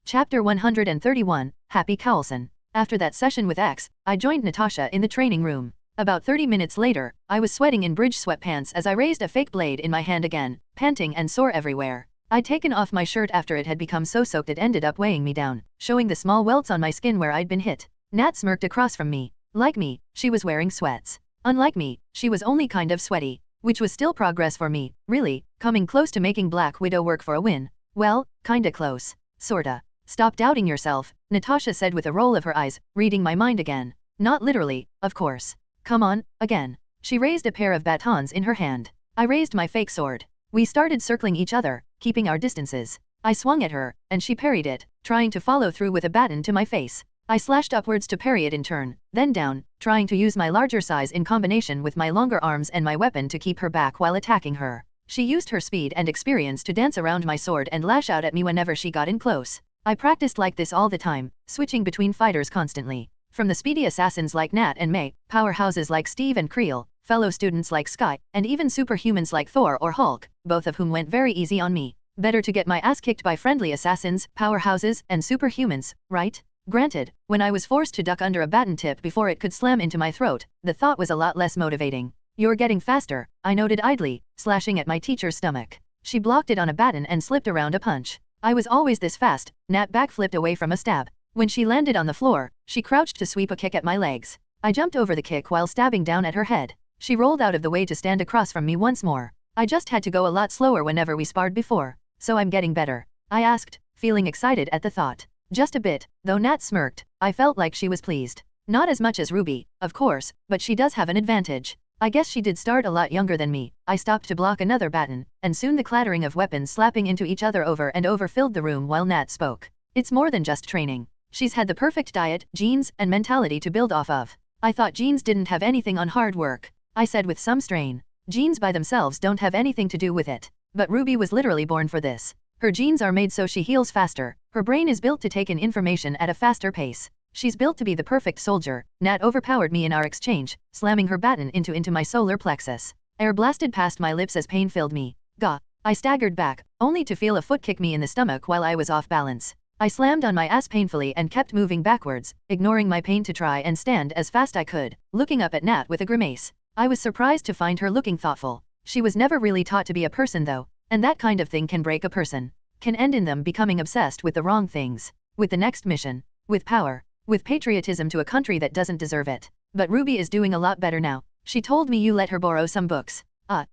Chapter 131, Happy Cowlson. After that session with X, I joined Natasha in the training room. About 30 minutes later, I was sweating in bridge sweatpants as I raised a fake blade in my hand again, panting and sore everywhere. I'd taken off my shirt after it had become so soaked it ended up weighing me down, showing the small welts on my skin where I'd been hit. Nat smirked across from me. Like me, she was wearing sweats. Unlike me, she was only kind of sweaty, which was still progress for me, really, coming close to making Black Widow work for a win. Well, kinda close. Sorta. Stop doubting yourself, Natasha said with a roll of her eyes, reading my mind again. Not literally, of course. Come on, again. She raised a pair of batons in her hand. I raised my fake sword. We started circling each other, keeping our distances. I swung at her, and she parried it, trying to follow through with a baton to my face. I slashed upwards to parry it in turn, then down, trying to use my larger size in combination with my longer arms and my weapon to keep her back while attacking her. She used her speed and experience to dance around my sword and lash out at me whenever she got in close. I practiced like this all the time, switching between fighters constantly. From the speedy assassins like Nat and May, powerhouses like Steve and Creel, fellow students like Sky, and even superhumans like Thor or Hulk, both of whom went very easy on me. Better to get my ass kicked by friendly assassins, powerhouses, and superhumans, right? Granted, when I was forced to duck under a baton tip before it could slam into my throat, the thought was a lot less motivating. You're getting faster, I noted idly, slashing at my teacher's stomach. She blocked it on a baton and slipped around a punch. I was always this fast. Nat backflipped away from a stab. When she landed on the floor, she crouched to sweep a kick at my legs. I jumped over the kick while stabbing down at her head. She rolled out of the way to stand across from me once more. I just had to go a lot slower whenever we sparred before. So I'm getting better? I asked, feeling excited at the thought. Just a bit, though Nat smirked. I felt like she was pleased. Not as much as Ruby, of course, but she does have an advantage. I guess she did start a lot younger than me. I stopped to block another baton, and soon the clattering of weapons slapping into each other over and over filled the room while Nat spoke. It's more than just training. She's had the perfect diet, genes, and mentality to build off of. I thought genes didn't have anything on hard work, I said with some strain. Genes by themselves don't have anything to do with it. But Ruby was literally born for this. Her genes are made so she heals faster. Her brain is built to take in information at a faster pace. She's built to be the perfect soldier. Nat overpowered me in our exchange, slamming her baton into my solar plexus. Air blasted past my lips as pain filled me. Gah! I staggered back, only to feel a foot kick me in the stomach while I was off balance. I slammed on my ass painfully and kept moving backwards, ignoring my pain to try and stand as fast I could, looking up at Nat with a grimace. I was surprised to find her looking thoughtful. She was never really taught to be a person though, and that kind of thing can break a person. Can end in them becoming obsessed with the wrong things. With the next mission. With power. With patriotism to a country that doesn't deserve it. But Ruby is doing a lot better now. She told me you let her borrow some books.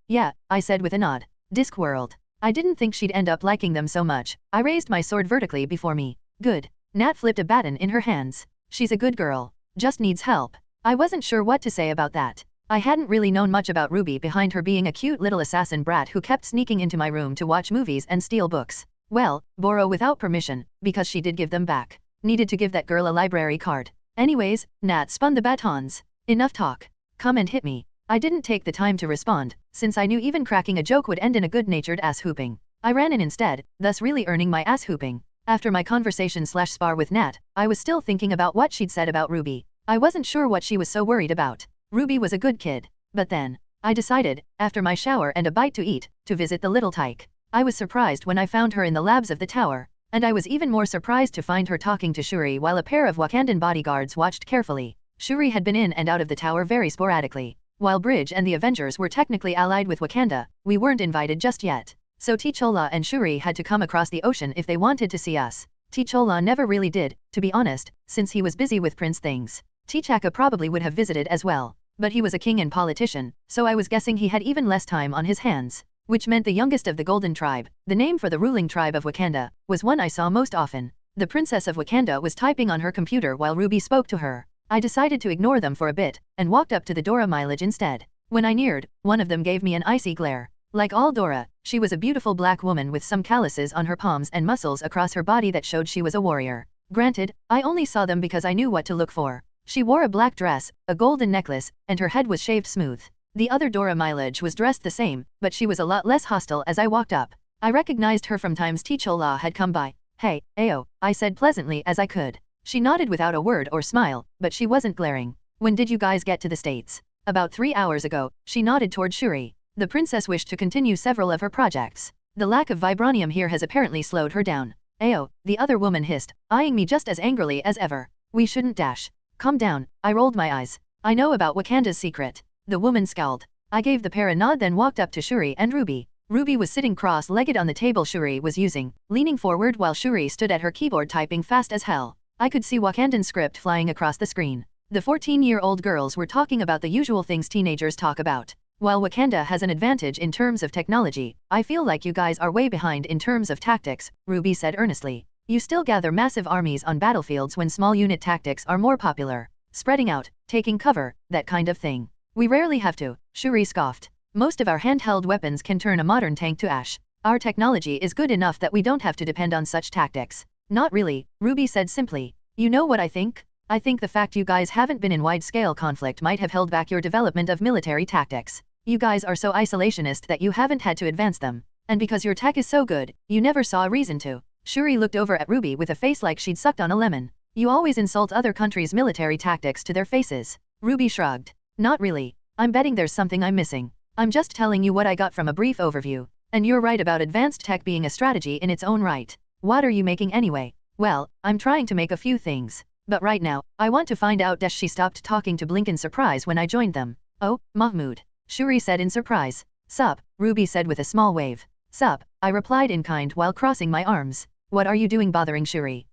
Yeah, I said with a nod. Discworld. I didn't think she'd end up liking them so much. I raised my sword vertically before me. Good. Nat flipped a baton in her hands. She's a good girl. Just needs help. I wasn't sure what to say about that. I hadn't really known much about Ruby behind her being a cute little assassin brat who kept sneaking into my room to watch movies and steal books. Well, borrow without permission, because she did give them back. Needed to give that girl a library card. Anyways, Nat spun the batons. Enough talk. Come and hit me. I didn't take the time to respond, since I knew even cracking a joke would end in a good-natured ass-hooping. I ran in instead, thus really earning my ass-hooping. After my conversation/spar with Nat, I was still thinking about what she'd said about Ruby. I wasn't sure what she was so worried about. Ruby was a good kid. But then, I decided, after my shower and a bite to eat, to visit the little tyke. I was surprised when I found her in the labs of the tower, and I was even more surprised to find her talking to Shuri while a pair of Wakandan bodyguards watched carefully. Shuri had been in and out of the tower very sporadically. While Bridge and the Avengers were technically allied with Wakanda, we weren't invited just yet. So T'Challa and Shuri had to come across the ocean if they wanted to see us. T'Challa never really did, to be honest, since he was busy with Prince things. T'Chaka probably would have visited as well. But he was a king and politician, so I was guessing he had even less time on his hands. Which meant the youngest of the Golden Tribe, the name for the ruling tribe of Wakanda, was one I saw most often. The Princess of Wakanda was typing on her computer while Ruby spoke to her. I decided to ignore them for a bit, and walked up to the Dora Milaje instead. When I neared, one of them gave me an icy glare. Like all Dora, she was a beautiful black woman with some calluses on her palms and muscles across her body that showed she was a warrior. Granted, I only saw them because I knew what to look for. She wore a black dress, a golden necklace, and her head was shaved smooth. The other Dora Milaje was dressed the same, but she was a lot less hostile as I walked up. I recognized her from times T'Challa had come by. Hey, Ayo, I said pleasantly as I could. She nodded without a word or smile, but she wasn't glaring. When did you guys get to the States? About 3 hours ago, she nodded toward Shuri. The princess wished to continue several of her projects. The lack of vibranium here has apparently slowed her down. Ayo, the other woman hissed, eyeing me just as angrily as ever. We shouldn't dash. Calm down, I rolled my eyes. I know about Wakanda's secret. The woman scowled. I gave the pair a nod then walked up to Shuri and Ruby. Ruby was sitting cross-legged on the table Shuri was using, leaning forward while Shuri stood at her keyboard typing fast as hell. I could see Wakandan script flying across the screen. The 14-year-old girls were talking about the usual things teenagers talk about. While Wakanda has an advantage in terms of technology, I feel like you guys are way behind in terms of tactics, Ruby said earnestly. You still gather massive armies on battlefields when small unit tactics are more popular. Spreading out, taking cover, that kind of thing. We rarely have to, Shuri scoffed. Most of our handheld weapons can turn a modern tank to ash. Our technology is good enough that we don't have to depend on such tactics. Not really, Ruby said simply. You know what I think? I think the fact you guys haven't been in wide-scale conflict might have held back your development of military tactics. You guys are so isolationist that you haven't had to advance them. And because your tech is so good, you never saw a reason to. Shuri looked over at Ruby with a face like she'd sucked on a lemon. You always insult other countries' military tactics to their faces. Ruby shrugged. Not really. I'm betting there's something I'm missing. I'm just telling you what I got from a brief overview. And you're right about advanced tech being a strategy in its own right. What are you making anyway? Well, I'm trying to make a few things. But right now, I want to find out. She stopped talking to blink in surprise when I joined them. Oh, Mahmoud. Shuri said in surprise. Sup, Ruby said with a small wave. Sup, I replied in kind while crossing my arms. What are you doing bothering Shuri?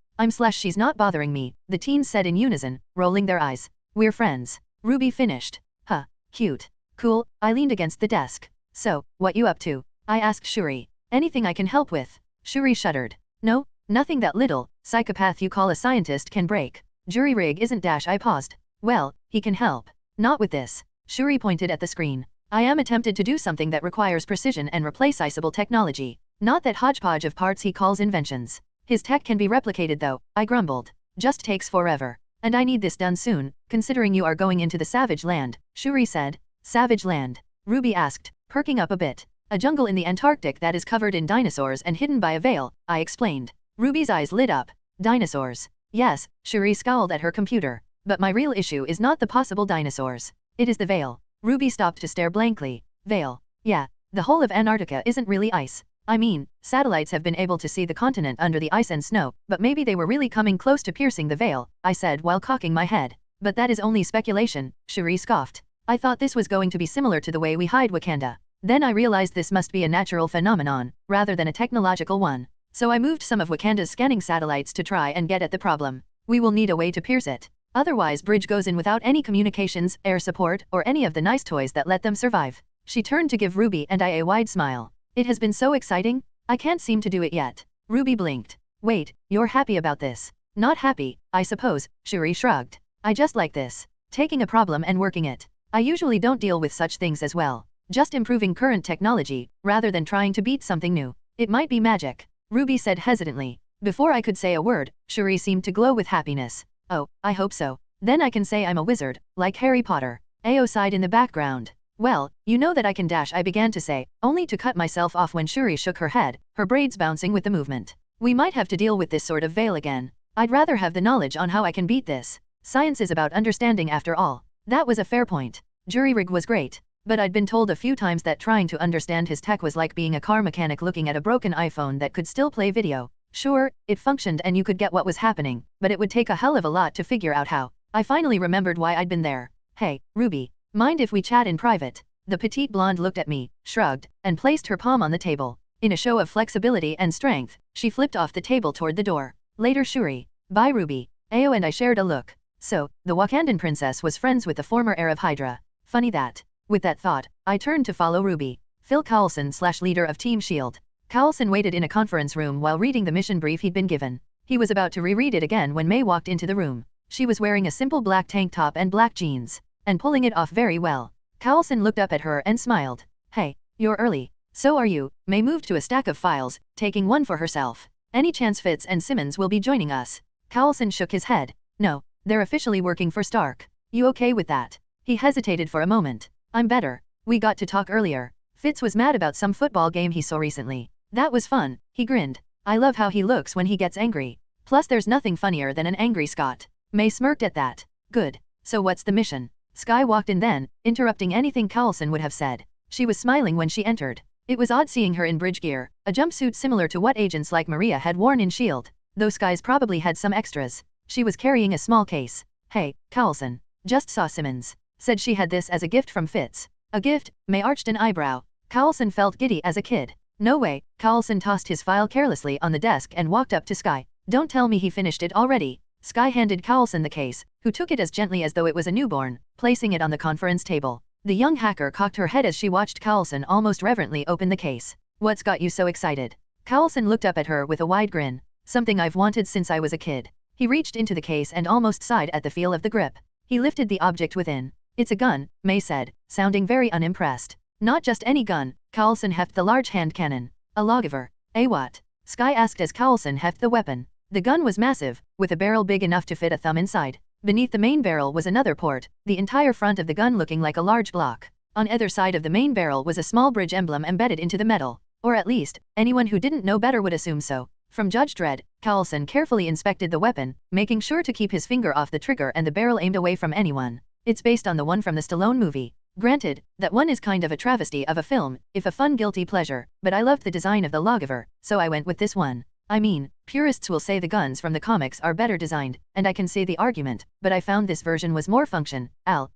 She's not bothering me, the teens said in unison, rolling their eyes. We're friends. Ruby finished. Huh, cute. Cool, I leaned against the desk. So, what you up to? I asked Shuri. Anything I can help with? Shuri shuddered. No, nothing that little psychopath you call a scientist can break. Jury rig isn't dash. I paused. Well, he can help. Not with this. Shuri pointed at the screen. I am attempted to do something that requires precision and replaceable technology. Not that hodgepodge of parts he calls inventions. His tech can be replicated though, I grumbled. Just takes forever. And I need this done soon, considering you are going into the Savage Land, Shuri said. Savage Land? Ruby asked, perking up a bit. A jungle in the Antarctic that is covered in dinosaurs and hidden by a veil, I explained. Ruby's eyes lit up. Dinosaurs. Yes, Shuri scowled at her computer. But my real issue is not the possible dinosaurs. It is the veil. Ruby stopped to stare blankly. Veil. Yeah, the whole of Antarctica isn't really ice. I mean, satellites have been able to see the continent under the ice and snow, but maybe they were really coming close to piercing the veil, I said while cocking my head. But that is only speculation, Shuri scoffed. I thought this was going to be similar to the way we hide Wakanda. Then I realized this must be a natural phenomenon, rather than a technological one. So I moved some of Wakanda's scanning satellites to try and get at the problem. We will need a way to pierce it. Otherwise bridge goes in without any communications, air support, or any of the nice toys that let them survive. She turned to give Ruby and I a wide smile. It has been so exciting, I can't seem to do it yet. Ruby blinked. Wait, you're happy about this? Not happy, I suppose, Shuri shrugged. I just like this. Taking a problem and working it. I usually don't deal with such things as well. Just improving current technology, rather than trying to beat something new. It might be magic, Ruby said hesitantly. Before I could say a word, Shuri seemed to glow with happiness. Oh, I hope so. Then I can say I'm a wizard, like Harry Potter. Ao sighed in the background. Well, you know that I can dash, I began to say, only to cut myself off when Shuri shook her head, her braids bouncing with the movement. We might have to deal with this sort of veil again. I'd rather have the knowledge on how I can beat this. Science is about understanding after all. That was a fair point. Jury rig was great. But I'd been told a few times that trying to understand his tech was like being a car mechanic looking at a broken iPhone that could still play video. Sure, it functioned and you could get what was happening, but it would take a hell of a lot to figure out how. I finally remembered why I'd been there. Hey, Ruby, mind if we chat in private? The petite blonde looked at me, shrugged, and placed her palm on the table. In a show of flexibility and strength, she flipped off the table toward the door. Later Shuri. Bye Ruby. Ao and I shared a look. So, the Wakandan princess was friends with the former heir of Hydra. Funny that. With that thought, I turned to follow Ruby. Phil Coulson/leader of Team S.H.I.E.L.D. Coulson waited in a conference room while reading the mission brief he'd been given. He was about to reread it again when May walked into the room. She was wearing a simple black tank top and black jeans, and pulling it off very well. Coulson looked up at her and smiled. Hey, you're early. So are you. May moved to a stack of files, taking one for herself. Any chance Fitz and Simmons will be joining us? Coulson shook his head. No, they're officially working for Stark. You okay with that? He hesitated for a moment. I'm better. We got to talk earlier. Fitz was mad about some football game he saw recently. That was fun, he grinned. I love how he looks when he gets angry. Plus there's nothing funnier than an angry Scot. May smirked at that. Good. So what's the mission? Skye walked in then, interrupting anything Coulson would have said. She was smiling when she entered. It was odd seeing her in bridge gear, a jumpsuit similar to what agents like Maria had worn in S.H.I.E.L.D. Those guys probably had some extras. She was carrying a small case. Hey, Carlson. Just saw Simmons. Said she had this as a gift from Fitz. A gift? May arched an eyebrow. Carlson felt giddy as a kid. No way. Carlson tossed his file carelessly on the desk and walked up to Sky. Don't tell me he finished it already. Sky handed Carlson the case, who took it as gently as though it was a newborn, placing it on the conference table. The young hacker cocked her head as she watched Carlson almost reverently open the case. What's got you so excited? Carlson looked up at her with a wide grin. Something I've wanted since I was a kid. He reached into the case and almost sighed at the feel of the grip. He lifted the object within. It's a gun, May said, sounding very unimpressed. Not just any gun. Carlson hefted the large hand cannon. A Lawgiver. A what? Sky asked as Carlson hefted the weapon. The gun was massive, with a barrel big enough to fit a thumb inside. Beneath the main barrel was another port, the entire front of the gun looking like a large block. On either side of the main barrel was a small bridge emblem embedded into the metal. Or at least, anyone who didn't know better would assume so. From Judge Dredd, Carlson carefully inspected the weapon, making sure to keep his finger off the trigger and the barrel aimed away from anyone. It's based on the one from the Stallone movie. Granted, that one is kind of a travesty of a film, if a fun guilty pleasure, but I loved the design of the Lawgiver, so I went with this one. I mean, purists will say the guns from the comics are better designed, and I can see the argument, but I found this version was more function.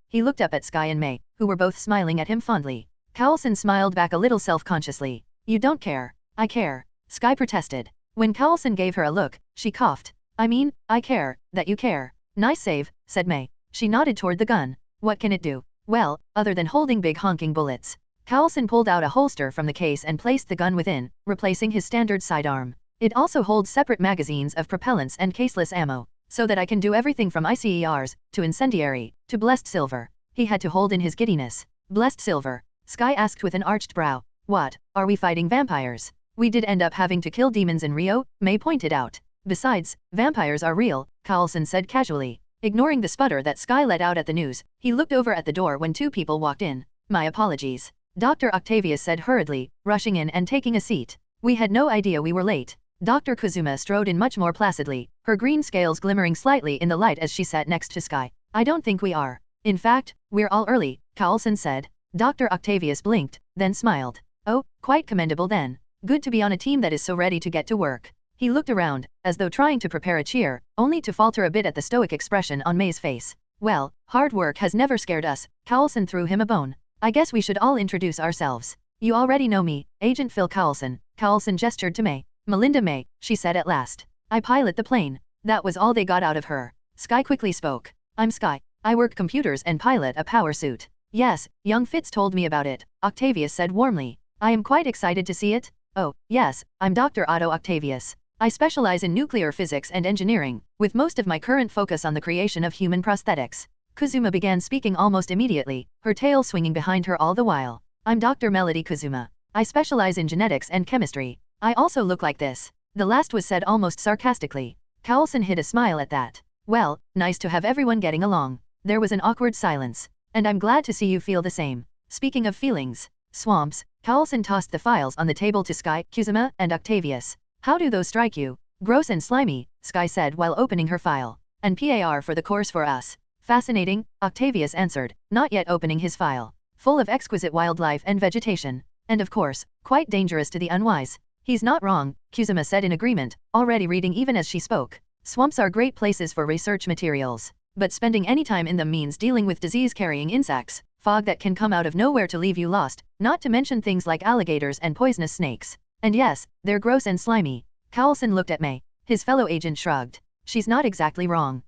He looked up at Sky and May, who were both smiling at him fondly. Carlson smiled back a little self-consciously. You don't care. I care. Sky protested. When Carlson gave her a look, she coughed. I mean, I care, that you care. Nice save, said May. She nodded toward the gun. What can it do? Well, other than holding big honking bullets. Carlson pulled out a holster from the case and placed the gun within, replacing his standard sidearm. It also holds separate magazines of propellants and caseless ammo, so that I can do everything from ICERs, to incendiary, to blessed silver. He had to hold in his giddiness. Blessed silver? Sky asked with an arched brow. What, are we fighting vampires? We did end up having to kill demons in Rio, May pointed out. Besides, vampires are real, Carlson said casually. Ignoring the sputter that Sky let out at the news, he looked over at the door when two people walked in. My apologies. Dr. Octavius said hurriedly, rushing in and taking a seat. We had no idea we were late. Dr. Kazuma strode in much more placidly, her green scales glimmering slightly in the light as she sat next to Sky. I don't think we are. In fact, we're all early, Carlson said. Dr. Octavius blinked, then smiled. Oh, quite commendable then. Good to be on a team that is so ready to get to work. He looked around, as though trying to prepare a cheer, only to falter a bit at the stoic expression on May's face. Well, hard work has never scared us, Carlson threw him a bone. I guess we should all introduce ourselves. You already know me, Agent Phil Carlson. Carlson gestured to May. Melinda May, she said at last. I pilot the plane. That was all they got out of her. Sky quickly spoke. I'm Sky. I work computers and pilot a power suit. Yes, young Fitz told me about it, Octavius said warmly. I am quite excited to see it. Oh, yes, I'm Dr. Otto Octavius. I specialize in nuclear physics and engineering, with most of my current focus on the creation of human prosthetics. Kazuma began speaking almost immediately, her tail swinging behind her all the while. I'm Dr. Melody Kazuma. I specialize in genetics and chemistry. I also look like this. The last was said almost sarcastically. Carlson hid a smile at that. Well, nice to have everyone getting along. There was an awkward silence. And I'm glad to see you feel the same. Speaking of feelings. Swamps. Carlson tossed the files on the table to Sky, Kazuma, and Octavius. How do those strike you? Gross and slimy, Sky said while opening her file. And PAR for the course for us. Fascinating, Octavius answered, not yet opening his file. Full of exquisite wildlife and vegetation. And of course, quite dangerous to the unwise. He's not wrong, Kazuma said in agreement, already reading even as she spoke. Swamps are great places for research materials. But spending any time in them means dealing with disease-carrying insects, fog that can come out of nowhere to leave you lost, not to mention things like alligators and poisonous snakes. And yes, they're gross and slimy. Carlson looked at May. His fellow agent shrugged. She's not exactly wrong.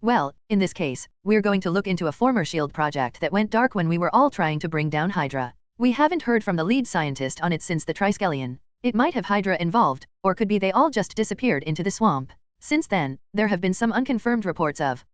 Well, in this case, we're going to look into a former S.H.I.E.L.D. project that went dark when we were all trying to bring down Hydra. We haven't heard from the lead scientist on it since the Triskelion. It might have Hydra involved, or could be they all just disappeared into the swamp. Since then, there have been some unconfirmed reports of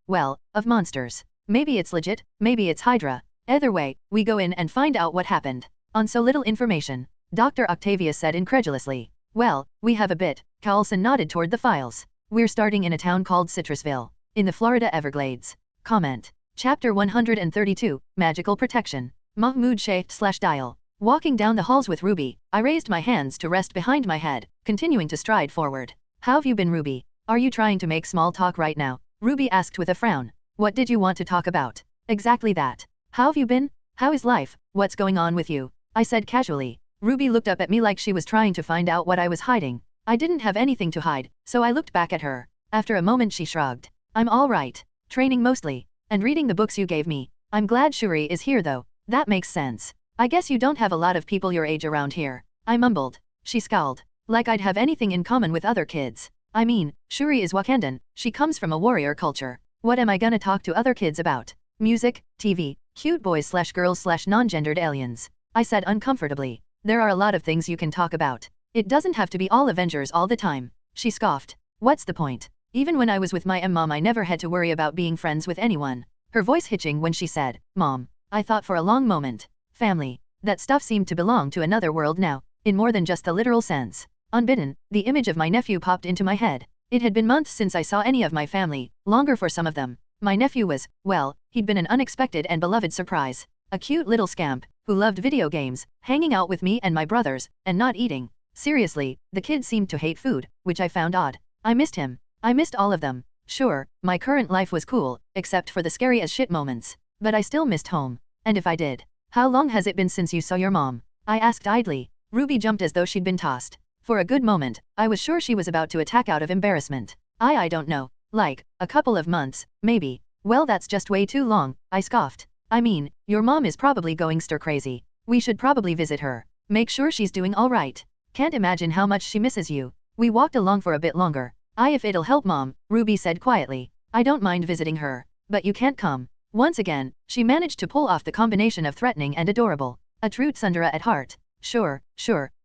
monsters. Maybe it's legit, maybe it's Hydra. Either way, we go in and find out what happened. On so little information, Dr. Octavius said incredulously. Well, we have a bit. Carlson nodded toward the files. We're starting in a town called Citrusville, in the Florida Everglades. Comment. Chapter 132, Magical Protection. Mahmoud Sheikh/Dial. Walking down the halls with Ruby, I raised my hands to rest behind my head, continuing to stride forward. How've you been, Ruby? Are you trying to make small talk right now? Ruby asked with a frown. What did you want to talk about? Exactly that. How've you been? How is life? What's going on with you? I said casually. Ruby looked up at me like she was trying to find out what I was hiding. I didn't have anything to hide, so I looked back at her. After a moment she shrugged. I'm all right. Training mostly. And reading the books you gave me. I'm glad Shuri is here though. That makes sense. I guess you don't have a lot of people your age around here. I mumbled. She scowled. Like I'd have anything in common with other kids. I mean, Shuri is Wakandan, she comes from a warrior culture. What am I gonna talk to other kids about? Music, TV, cute boys/girls/ non-gendered aliens. I said uncomfortably. There are a lot of things you can talk about. It doesn't have to be all Avengers all the time. She scoffed. What's the point? Even when I was with my mom I never had to worry about being friends with anyone. Her voice hitching when she said, Mom. I thought for a long moment. Family. That stuff seemed to belong to another world now, in more than just the literal sense. Unbidden, the image of my nephew popped into my head. It had been months since I saw any of my family, longer for some of them. My nephew was, well, he'd been an unexpected and beloved surprise. A cute little scamp, who loved video games, hanging out with me and my brothers, and not eating. Seriously, the kid seemed to hate food, which I found odd. I missed him. I missed all of them. Sure, my current life was cool, except for the scary as shit moments. But I still missed home. And if I did, how long has it been since you saw your mom? I asked idly. Ruby jumped as though she'd been tossed. For a good moment, I was sure she was about to attack out of embarrassment. I don't know. Like, a couple of months, maybe. Well, that's just way too long, I scoffed. I mean, your mom is probably going stir crazy. We should probably visit her. Make sure she's doing all right. Can't imagine how much she misses you. We walked along for a bit longer. If it'll help Mom, Ruby said quietly. I don't mind visiting her. But you can't come. Once again, she managed to pull off the combination of threatening and adorable. A true tsundere at heart. Sure,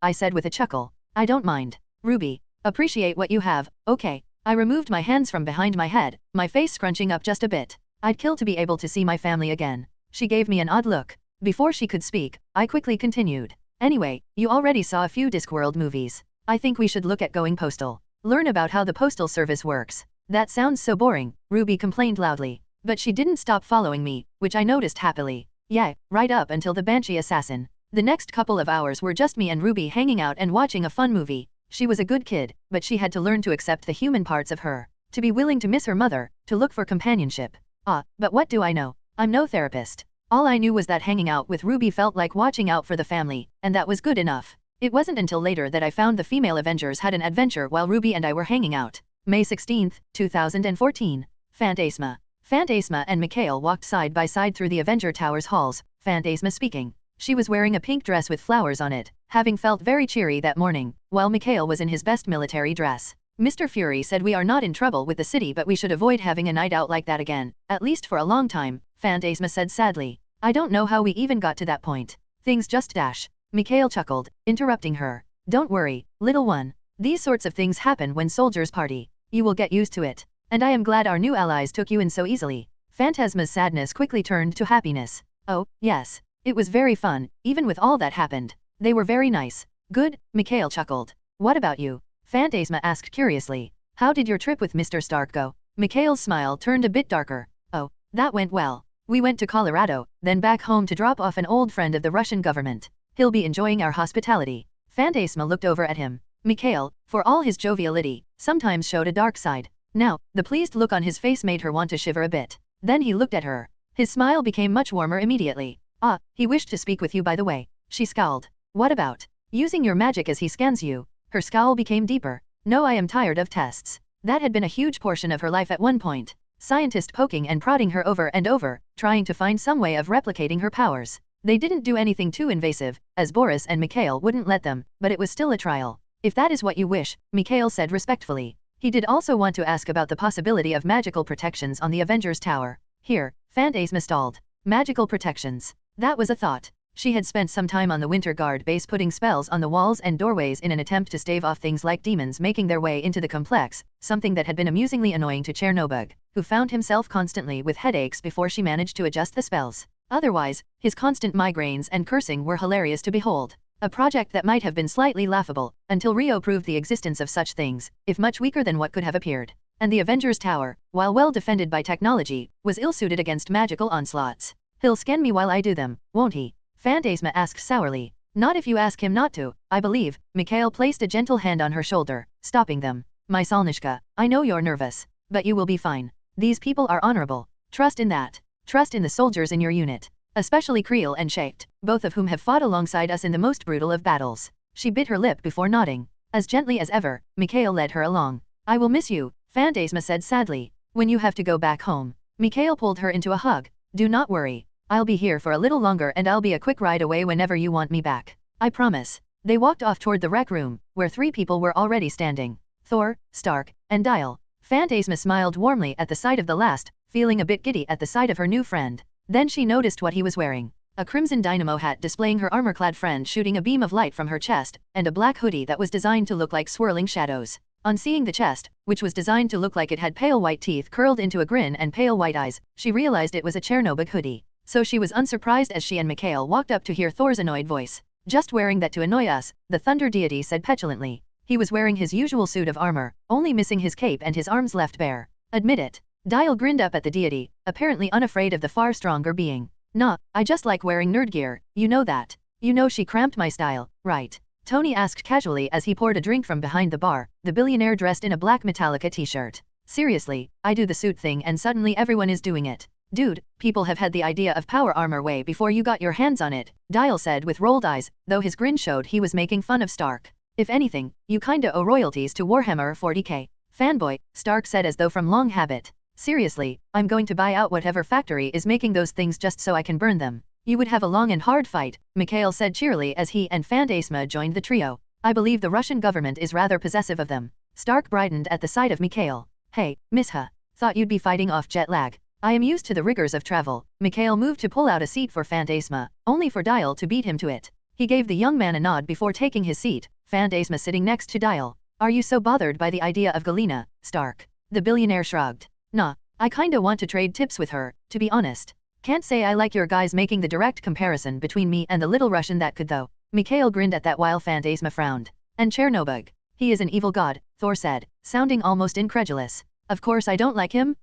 I said with a chuckle. I don't mind. Ruby. Appreciate what you have, okay. I removed my hands from behind my head, my face scrunching up just a bit. I'd kill to be able to see my family again. She gave me an odd look. Before she could speak, I quickly continued. Anyway, you already saw a few Discworld movies. I think we should look at going postal. Learn about how the postal service works. That sounds so boring, Ruby complained loudly. But she didn't stop following me, which I noticed happily. Yeah, right up until the Banshee assassin. The next couple of hours were just me and Ruby hanging out and watching a fun movie. She was a good kid, but she had to learn to accept the human parts of her. To be willing to miss her mother, to look for companionship. But what do I know? I'm no therapist. All I knew was that hanging out with Ruby felt like watching out for the family, and that was good enough. It wasn't until later that I found the female Avengers had an adventure while Ruby and I were hanging out. May 16, 2014. Phantasma. Phantasma and Mikhail walked side by side through the Avenger Tower's halls, Phantasma speaking. She was wearing a pink dress with flowers on it, having felt very cheery that morning, while Mikhail was in his best military dress. Mr. Fury said we are not in trouble with the city but we should avoid having a night out like that again, at least for a long time, Phantasma said sadly. I don't know how we even got to that point. Things just dash. Mikhail chuckled, interrupting her. Don't worry, little one. These sorts of things happen when soldiers party. You will get used to it. And I am glad our new allies took you in so easily. Phantasma's sadness quickly turned to happiness. Oh, yes. It was very fun, even with all that happened. They were very nice. Good, Mikhail chuckled. What about you? Phantasma asked curiously. How did your trip with Mr. Stark go? Mikhail's smile turned a bit darker. Oh, that went well. We went to Colorado, then back home to drop off an old friend of the Russian government. He'll be enjoying our hospitality. Phantasma looked over at him. Mikhail, for all his joviality, sometimes showed a dark side. Now, the pleased look on his face made her want to shiver a bit. Then he looked at her. His smile became much warmer immediately. He wished to speak with you by the way. She scowled. What about? Using your magic as he scans you. Her scowl became deeper. No, I am tired of tests. That had been a huge portion of her life at one point. Scientist poking and prodding her over and over, trying to find some way of replicating her powers. They didn't do anything too invasive, as Boris and Mikhail wouldn't let them, but it was still a trial. If that is what you wish, Mikhail said respectfully. He did also want to ask about the possibility of magical protections on the Avengers Tower. Here, Phantasma stalled. Magical protections. That was a thought. She had spent some time on the Winter Guard base putting spells on the walls and doorways in an attempt to stave off things like demons making their way into the complex, something that had been amusingly annoying to Chernobog, who found himself constantly with headaches before she managed to adjust the spells. Otherwise, his constant migraines and cursing were hilarious to behold. A project that might have been slightly laughable, until Rio proved the existence of such things, if much weaker than what could have appeared. And the Avengers Tower, while well defended by technology, was ill-suited against magical onslaughts. He'll scan me while I do them, won't he? Phantasma asked sourly. Not if you ask him not to, I believe. Mikhail placed a gentle hand on her shoulder, stopping them. My Solnishka, I know you're nervous, but you will be fine. These people are honorable. Trust in that. Trust in the soldiers in your unit. especially Creel and Shaked, both of whom have fought alongside us in the most brutal of battles. She bit her lip before nodding. As gently as ever, Mikhail led her along. I will miss you, Phantasma said sadly. When you have to go back home. Mikhail pulled her into a hug. Do not worry. I'll be here for a little longer and I'll be a quick ride away whenever you want me back. I promise. They walked off toward the rec room, where 3 people were already standing. Thor, Stark, and Dial. Phantasma smiled warmly at the sight of the last, feeling a bit giddy at the sight of her new friend. Then she noticed what he was wearing. A crimson dynamo hat displaying her armor-clad friend shooting a beam of light from her chest, and a black hoodie that was designed to look like swirling shadows. On seeing the chest, which was designed to look like it had pale white teeth curled into a grin and pale white eyes, she realized it was a Chernobyl hoodie. So she was unsurprised as she and Mikhail walked up to hear Thor's annoyed voice. Just wearing that to annoy us, the thunder deity said petulantly. He was wearing his usual suit of armor, only missing his cape and his arms left bare. Admit it. Dial grinned up at the deity, apparently unafraid of the far stronger being. Nah, I just like wearing nerd gear, you know that. You know she cramped my style, right? Tony asked casually as he poured a drink from behind the bar, the billionaire dressed in a black Metallica t-shirt. Seriously, I do the suit thing and suddenly everyone is doing it. Dude, people have had the idea of power armor way before you got your hands on it, Dial said with rolled eyes, though his grin showed he was making fun of Stark. If anything, you kinda owe royalties to Warhammer 40k. Fanboy, Stark said as though from long habit. Seriously, I'm going to buy out whatever factory is making those things just so I can burn them. You would have a long and hard fight, Mikhail said cheerily as he and Phantasma joined the trio. I believe the Russian government is rather possessive of them. Stark brightened at the sight of Mikhail. Hey, Misha. Thought you'd be fighting off jet lag. I am used to the rigors of travel. Mikhail moved to pull out a seat for Phantasma, only for Dial to beat him to it. He gave the young man a nod before taking his seat, Phantasma sitting next to Dial. Are you so bothered by the idea of Galena, Stark? The billionaire shrugged. Nah, I kinda want to trade tips with her, to be honest. Can't say I like your guys making the direct comparison between me and the little Russian that could though. Mikhail grinned at that while Phantasma frowned. And Chernobyl. He is an evil god, Thor said, sounding almost incredulous. Of course I don't like him.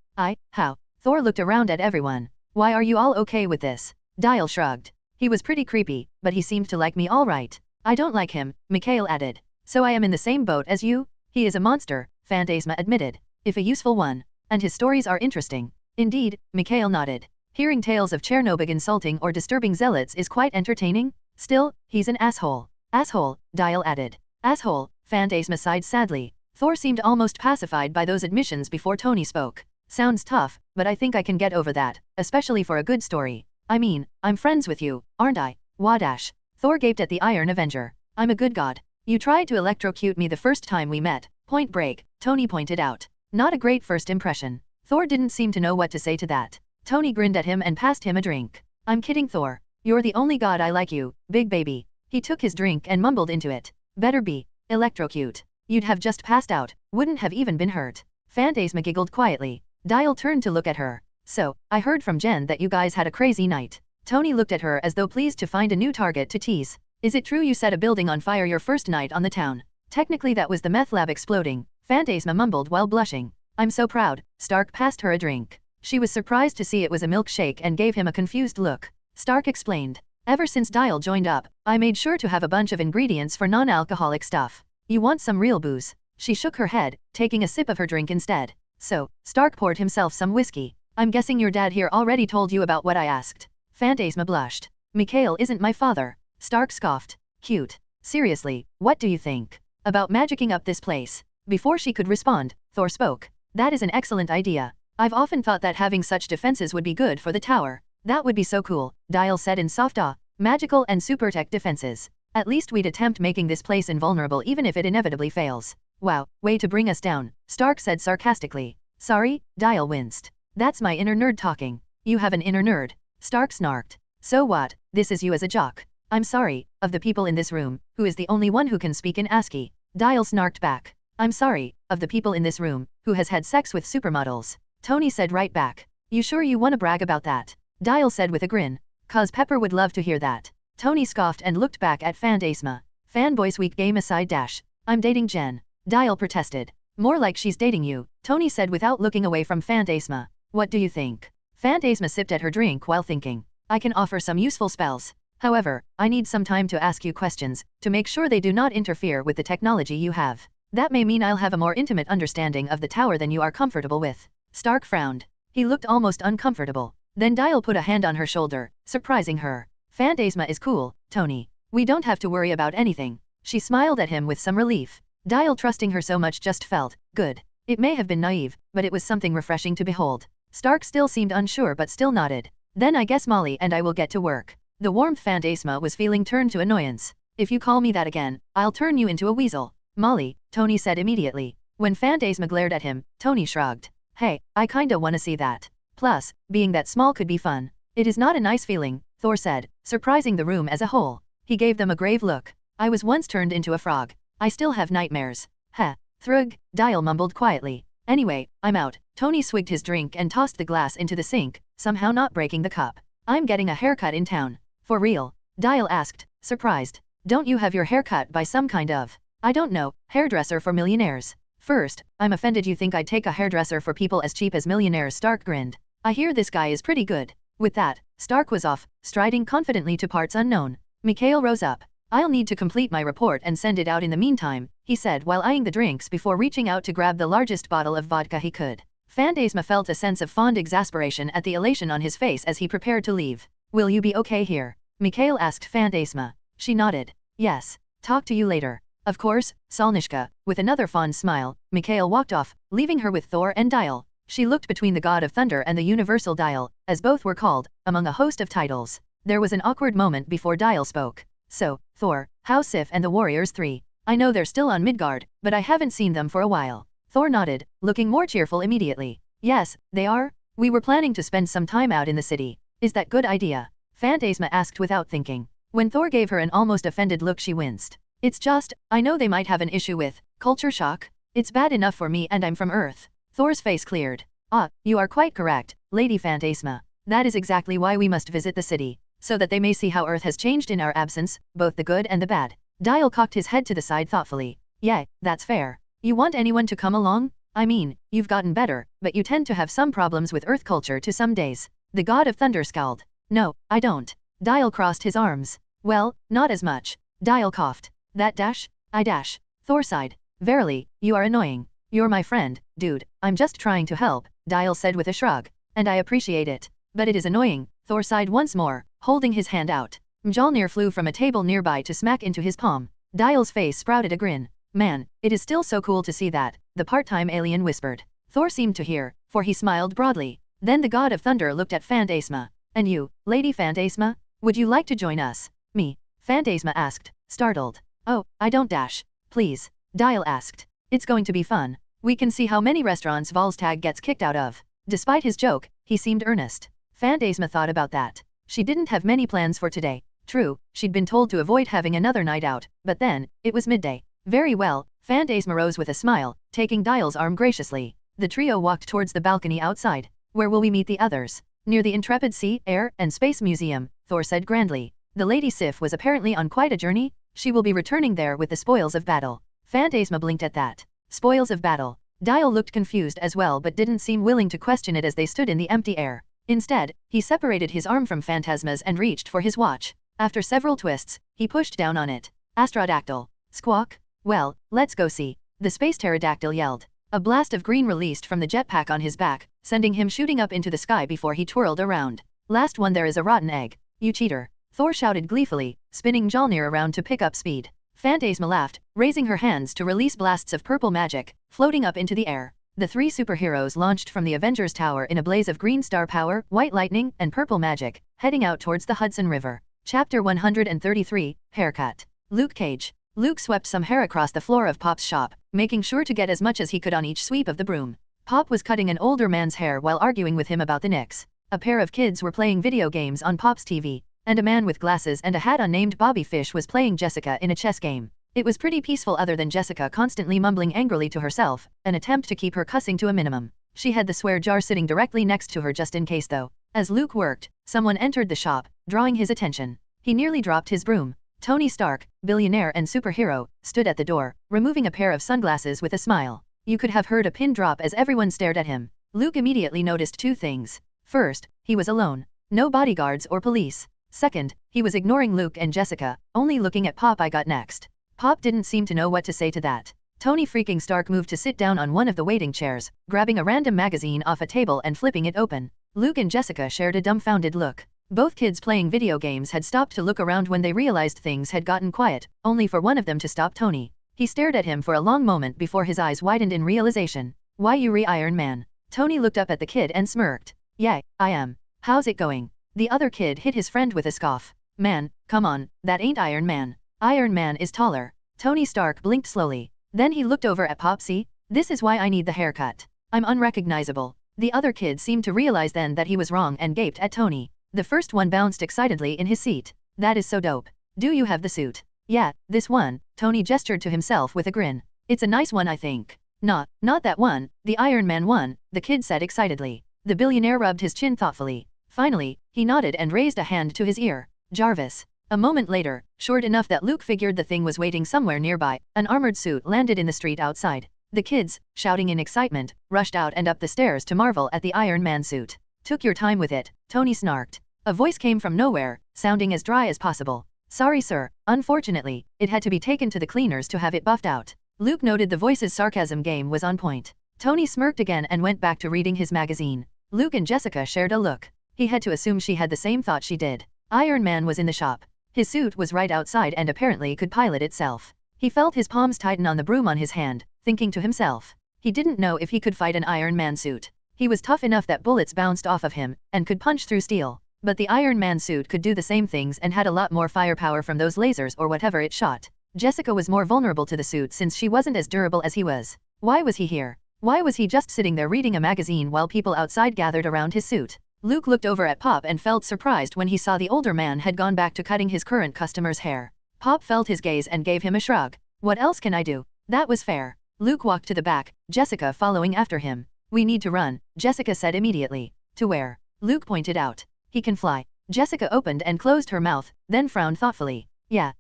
How? Thor looked around at everyone. Why are you all okay with this? Dial shrugged. He was pretty creepy, but he seemed to like me all right. I don't like him, Mikhail added. So I am in the same boat as you? He is a monster, Phantasma admitted. If a useful one. And his stories are interesting. Indeed, Mikhail nodded. Hearing tales of Chernobyl insulting or disturbing zealots is quite entertaining. Still, he's an asshole. Asshole, Dial added. Asshole, Phantasma sighed sadly. Thor seemed almost pacified by those admissions before Tony spoke. Sounds tough, but I think I can get over that, especially for a good story. I mean, I'm friends with you, aren't I? Wadash. Thor gaped at the Iron Avenger. I'm a good god. You tried to electrocute me the first time we met. Point break, Tony pointed out. Not a great first impression. Thor didn't seem to know what to say to that. Tony grinned at him and passed him a drink. I'm kidding, Thor. You're the only god I like, you, big baby. He took his drink and mumbled into it. Better be. Electrocute. You'd have just passed out, wouldn't have even been hurt. Phantasma giggled quietly. Dial turned to look at her. So, I heard from Jen that you guys had a crazy night. Tony looked at her as though pleased to find a new target to tease. Is it true you set a building on fire your first night on the town? Technically that was the meth lab exploding, Phantasma mumbled while blushing. I'm so proud. Stark passed her a drink. She was surprised to see it was a milkshake and gave him a confused look. Stark explained. Ever since Dial joined up, I made sure to have a bunch of ingredients for non-alcoholic stuff. You want some real booze? She shook her head, taking a sip of her drink instead. So, Stark poured himself some whiskey. I'm guessing your dad here already told you about what I asked. Phantasma blushed. Mikhail isn't my father. Stark scoffed. Cute. Seriously, what do you think about magicking up this place? Before she could respond, Thor spoke. That is an excellent idea. I've often thought that having such defenses would be good for the tower. That would be so cool, Dial said in soft awe. Magical and super tech defenses. At least we'd attempt making this place invulnerable even if it inevitably fails. Wow, way to bring us down, Stark said sarcastically. Sorry, Dial winced. That's my inner nerd talking. You have an inner nerd. Stark snarked. So what, this is you as a jock. I'm sorry, of the people in this room, who is the only one who can speak in ASCII? Dial snarked back. I'm sorry, of the people in this room, who has had sex with supermodels. Tony said right back. You sure you wanna brag about that? Dial said with a grin. 'Cause Pepper would love to hear that. Tony scoffed and looked back at Phantasma. Fanboys week game aside dash. I'm dating Jen. Dial protested. More like she's dating you, Tony said without looking away from Phantasma. What do you think? Phantasma sipped at her drink while thinking. I can offer some useful spells. However, I need some time to ask you questions, to make sure they do not interfere with the technology you have. That may mean I'll have a more intimate understanding of the tower than you are comfortable with. Stark frowned. He looked almost uncomfortable. Then Dial put a hand on her shoulder, surprising her. Phantasma is cool, Tony. We don't have to worry about anything. She smiled at him with some relief. Dial trusting her so much just felt good. It may have been naive, but it was something refreshing to behold. Stark still seemed unsure but still nodded. Then I guess Molly and I will get to work. The warmth Phantasma was feeling turned to annoyance. If you call me that again, I'll turn you into a weasel. Molly, Tony said immediately. When Phantasma glared at him, Tony shrugged. Hey, I kinda wanna see that. Plus, being that small could be fun. It is not a nice feeling, Thor said, surprising the room as a whole. He gave them a grave look. I was once turned into a frog. I still have nightmares. Heh. Thrug, Dial mumbled quietly. Anyway, I'm out. Tony swigged his drink and tossed the glass into the sink, somehow not breaking the cup. I'm getting a haircut in town. For real? Dial asked, surprised. Don't you have your hair cut by some kind of, I don't know, hairdresser for millionaires? First, I'm offended you think I'd take a hairdresser for people as cheap as millionaires. Stark grinned. I hear this guy is pretty good. With that, Stark was off, striding confidently to parts unknown. Mikhail rose up. I'll need to complete my report and send it out in the meantime, he said while eyeing the drinks before reaching out to grab the largest bottle of vodka he could. Phantasma felt a sense of fond exasperation at the elation on his face as he prepared to leave. Will you be okay here? Mikhail asked Phantasma. She nodded. Yes. Talk to you later. Of course, Solnishka. With another fond smile, Mikhail walked off, leaving her with Thor and Dial. She looked between the God of Thunder and the Universal Dial, as both were called, among a host of titles. There was an awkward moment before Dial spoke. So, Thor, how's Sif and the Warriors 3? I know they're still on Midgard, but I haven't seen them for a while. Thor nodded, looking more cheerful immediately. Yes, they are. We were planning to spend some time out in the city. Is that good idea? Phantasma asked without thinking. When Thor gave her an almost offended look she winced. It's just, I know they might have an issue with culture shock. It's bad enough for me and I'm from Earth. Thor's face cleared. Ah, you are quite correct, Lady Phantasma. That is exactly why we must visit the city, so that they may see how Earth has changed in our absence, both the good and the bad. Dial cocked his head to the side thoughtfully. Yeah, that's fair. You want anyone to come along? I mean, you've gotten better, but you tend to have some problems with Earth culture to some days. The God of Thunder scowled. No, I don't. Dial crossed his arms. Well, not as much. Dial coughed. That dash? I dash. Thor sighed. Verily, you are annoying. You're my friend, dude. I'm just trying to help, Dial said with a shrug. And I appreciate it. But it is annoying. Thor sighed once more, holding his hand out. Mjolnir flew from a table nearby to smack into his palm. Dial's face sprouted a grin. Man, it is still so cool to see that, the part-time alien whispered. Thor seemed to hear, for he smiled broadly. Then the God of Thunder looked at Phantasma. And you, Lady Phantasma? Would you like to join us? Me? Phantasma asked, startled. Oh, I don't dash. Please. Dial asked. It's going to be fun. We can see how many restaurants Volstagg gets kicked out of. Despite his joke, he seemed earnest. Phantasma thought about that. She didn't have many plans for today. True, she'd been told to avoid having another night out, but then, it was midday. Very well, Phantasma rose with a smile, taking Dial's arm graciously. The trio walked towards the balcony outside. Where will we meet the others? Near the Intrepid Sea, Air, and Space Museum, Thor said grandly. The Lady Sif was apparently on quite a journey. She will be returning there with the spoils of battle. Phantasma blinked at that. Spoils of battle. Dial looked confused as well but didn't seem willing to question it as they stood in the empty air. Instead, he separated his arm from Phantasma's and reached for his watch. After several twists, he pushed down on it. Astrodactyl. Squawk. Well, let's go see. The space pterodactyl yelled. A blast of green released from the jetpack on his back, sending him shooting up into the sky before he twirled around. Last one there is a rotten egg. You cheater. Thor shouted gleefully, spinning Mjolnir around to pick up speed. Phantasma laughed, raising her hands to release blasts of purple magic, floating up into the air. The three superheroes launched from the Avengers Tower in a blaze of green star power, white lightning, and purple magic, heading out towards the Hudson River. Chapter 133, Haircut. Luke Cage. Luke swept some hair across the floor of Pop's shop, making sure to get as much as he could on each sweep of the broom. Pop was cutting an older man's hair while arguing with him about the Knicks. A pair of kids were playing video games on Pop's TV, and a man with glasses and a hat on named Bobby Fish was playing Jessica in a chess game. It was pretty peaceful other than Jessica constantly mumbling angrily to herself, an attempt to keep her cussing to a minimum. She had the swear jar sitting directly next to her just in case though. As Luke worked, someone entered the shop, drawing his attention. He nearly dropped his broom. Tony Stark, billionaire and superhero, stood at the door, removing a pair of sunglasses with a smile. You could have heard a pin drop as everyone stared at him. Luke immediately noticed two things. First, he was alone. No bodyguards or police. Second, he was ignoring Luke and Jessica, only looking at Pop. I got next. Pop didn't seem to know what to say to that. Tony freaking Stark moved to sit down on one of the waiting chairs, grabbing a random magazine off a table and flipping it open. Luke and Jessica shared a dumbfounded look. Both kids playing video games had stopped to look around when they realized things had gotten quiet, only for one of them to stop Tony. He stared at him for a long moment before his eyes widened in realization. Why you Iron Man? Tony looked up at the kid and smirked. Yeah, I am. How's it going? The other kid hit his friend with a scoff. Man, come on, that ain't Iron Man. Iron Man is taller. Tony Stark blinked slowly. Then he looked over at Popsy. This is why I need the haircut. I'm unrecognizable. The other kid seemed to realize then that he was wrong and gaped at Tony. The first one bounced excitedly in his seat. That is so dope. Do you have the suit? Yeah, this one. Tony gestured to himself with a grin. It's a nice one I think. Not that one, the Iron Man one, the kid said excitedly. The billionaire rubbed his chin thoughtfully. Finally, he nodded and raised a hand to his ear. Jarvis. A moment later, short enough that Luke figured the thing was waiting somewhere nearby, an armored suit landed in the street outside. The kids, shouting in excitement, rushed out and up the stairs to marvel at the Iron Man suit. Took your time with it, Tony snarked. A voice came from nowhere, sounding as dry as possible. Sorry sir, unfortunately, it had to be taken to the cleaners to have it buffed out. Luke noted the voice's sarcasm game was on point. Tony smirked again and went back to reading his magazine. Luke and Jessica shared a look. He had to assume she had the same thought she did. Iron Man was in the shop. His suit was right outside and apparently could pilot itself. He felt his palms tighten on the broom on his hand, thinking to himself. He didn't know if he could fight an Iron Man suit. He was tough enough that bullets bounced off of him, and could punch through steel. But the Iron Man suit could do the same things and had a lot more firepower from those lasers or whatever it shot. Jessica was more vulnerable to the suit since she wasn't as durable as he was. Why was he here? Why was he just sitting there reading a magazine while people outside gathered around his suit? Luke looked over at Pop and felt surprised when he saw the older man had gone back to cutting his current customer's hair. Pop felt his gaze and gave him a shrug. What else can I do? That was fair. Luke walked to the back, Jessica following after him. We need to run, Jessica said immediately. To where? Luke pointed out. He can fly. Jessica opened and closed her mouth, then frowned thoughtfully. Yeah,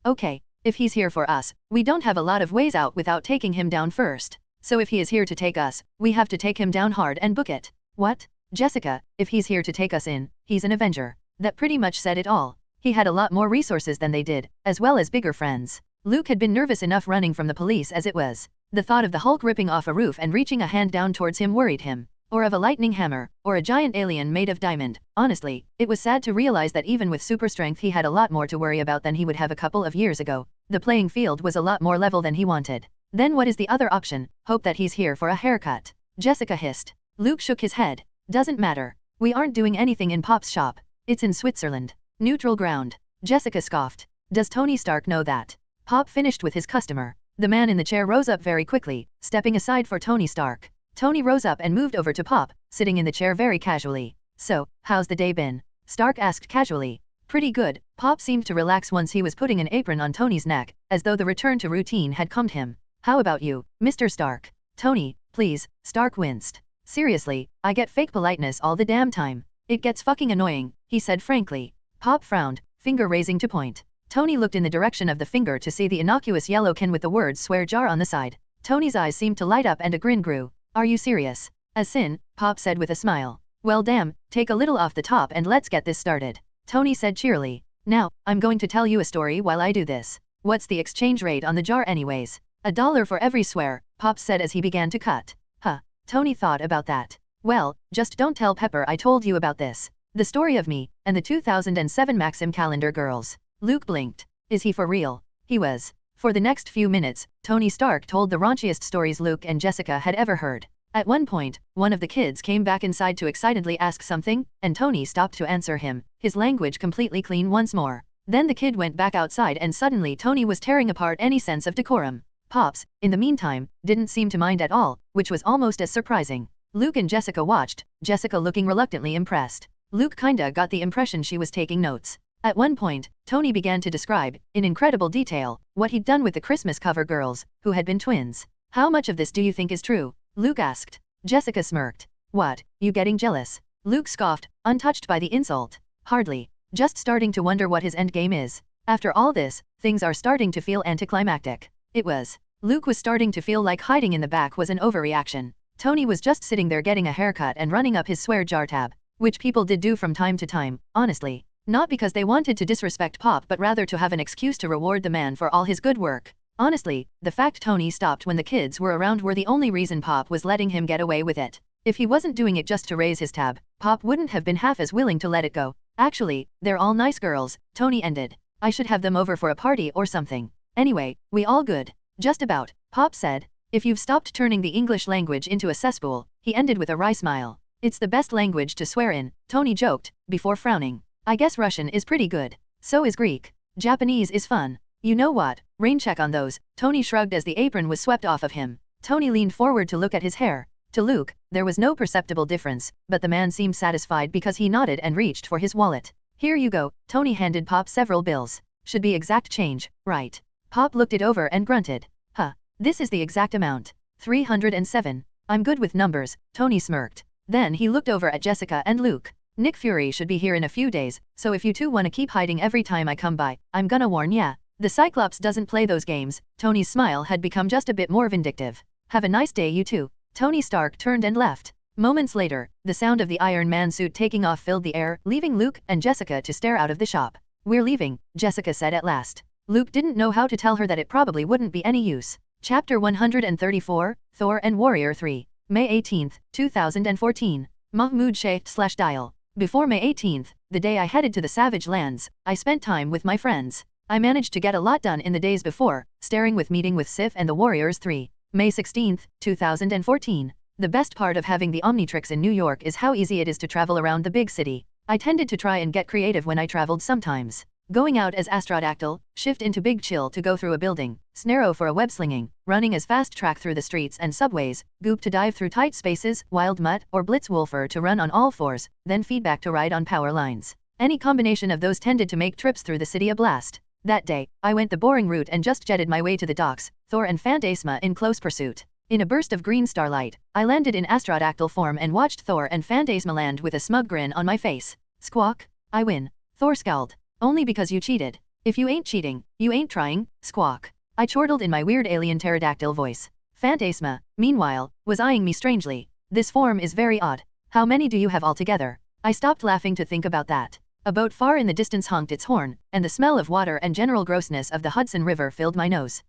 okay. If he's here for us, we don't have a lot of ways out without taking him down first. So if he is here to take us, we have to take him down hard and book it. What? Jessica, if he's here to take us in, he's an Avenger. That pretty much said it all. He had a lot more resources than they did, as well as bigger friends. Luke had been nervous enough running from the police as it was. The thought of the Hulk ripping off a roof and reaching a hand down towards him worried him. Or of a lightning hammer, or a giant alien made of diamond. Honestly, it was sad to realize that even with super strength he had a lot more to worry about than he would have a couple of years ago. The playing field was a lot more level than he wanted. Then what is the other option? Hope that he's here for a haircut. Jessica hissed. Luke shook his head. Doesn't matter. We aren't doing anything in Pop's shop. It's in Switzerland. Neutral ground. Jessica scoffed. Does Tony Stark know that? Pop finished with his customer. The man in the chair rose up very quickly, stepping aside for Tony Stark. Tony rose up and moved over to Pop, sitting in the chair very casually. So, how's the day been? Stark asked casually. Pretty good. Pop seemed to relax once he was putting an apron on Tony's neck, as though the return to routine had calmed him. How about you, Mr. Stark? Tony, please, Stark winced. Seriously, I get fake politeness all the damn time. It gets fucking annoying, he said frankly. Pop frowned, finger raising to point. Tony looked in the direction of the finger to see the innocuous yellow can with the words swear jar on the side. Tony's eyes seemed to light up and a grin grew. Are you serious? A sin, Pop said with a smile. Well damn, take a little off the top and let's get this started. Tony said cheerily. Now, I'm going to tell you a story while I do this. What's the exchange rate on the jar anyways? $1 for every swear, Pop said as he began to cut. Huh. Tony thought about that. Well, just don't tell Pepper I told you about this. The story of me, and the 2007 Maxim calendar girls. Luke blinked. Is he for real? He was. For the next few minutes, Tony Stark told the raunchiest stories Luke and Jessica had ever heard. At one point, one of the kids came back inside to excitedly ask something, and Tony stopped to answer him, his language completely clean once more. Then the kid went back outside and suddenly Tony was tearing apart any sense of decorum. Pops, in the meantime, didn't seem to mind at all, which was almost as surprising. Luke and Jessica watched, Jessica looking reluctantly impressed. Luke kinda got the impression she was taking notes. At one point, Tony began to describe, in incredible detail, what he'd done with the Christmas cover girls, who had been twins. How much of this do you think is true? Luke asked. Jessica smirked. What, you getting jealous? Luke scoffed, untouched by the insult. Hardly. Just starting to wonder what his endgame is. After all this, things are starting to feel anticlimactic. It was. Luke was starting to feel like hiding in the back was an overreaction. Tony was just sitting there getting a haircut and running up his swear jar tab, which people did do from time to time, honestly. Not because they wanted to disrespect Pop but rather to have an excuse to reward the man for all his good work. Honestly, the fact Tony stopped when the kids were around were the only reason Pop was letting him get away with it. If he wasn't doing it just to raise his tab, Pop wouldn't have been half as willing to let it go. Actually, they're all nice girls, Tony ended. I should have them over for a party or something. Anyway, we all good. Just about, Pop said. If you've stopped turning the English language into a cesspool, he ended with a wry smile. It's the best language to swear in, Tony joked, before frowning. I guess Russian is pretty good. So is Greek. Japanese is fun. You know what, rain check on those, Tony shrugged as the apron was swept off of him. Tony leaned forward to look at his hair. To Luke, there was no perceptible difference, but the man seemed satisfied because he nodded and reached for his wallet. Here you go, Tony handed Pop several bills. Should be exact change, right? Pop looked it over and grunted. Huh, this is the exact amount. 307. I'm good with numbers, Tony smirked. Then he looked over at Jessica and Luke. Nick Fury should be here in a few days, so if you two wanna keep hiding every time I come by, I'm gonna warn ya. The Cyclops doesn't play those games. Tony's smile had become just a bit more vindictive. Have a nice day you two. Tony Stark turned and left. Moments later, the sound of the Iron Man suit taking off filled the air, leaving Luke and Jessica to stare out of the shop. We're leaving, Jessica said at last. Luke didn't know how to tell her that it probably wouldn't be any use. Chapter 134, Thor and Warrior 3. May 18, 2014. Mahmoud Sheikh/Dial. Before May 18, the day I headed to the Savage Lands, I spent time with my friends. I managed to get a lot done in the days before, starting with meeting with Sif and the Warriors 3. May 16, 2014. The best part of having the Omnitrix in New York is how easy it is to travel around the big city. I tended to try and get creative when I traveled sometimes. Going out as Astrodactyl, shift into Big Chill to go through a building, Snarrow for a web slinging, running as Fast Track through the streets and subways, Goop to dive through tight spaces, Wild Mutt or Blitzwolfer to run on all fours, then Feedback to ride on power lines. Any combination of those tended to make trips through the city a blast. That day, I went the boring route and just jetted my way to the docks, Thor and Phantasma in close pursuit. In a burst of green starlight, I landed in Astrodactyl form and watched Thor and Phantasma land with a smug grin on my face. Squawk. I win. Thor scowled. Only because you cheated. If you ain't cheating, you ain't trying, squawk. I chortled in my weird alien pterodactyl voice. Phantasma, meanwhile, was eyeing me strangely. This form is very odd. How many do you have altogether? I stopped laughing to think about that. A boat far in the distance honked its horn, and the smell of water and general grossness of the Hudson River filled my nose.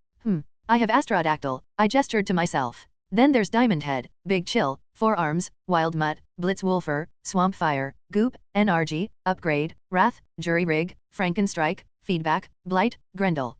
I have Astrodactyl, I gestured to myself. Then there's Diamond Head, Big Chill, Four Arms, Wild Mutt, Blitzwolfer, Swampfire, Goop, NRG, Upgrade, Wrath, Jury Rig, Frankenstrike, Feedback, Blight, Grendel.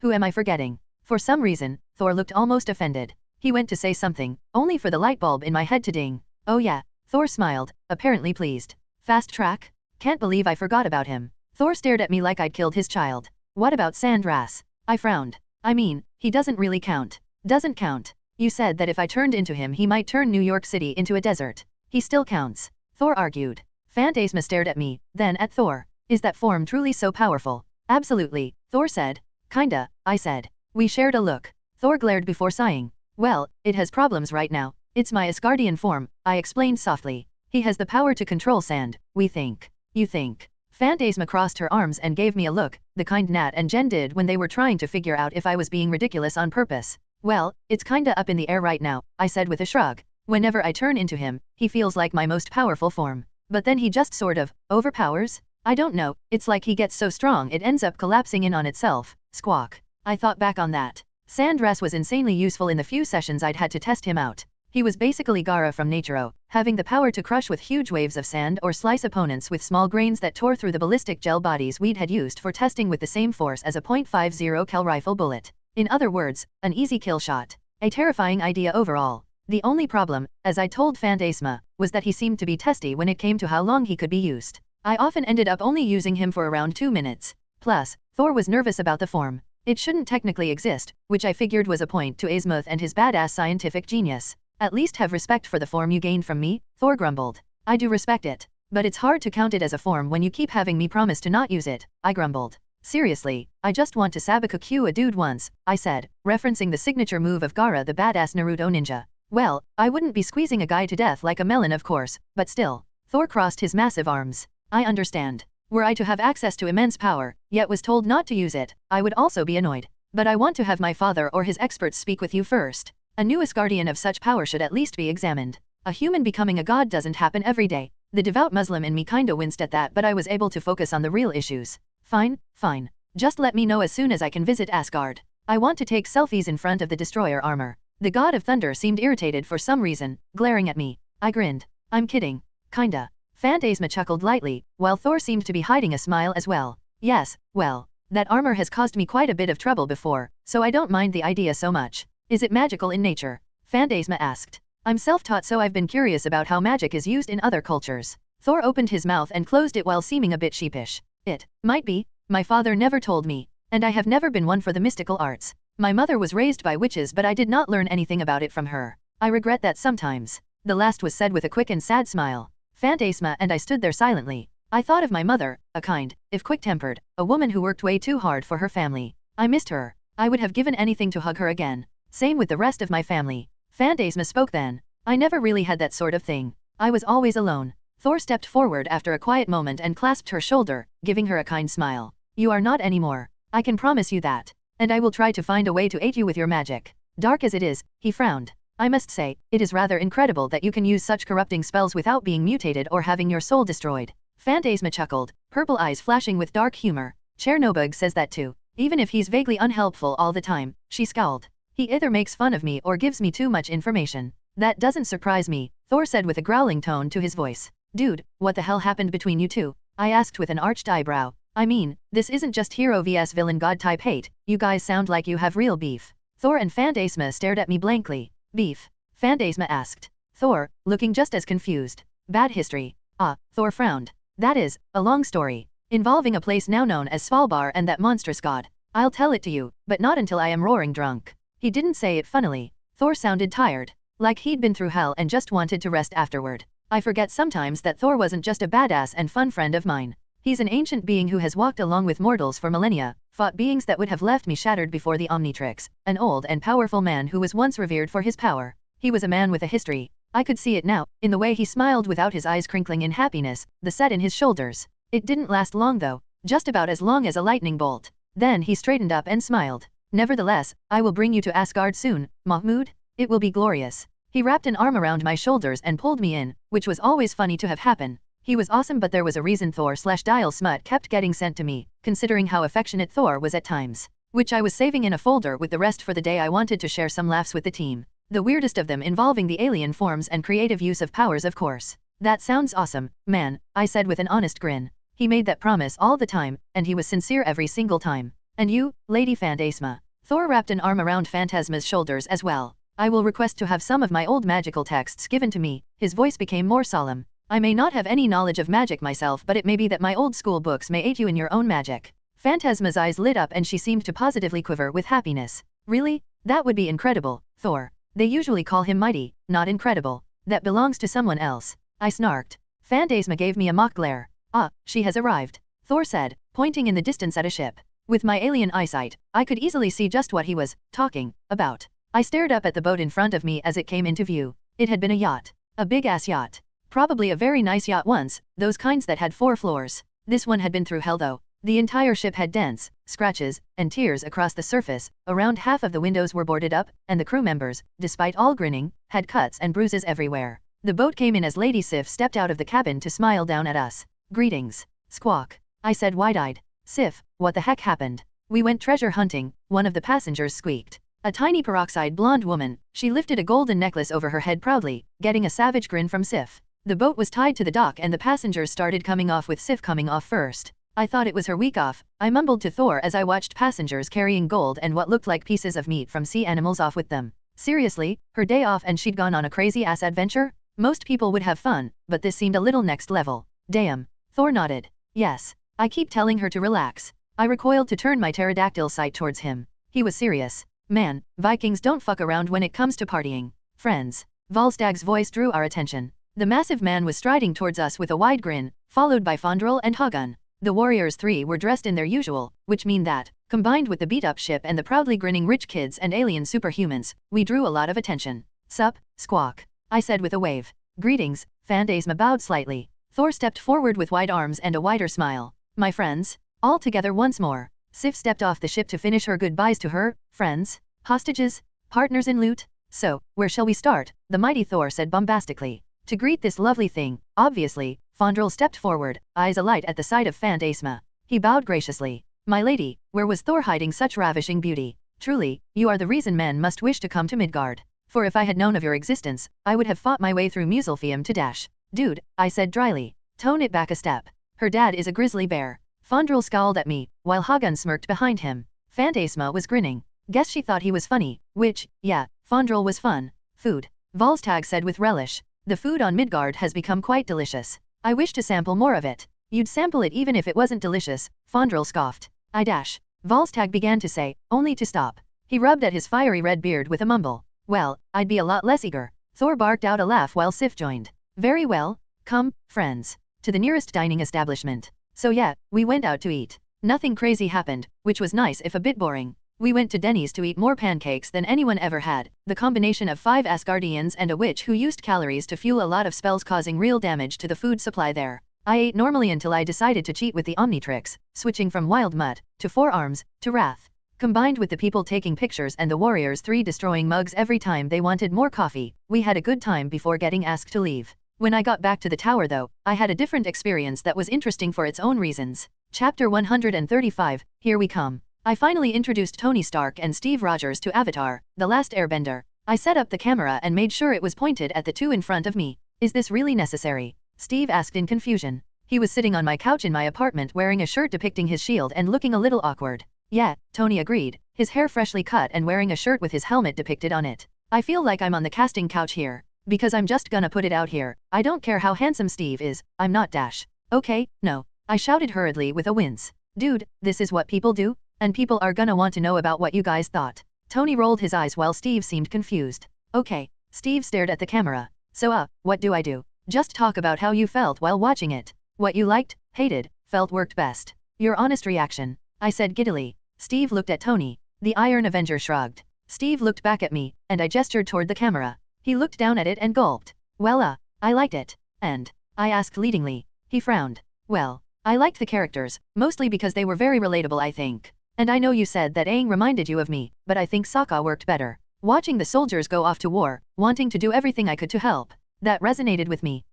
Who am I forgetting? For some reason, Thor looked almost offended. He went to say something, only for the light bulb in my head to ding. Oh yeah, Thor smiled, apparently pleased. Fast Track? Can't believe I forgot about him. Thor stared at me like I'd killed his child. What about Sandras? I frowned. I mean, he doesn't really count. Doesn't count. You said that if I turned into him he might turn New York City into a desert. He still counts. Thor argued. Phantasma stared at me, then at Thor. Is that form truly so powerful? Absolutely, Thor said. Kinda, I said. We shared a look. Thor glared before sighing. Well, it has problems right now. It's my Asgardian form, I explained softly. He has the power to control sand, we think. You think? Phantasma crossed her arms and gave me a look, the kind Nat and Jen did when they were trying to figure out if I was being ridiculous on purpose. Well, it's kinda up in the air right now, I said with a shrug. Whenever I turn into him, he feels like my most powerful form. But then he just sort of overpowers? I don't know, it's like he gets so strong it ends up collapsing in on itself. Squawk. I thought back on that. Sandras was insanely useful in the few sessions I'd had to test him out. He was basically Gaara from Naturo, having the power to crush with huge waves of sand or slice opponents with small grains that tore through the ballistic gel bodies we'd had used for testing with the same force as a .50 cal rifle bullet. In other words, an easy kill shot. A terrifying idea overall. The only problem, as I told Phantasma, was that he seemed to be testy when it came to how long he could be used. I often ended up only using him for around 2 minutes. Plus, Thor was nervous about the form. It shouldn't technically exist, which I figured was a point to Azimuth and his badass scientific genius. At least have respect for the form you gained from me, Thor grumbled. I do respect it. But it's hard to count it as a form when you keep having me promise to not use it, I grumbled. Seriously, I just want to Sabaku a dude once, I said, referencing the signature move of Gaara the badass Naruto ninja. Well, I wouldn't be squeezing a guy to death like a melon of course, but still. Thor crossed his massive arms. I understand. Were I to have access to immense power, yet was told not to use it, I would also be annoyed. But I want to have my father or his experts speak with you first. A new Asgardian of such power should at least be examined. A human becoming a god doesn't happen every day. The devout Muslim in me kinda winced at that, but I was able to focus on the real issues. Fine, fine. Just let me know as soon as I can visit Asgard. I want to take selfies in front of the destroyer armor. The god of thunder seemed irritated for some reason, glaring at me. I grinned. I'm kidding. Kinda. Phantasma chuckled lightly, while Thor seemed to be hiding a smile as well. Yes, well, that armor has caused me quite a bit of trouble before, so I don't mind the idea so much. Is it magical in nature? Phantasma asked. I'm self-taught, so I've been curious about how magic is used in other cultures. Thor opened his mouth and closed it while seeming a bit sheepish. It might be. My father never told me, and I have never been one for the mystical arts. My mother was raised by witches, but I did not learn anything about it from her. I regret that sometimes. The last was said with a quick and sad smile. Phantasma and I stood there silently. I thought of my mother, a kind, if quick-tempered, a woman who worked way too hard for her family. I missed her. I would have given anything to hug her again. Same with the rest of my family. Phantasma spoke then. I never really had that sort of thing. I was always alone. Thor stepped forward after a quiet moment and clasped her shoulder, giving her a kind smile. You are not anymore. I can promise you that. And I will try to find a way to aid you with your magic. Dark as it is, he frowned. I must say, it is rather incredible that you can use such corrupting spells without being mutated or having your soul destroyed. Phantasma chuckled, purple eyes flashing with dark humor. Chernobog says that too. Even if he's vaguely unhelpful all the time, she scowled. He either makes fun of me or gives me too much information. That doesn't surprise me, Thor said with a growling tone to his voice. Dude, what the hell happened between you two? I asked with an arched eyebrow. I mean, this isn't just hero vs villain god type hate, you guys sound like you have real beef. Thor and Phantasma stared at me blankly. Beef? Phantasma asked. Thor, looking just as confused. Bad history. Ah, Thor frowned. That is, a long story. Involving a place now known as Svalbard and that monstrous god. I'll tell it to you, but not until I am roaring drunk. He didn't say it funnily. Thor sounded tired. Like he'd been through hell and just wanted to rest afterward. I forget sometimes that Thor wasn't just a badass and fun friend of mine. He's an ancient being who has walked along with mortals for millennia, fought beings that would have left me shattered before the Omnitrix, an old and powerful man who was once revered for his power. He was a man with a history. I could see it now, in the way he smiled without his eyes crinkling in happiness, the set in his shoulders. It didn't last long though, just about as long as a lightning bolt. Then he straightened up and smiled. Nevertheless, I will bring you to Asgard soon, Mahmoud. It will be glorious. He wrapped an arm around my shoulders and pulled me in, which was always funny to have happen. He was awesome, but there was a reason Thor/Dial Smut kept getting sent to me, considering how affectionate Thor was at times, which I was saving in a folder with the rest for the day I wanted to share some laughs with the team. The weirdest of them involving the alien forms and creative use of powers, of course. That sounds awesome, man, I said with an honest grin. He made that promise all the time, and he was sincere every single time. And you, Lady Phantasma? Thor wrapped an arm around Phantasma's shoulders as well. I will request to have some of my old magical texts given to me. His voice became more solemn. I may not have any knowledge of magic myself, but it may be that my old school books may aid you in your own magic. Phantasma's eyes lit up and she seemed to positively quiver with happiness. Really? That would be incredible, Thor. They usually call him mighty, not incredible. That belongs to someone else. I snarked. Phantasma gave me a mock glare. Ah, she has arrived, Thor said, pointing in the distance at a ship. With my alien eyesight, I could easily see just what he was talking about. I stared up at the boat in front of me as it came into view. It had been a yacht. A big-ass yacht. Probably a very nice yacht once, those kinds that had 4 floors. This one had been through hell though. The entire ship had dents, scratches, and tears across the surface. Around half of the windows were boarded up, and the crew members, despite all grinning, had cuts and bruises everywhere. The boat came in as Lady Sif stepped out of the cabin to smile down at us. Greetings. Squawk. I said wide-eyed. Sif, what the heck happened? We went treasure hunting, one of the passengers squeaked. A tiny peroxide blonde woman, she lifted a golden necklace over her head proudly, getting a savage grin from Sif. The boat was tied to the dock and the passengers started coming off with Sif coming off first. I thought it was her week off, I mumbled to Thor as I watched passengers carrying gold and what looked like pieces of meat from sea animals off with them. Seriously, her day off and she'd gone on a crazy-ass adventure? Most people would have fun, but this seemed a little next level. Damn. Thor nodded. Yes. I keep telling her to relax. I recoiled to turn my pterodactyl sight towards him. He was serious. Man, Vikings don't fuck around when it comes to partying. Friends. Volstag's voice drew our attention. The massive man was striding towards us with a wide grin, followed by Fondrel and Hagun. The warriors 3 were dressed in their usual, which mean that, combined with the beat-up ship and the proudly grinning rich kids and alien superhumans, we drew a lot of attention. Sup, Squawk. I said with a wave. Greetings, Phantasma bowed slightly. Thor stepped forward with wide arms and a wider smile. My friends? All together once more. Sif stepped off the ship to finish her goodbyes to her friends, hostages, partners in loot. So, where shall we start? The mighty Thor said bombastically. To greet this lovely thing, obviously, Fondrel stepped forward, eyes alight at the sight of Phantasma. He bowed graciously. My lady, where was Thor hiding such ravishing beauty? Truly, you are the reason men must wish to come to Midgard. For if I had known of your existence, I would have fought my way through Muselfium to dash. Dude, I said dryly. Tone it back a step. Her dad is a grizzly bear. Fondrel scowled at me, while Hagun smirked behind him. Phantasma was grinning. Guess she thought he was funny, which, yeah, Fondrel was fun. Food. Volstagg said with relish. The food on Midgard has become quite delicious. I wish to sample more of it. You'd sample it even if it wasn't delicious, Fondrel scoffed. I dash. Volstagg began to say, only to stop. He rubbed at his fiery red beard with a mumble. Well, I'd be a lot less eager. Thor barked out a laugh while Sif joined. Very well. Come, friends. To the nearest dining establishment. So yeah, we went out to eat. Nothing crazy happened, which was nice if a bit boring. We went to Denny's to eat more pancakes than anyone ever had. The combination of 5 Asgardians and a witch who used calories to fuel a lot of spells causing real damage to the food supply there. I ate normally until I decided to cheat with the Omnitrix, switching from Wild Mutt, to Forearms, to Wrath. Combined with the people taking pictures and the Warriors 3 destroying mugs every time they wanted more coffee, we had a good time before getting asked to leave. When I got back to the tower though, I had a different experience that was interesting for its own reasons. Chapter 135, Here We Come. I finally introduced Tony Stark and Steve Rogers to Avatar, The Last Airbender. I set up the camera and made sure it was pointed at the two in front of me. Is this really necessary? Steve asked in confusion. He was sitting on my couch in my apartment wearing a shirt depicting his shield and looking a little awkward. Yeah, Tony agreed, his hair freshly cut and wearing a shirt with his helmet depicted on it. I feel like I'm on the casting couch here. Because I'm just gonna put it out here, I don't care how handsome Steve is, I'm not Dash. Okay, no. I shouted hurriedly with a wince. Dude, this is what people do? And people are gonna want to know about what you guys thought. Tony rolled his eyes while Steve seemed confused. Okay. Steve stared at the camera. So what do I do? Just talk about how you felt while watching it. What you liked, hated, felt worked best. Your honest reaction. I said giddily. Steve looked at Tony. The Iron Avenger shrugged. Steve looked back at me, and I gestured toward the camera. He looked down at it and gulped. Well, I liked it. And? I asked leadingly. He frowned. Well, I liked the characters, mostly because they were very relatable I think. And I know you said that Aang reminded you of me, but I think Sokka worked better. Watching the soldiers go off to war, wanting to do everything I could to help. That resonated with me.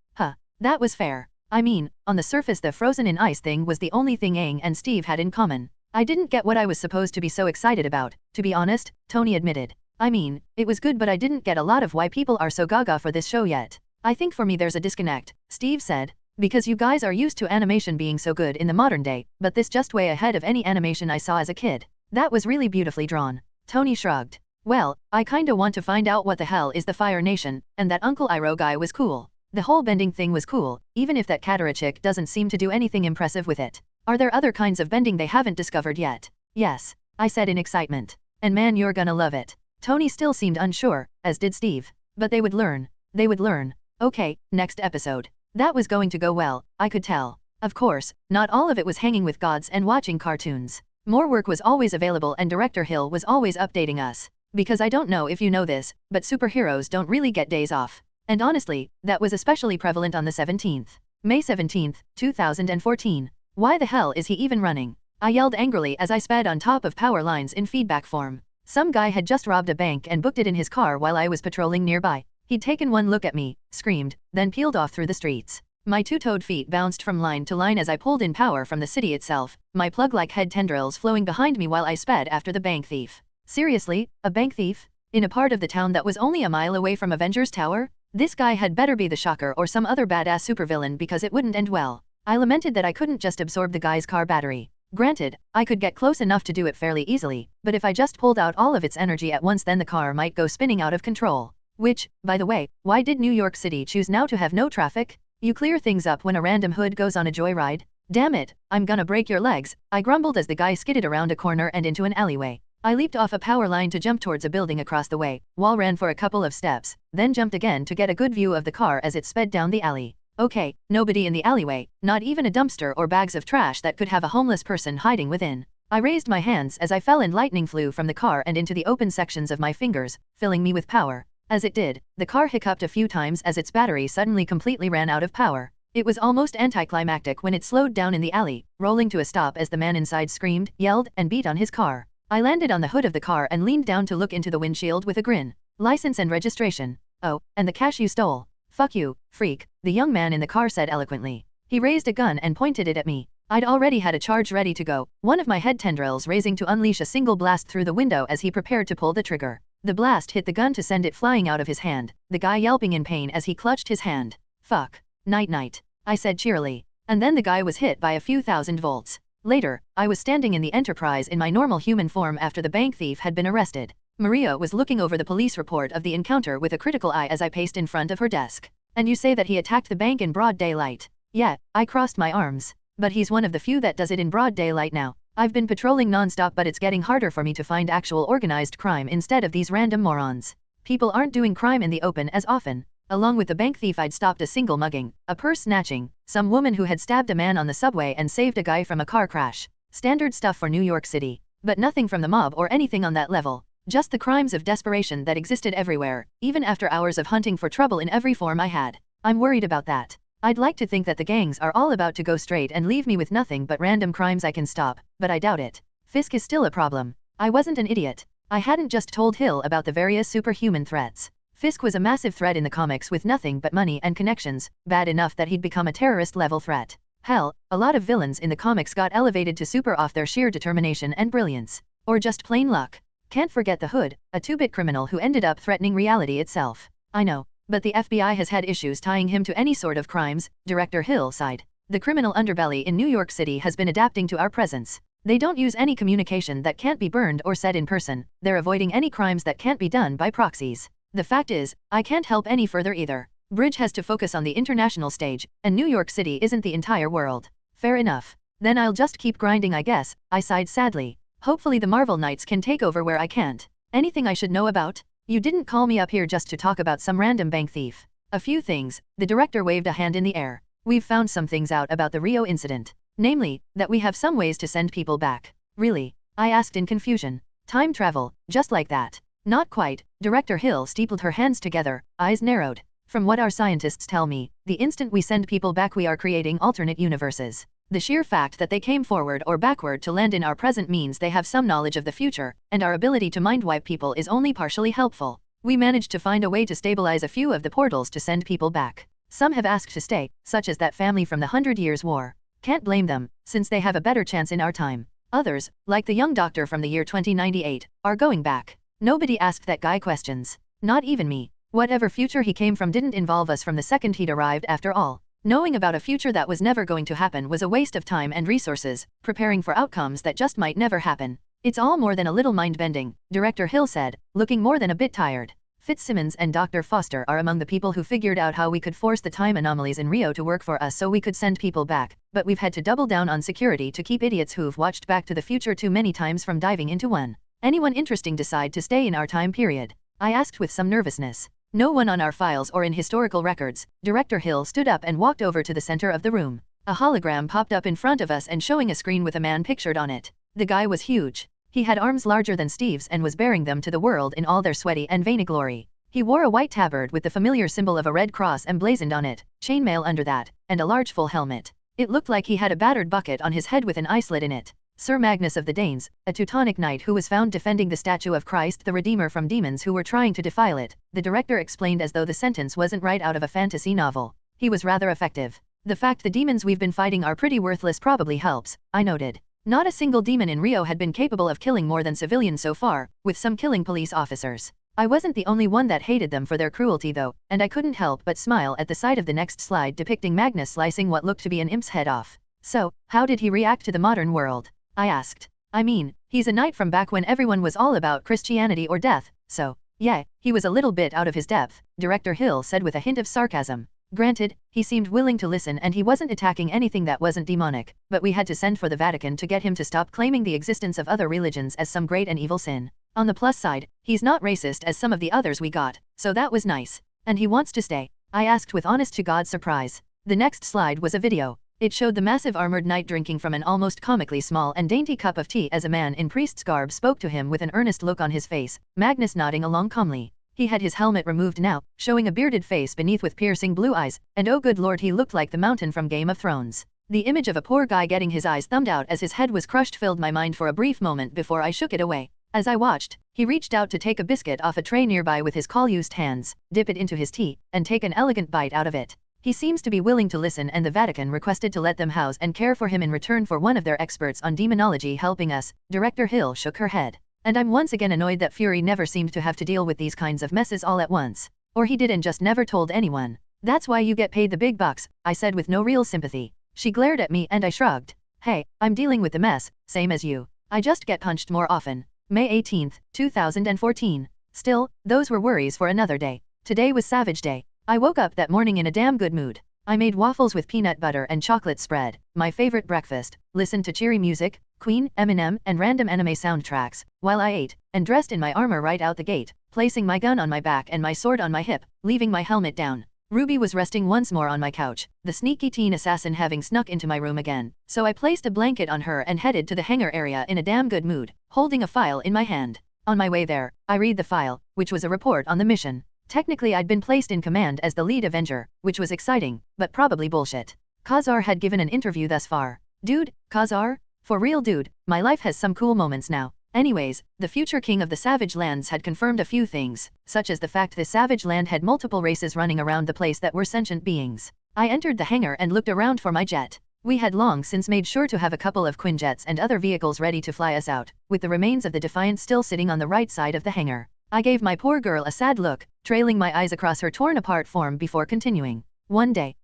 That was fair. I mean, on the surface the frozen in ice thing was the only thing Aang and Steve had in common. I didn't get what I was supposed to be so excited about, to be honest, Tony admitted. I mean, it was good but I didn't get a lot of why people are so gaga for this show yet. I think for me there's a disconnect, Steve said. Because you guys are used to animation being so good in the modern day, but this just way ahead of any animation I saw as a kid. That was really beautifully drawn. Tony shrugged. Well, I kinda want to find out what the hell is the Fire Nation, and that Uncle Iroh guy was cool. The whole bending thing was cool, even if that Katara chick doesn't seem to do anything impressive with it. Are there other kinds of bending they haven't discovered yet? Yes, I said in excitement. And man you're gonna love it. Tony still seemed unsure, as did Steve. But they would learn. They would learn. Okay, next episode. That was going to go well, I could tell. Of course, not all of it was hanging with gods and watching cartoons. More work was always available and Director Hill was always updating us. Because I don't know if you know this, but superheroes don't really get days off. And honestly, that was especially prevalent on the 17th. May 17th, 2014. Why the hell is he even running? I yelled angrily as I sped on top of power lines in feedback form. Some guy had just robbed a bank and booked it in his car while I was patrolling nearby. He'd taken one look at me, screamed, then peeled off through the streets. My two-toed feet bounced from line to line as I pulled in power from the city itself, my plug-like head tendrils flowing behind me while I sped after the bank thief. Seriously, a bank thief? In a part of the town that was only a mile away from Avengers Tower? This guy had better be the Shocker or some other badass supervillain because it wouldn't end well. I lamented that I couldn't just absorb the guy's car battery. Granted, I could get close enough to do it fairly easily, but if I just pulled out all of its energy at once then the car might go spinning out of control. Which, by the way, why did New York City choose now to have no traffic? You clear things up when a random hood goes on a joyride? Damn it, I'm gonna break your legs, I grumbled as the guy skidded around a corner and into an alleyway. I leaped off a power line to jump towards a building across the way, ran for a couple of steps, then jumped again to get a good view of the car as it sped down the alley. Okay, nobody in the alleyway, not even a dumpster or bags of trash that could have a homeless person hiding within. I raised my hands as I fell and lightning flew from the car and into the open sections of my fingers, filling me with power. As it did, the car hiccuped a few times as its battery suddenly completely ran out of power. It was almost anticlimactic when it slowed down in the alley, rolling to a stop as the man inside screamed, yelled, and beat on his car. I landed on the hood of the car and leaned down to look into the windshield with a grin. License and registration. Oh, and the cash you stole. Fuck you, freak, the young man in the car said eloquently. He raised a gun and pointed it at me. I'd already had a charge ready to go, one of my head tendrils raising to unleash a single blast through the window as he prepared to pull the trigger. The blast hit the gun to send it flying out of his hand, the guy yelping in pain as he clutched his hand. Fuck. Night-night. I said cheerily. And then the guy was hit by a few thousand volts. Later, I was standing in the Enterprise in my normal human form after the bank thief had been arrested. Maria was looking over the police report of the encounter with a critical eye as I paced in front of her desk. And you say that he attacked the bank in broad daylight? Yeah, I crossed my arms. But he's one of the few that does it in broad daylight now. I've been patrolling non-stop, but it's getting harder for me to find actual organized crime instead of these random morons. People aren't doing crime in the open as often. Along with the bank thief, I'd stopped a single mugging, a purse snatching, some woman who had stabbed a man on the subway and saved a guy from a car crash. Standard stuff for New York City. But nothing from the mob or anything on that level. Just the crimes of desperation that existed everywhere, even after hours of hunting for trouble in every form I had. I'm worried about that. I'd like to think that the gangs are all about to go straight and leave me with nothing but random crimes I can stop, but I doubt it. Fisk is still a problem. I wasn't an idiot. I hadn't just told Hill about the various superhuman threats. Fisk was a massive threat in the comics with nothing but money and connections, bad enough that he'd become a terrorist-level threat. Hell, a lot of villains in the comics got elevated to super off their sheer determination and brilliance. Or just plain luck. Can't forget the Hood, a 2-bit criminal who ended up threatening reality itself. I know. But the FBI has had issues tying him to any sort of crimes, Director Hill sighed. The criminal underbelly in New York City has been adapting to our presence. They don't use any communication that can't be burned or said in person. They're avoiding any crimes that can't be done by proxies. The fact is, I can't help any further either. Bridge has to focus on the international stage, and New York City isn't the entire world. Fair enough. Then I'll just keep grinding, I guess, I sighed sadly. Hopefully the Marvel Knights can take over where I can't. Anything I should know about? You didn't call me up here just to talk about some random bank thief. A few things, the director waved a hand in the air. We've found some things out about the Rio incident. Namely, that we have some ways to send people back. Really? I asked in confusion. Time travel, just like that. Not quite. Director Hill steepled her hands together, eyes narrowed. From what our scientists tell me, the instant we send people back we are creating alternate universes. The sheer fact that they came forward or backward to land in our present means they have some knowledge of the future, and our ability to mind-wipe people is only partially helpful. We managed to find a way to stabilize a few of the portals to send people back. Some have asked to stay, such as that family from the 100 Years' War. Can't blame them, since they have a better chance in our time. Others, like the young doctor from the year 2098, are going back. Nobody asked that guy questions. Not even me. Whatever future he came from didn't involve us from the second he'd arrived after all. Knowing about a future that was never going to happen was a waste of time and resources, preparing for outcomes that just might never happen. It's all more than a little mind-bending, Director Hill said, looking more than a bit tired. Fitzsimmons and Dr. Foster are among the people who figured out how we could force the time anomalies in Rio to work for us so we could send people back, but we've had to double down on security to keep idiots who've watched Back to the Future too many times from diving into one. Anyone interesting decide to stay in our time period? I asked with some nervousness. No one on our files or in historical records. Director Hill stood up and walked over to the center of the room. A hologram popped up in front of us and showing a screen with a man pictured on it. The guy was huge. He had arms larger than Steve's and was bearing them to the world in all their sweaty and vainy glory. He wore a white tabard with the familiar symbol of a red cross emblazoned on it, chainmail under that, and a large full helmet. It looked like he had a battered bucket on his head with an eye slit in it. Sir Magnus of the Danes, a Teutonic knight who was found defending the statue of Christ the Redeemer from demons who were trying to defile it, the director explained as though the sentence wasn't right out of a fantasy novel. He was rather effective. The fact the demons we've been fighting are pretty worthless probably helps, I noted. Not a single demon in Rio had been capable of killing more than civilians so far, with some killing police officers. I wasn't the only one that hated them for their cruelty though, and I couldn't help but smile at the sight of the next slide depicting Magnus slicing what looked to be an imp's head off. So, how did he react to the modern world? I asked. I mean, he's a knight from back when everyone was all about Christianity or death, so, yeah, he was a little bit out of his depth, Director Hill said with a hint of sarcasm. Granted, he seemed willing to listen and he wasn't attacking anything that wasn't demonic, but we had to send for the Vatican to get him to stop claiming the existence of other religions as some great and evil sin. On the plus side, he's not racist as some of the others we got, so that was nice. And he wants to stay? I asked with honest-to-God surprise. The next slide was a video. It showed the massive armored knight drinking from an almost comically small and dainty cup of tea as a man in priest's garb spoke to him with an earnest look on his face, Magnus nodding along calmly. He had his helmet removed now, showing a bearded face beneath with piercing blue eyes, and oh good lord he looked like the mountain from Game of Thrones. The image of a poor guy getting his eyes thumbed out as his head was crushed filled my mind for a brief moment before I shook it away. As I watched, he reached out to take a biscuit off a tray nearby with his call-used hands, dip it into his tea, and take an elegant bite out of it. He seems to be willing to listen and the Vatican requested to let them house and care for him in return for one of their experts on demonology helping us. Director Hill shook her head. And I'm once again annoyed that Fury never seemed to have to deal with these kinds of messes all at once. Or he did and just never told anyone. That's why you get paid the big bucks, I said with no real sympathy. She glared at me and I shrugged. Hey, I'm dealing with the mess, same as you. I just get punched more often. May 18, 2014. Still, those were worries for another day. Today was Savage Day. I woke up that morning in a damn good mood. I made waffles with peanut butter and chocolate spread, my favorite breakfast, listened to cheery music, Queen, Eminem, and random anime soundtracks, while I ate, and dressed in my armor right out the gate, placing my gun on my back and my sword on my hip, leaving my helmet down. Ruby was resting once more on my couch, the sneaky teen assassin having snuck into my room again, so I placed a blanket on her and headed to the hangar area in a damn good mood, holding a file in my hand. On my way there, I read the file, which was a report on the mission. Technically I'd been placed in command as the lead Avenger, which was exciting, but probably bullshit. Khazar had given an interview thus far. Dude, Khazar? For real dude, my life has some cool moments now. Anyways, the future king of the Savage Lands had confirmed a few things, such as the fact this Savage Land had multiple races running around the place that were sentient beings. I entered the hangar and looked around for my jet. We had long since made sure to have a couple of Quinjets and other vehicles ready to fly us out, with the remains of the Defiant still sitting on the right side of the hangar. I gave my poor girl a sad look, trailing my eyes across her torn-apart form before continuing. One day,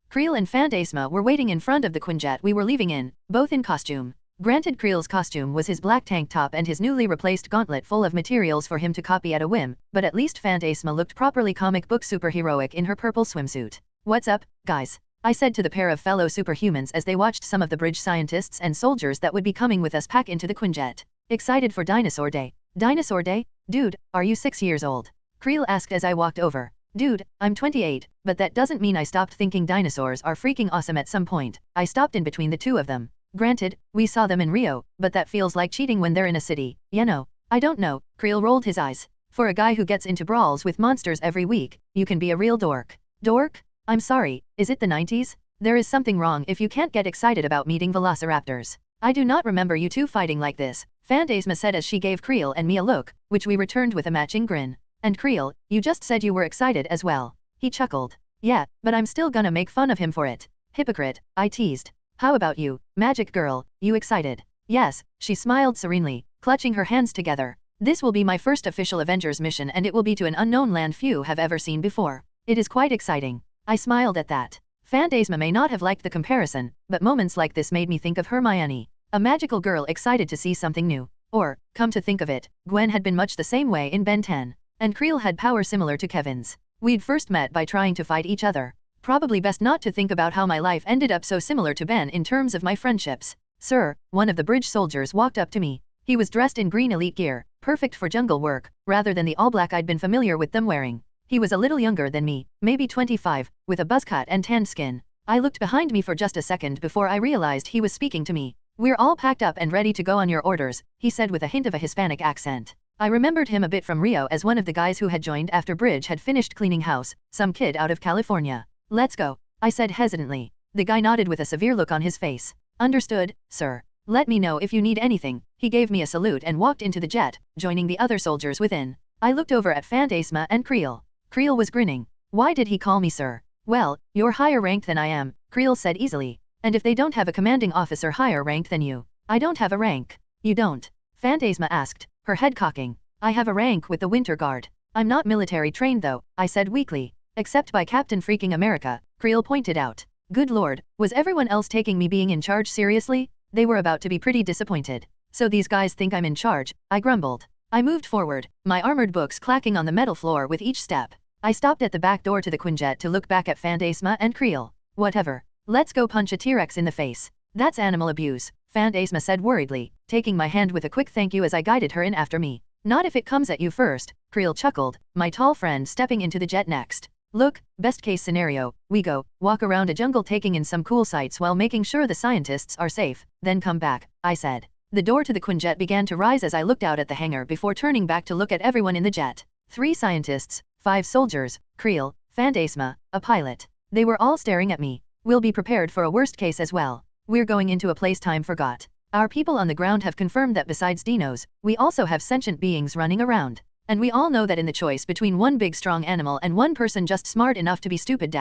Creel and Phantasma were waiting in front of the Quinjet we were leaving in, both in costume. Granted, Creel's costume was his black tank top and his newly replaced gauntlet full of materials for him to copy at a whim, but at least Phantasma looked properly comic book superheroic in her purple swimsuit. What's up, guys? I said to the pair of fellow superhumans as they watched some of the bridge scientists and soldiers that would be coming with us pack into the Quinjet. Excited for Dinosaur Day. Dinosaur Day? Dude, are you 6 years old? Creel asked as I walked over. Dude, I'm 28, but that doesn't mean I stopped thinking dinosaurs are freaking awesome at some point. I stopped in between the two of them. Granted, we saw them in Rio, but that feels like cheating when they're in a city, you know. I don't know, Creel rolled his eyes. For a guy who gets into brawls with monsters every week, you can be a real dork. Dork? I'm sorry, is it the 90s? There is something wrong if you can't get excited about meeting velociraptors. I do not remember you two fighting like this, Phantasma said as she gave Creel and me a look, which we returned with a matching grin. And Creel, you just said you were excited as well. He chuckled. Yeah, but I'm still gonna make fun of him for it. Hypocrite, I teased. How about you, Magic Girl, you excited? Yes, she smiled serenely, clutching her hands together. This will be my first official Avengers mission and it will be to an unknown land few have ever seen before. It is quite exciting. I smiled at that. Phantasma may not have liked the comparison, but moments like this made me think of Hermione, a magical girl excited to see something new. Or, come to think of it, Gwen had been much the same way in Ben 10. And Creel had power similar to Kevin's. We'd first met by trying to fight each other. Probably best not to think about how my life ended up so similar to Ben in terms of my friendships. Sir, one of the bridge soldiers walked up to me. He was dressed in green elite gear, perfect for jungle work, rather than the all-black I'd been familiar with them wearing. He was a little younger than me, maybe 25, with a buzz cut and tanned skin. I looked behind me for just a second before I realized he was speaking to me. We're all packed up and ready to go on your orders, he said with a hint of a Hispanic accent. I remembered him a bit from Rio as one of the guys who had joined after Bridge had finished cleaning house, some kid out of California. Let's go, I said hesitantly. The guy nodded with a severe look on his face. Understood, sir. Let me know if you need anything. He gave me a salute and walked into the jet, joining the other soldiers within. I looked over at Phantasma and Creel. Creel was grinning. Why did he call me sir? Well, you're higher ranked than I am, Creel said easily. And if they don't have a commanding officer higher ranked than you, I don't have a rank. You don't? Phantasma asked, her head cocking. I have a rank with the Winter Guard. I'm not military trained though, I said weakly. Except by Captain Freaking America, Creel pointed out. Good lord, was everyone else taking me being in charge seriously? They were about to be pretty disappointed. So these guys think I'm in charge, I grumbled. I moved forward, my armored books clacking on the metal floor with each step. I stopped at the back door to the Quinjet to look back at Phantasma and Creel. Whatever. Let's go punch a T-Rex in the face. That's animal abuse, Phantasma said worriedly, taking my hand with a quick thank you as I guided her in after me. Not if it comes at you first, Creel chuckled, my tall friend stepping into the jet next. Look, best case scenario, we go, walk around a jungle taking in some cool sights while making sure the scientists are safe, then come back, I said. The door to the Quinjet began to rise as I looked out at the hangar before turning back to look at everyone in the jet. 3 scientists, 5 soldiers, Creel, Phantasma, a pilot. They were all staring at me. We'll be prepared for a worst case as well. We're going into a place time forgot. Our people on the ground have confirmed that besides dinos, we also have sentient beings running around. And we all know that in the choice between one big strong animal and one person just smart enough to be stupid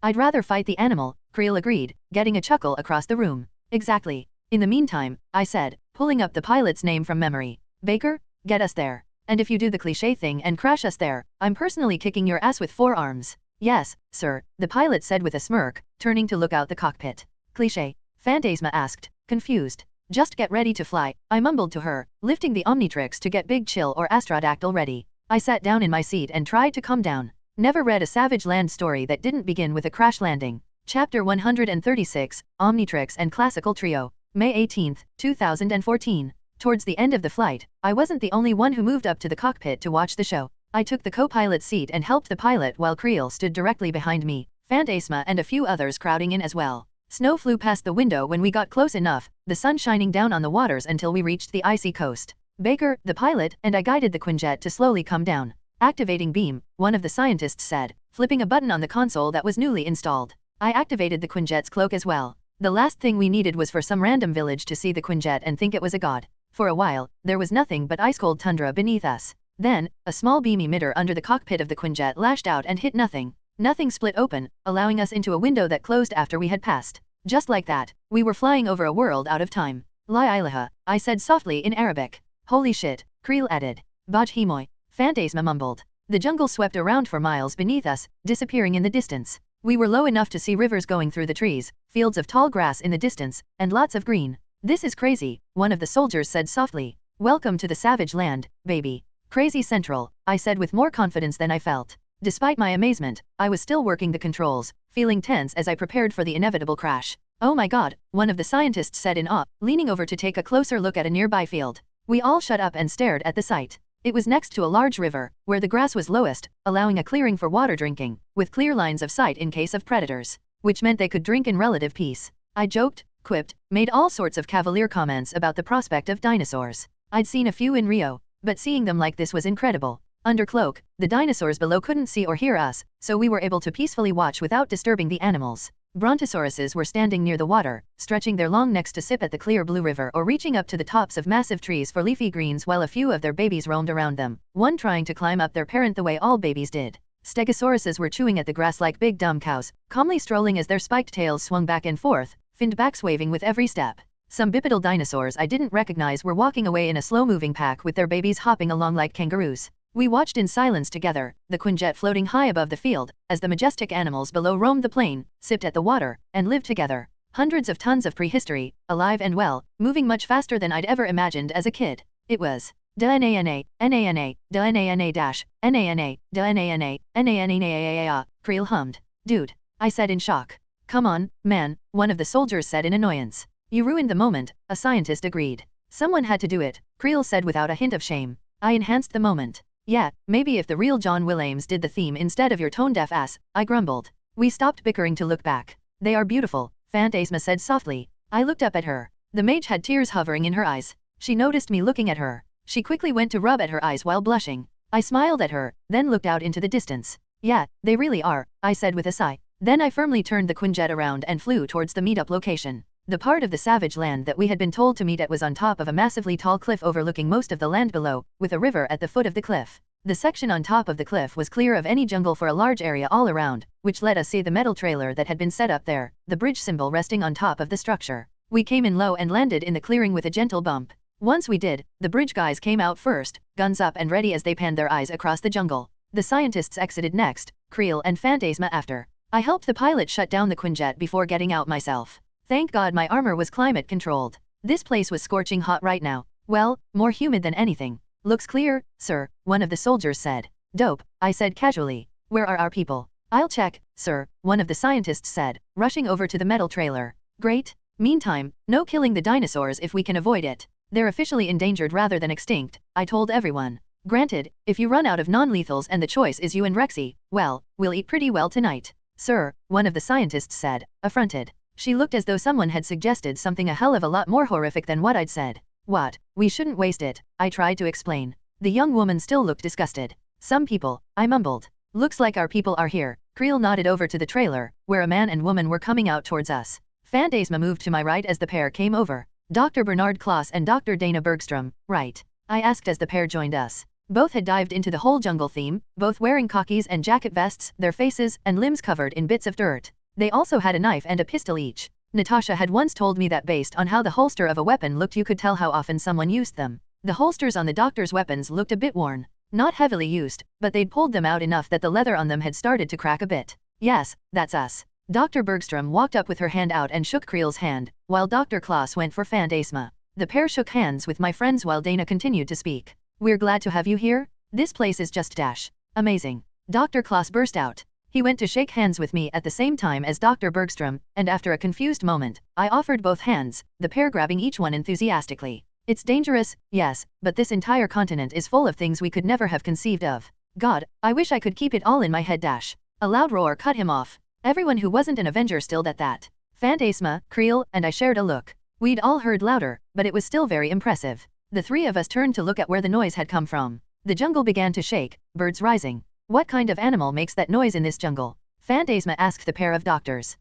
I'd rather fight the animal, Creel agreed, getting a chuckle across the room. Exactly. In the meantime, I said, pulling up the pilot's name from memory. Baker, get us there. And if you do the cliché thing and crash us there, I'm personally kicking your ass with 4 arms. Yes, sir, the pilot said with a smirk, turning to look out the cockpit. Cliché, Phantasma asked, confused. Just get ready to fly, I mumbled to her, lifting the Omnitrix to get Big Chill or Astrodactyl ready. I sat down in my seat and tried to calm down. Never read a Savage Land story that didn't begin with a crash landing. Chapter 136, Omnitrix and Classical Trio. May 18, 2014. Towards the end of the flight, I wasn't the only one who moved up to the cockpit to watch the show. I took the co-pilot seat and helped the pilot while Creel stood directly behind me, Phantasma and a few others crowding in as well. Snow flew past the window when we got close enough, the sun shining down on the waters until we reached the icy coast. Baker, the pilot, and I guided the Quinjet to slowly come down. Activating beam, one of the scientists said, flipping a button on the console that was newly installed. I activated the Quinjet's cloak as well. The last thing we needed was for some random village to see the Quinjet and think it was a god. For a while, there was nothing but ice-cold tundra beneath us. Then, a small beam emitter under the cockpit of the Quinjet lashed out and hit nothing. Nothing split open, allowing us into a window that closed after we had passed. Just like that, we were flying over a world out of time. La ilaha, I said softly in Arabic. Holy shit, Creel added. Baj himoy, Phantasma mumbled. The jungle swept around for miles beneath us, disappearing in the distance. We were low enough to see rivers going through the trees, fields of tall grass in the distance, and lots of green. This is crazy, one of the soldiers said softly. Welcome to the Savage Land, baby. Crazy Central, I said with more confidence than I felt. Despite my amazement, I was still working the controls, feeling tense as I prepared for the inevitable crash. Oh my god, one of the scientists said in awe, leaning over to take a closer look at a nearby field. We all shut up and stared at the sight. It was next to a large river, where the grass was lowest, allowing a clearing for water drinking, with clear lines of sight in case of predators, which meant they could drink in relative peace. I joked, quipped, made all sorts of cavalier comments about the prospect of dinosaurs. I'd seen a few in Rio, but seeing them like this was incredible. Under cloak, the dinosaurs below couldn't see or hear us, so we were able to peacefully watch without disturbing the animals. Brontosauruses were standing near the water, stretching their long necks to sip at the clear blue river or reaching up to the tops of massive trees for leafy greens while a few of their babies roamed around them, one trying to climb up their parent the way all babies did. Stegosauruses were chewing at the grass like big dumb cows, calmly strolling as their spiked tails swung back and forth, finned backs waving with every step. Some bipedal dinosaurs I didn't recognize were walking away in a slow-moving pack with their babies hopping along like kangaroos. We watched in silence together, the Quinjet floating high above the field, as the majestic animals below roamed the plain, sipped at the water, and lived together. Hundreds of tons of prehistory, alive and well, moving much faster than I'd ever imagined as a kid. It was DNANA, NANA, DNANA, NANA, DNANA, NANA, Creel hummed. Dude, I said in shock. Come on, man, one of the soldiers said in annoyance. You ruined the moment, a scientist agreed. Someone had to do it, Creel said without a hint of shame. I enhanced the moment. Yeah, maybe if the real John Williams did the theme instead of your tone-deaf ass, I grumbled. We stopped bickering to look back. They are beautiful, Phantasma said softly. I looked up at her. The mage had tears hovering in her eyes. She noticed me looking at her. She quickly went to rub at her eyes while blushing. I smiled at her, then looked out into the distance. Yeah, they really are, I said with a sigh. Then I firmly turned the Quinjet around and flew towards the meetup location. The part of the Savage Land that we had been told to meet at was on top of a massively tall cliff overlooking most of the land below, with a river at the foot of the cliff. The section on top of the cliff was clear of any jungle for a large area all around, which let us see the metal trailer that had been set up there, the bridge symbol resting on top of the structure. We came in low and landed in the clearing with a gentle bump. Once we did, the bridge guys came out first, guns up and ready as they panned their eyes across the jungle. The scientists exited next, Creel and Phantasma after. I helped the pilot shut down the Quinjet before getting out myself. Thank God my armor was climate controlled. This place was scorching hot right now. Well, more humid than anything. Looks clear, sir, one of the soldiers said. Dope, I said casually. Where are our people? I'll check, sir, one of the scientists said, rushing over to the metal trailer. Great. Meantime, no killing the dinosaurs if we can avoid it. They're officially endangered rather than extinct, I told everyone. Granted, if you run out of non-lethals and the choice is you and Rexy, well, we'll eat pretty well tonight. Sir, one of the scientists said, affronted. She looked as though someone had suggested something a hell of a lot more horrific than what I'd said. What? We shouldn't waste it, I tried to explain. The young woman still looked disgusted. Some people, I mumbled. Looks like our people are here. Creel nodded over to the trailer, where a man and woman were coming out towards us. Phantasma moved to my right as the pair came over. Dr. Bernard Kloss and Dr. Dana Bergstrom, right? I asked as the pair joined us. Both had dived into the whole jungle theme, both wearing khakis and jacket vests, their faces and limbs covered in bits of dirt. They also had a knife and a pistol each. Natasha had once told me that based on how the holster of a weapon looked you could tell how often someone used them. The holsters on the doctor's weapons looked a bit worn. Not heavily used, but they'd pulled them out enough that the leather on them had started to crack a bit. Yes, that's us. Dr. Bergstrom walked up with her hand out and shook Creel's hand, while Dr. Klaus went for Phantasma. The pair shook hands with my friends while Dana continued to speak. We're glad to have you here. This place is just amazing. Dr. Klaus burst out. He went to shake hands with me at the same time as Dr. Bergstrom, and after a confused moment, I offered both hands, the pair grabbing each one enthusiastically. It's dangerous, yes, but this entire continent is full of things we could never have conceived of. God, I wish I could keep it all in my head. A loud roar cut him off. Everyone who wasn't an Avenger stilled at that. Phantasma, Creel, and I shared a look. We'd all heard louder, but it was still very impressive. The three of us turned to look at where the noise had come from. The jungle began to shake, birds rising. What kind of animal makes that noise in this jungle? Phantasma asked the pair of doctors.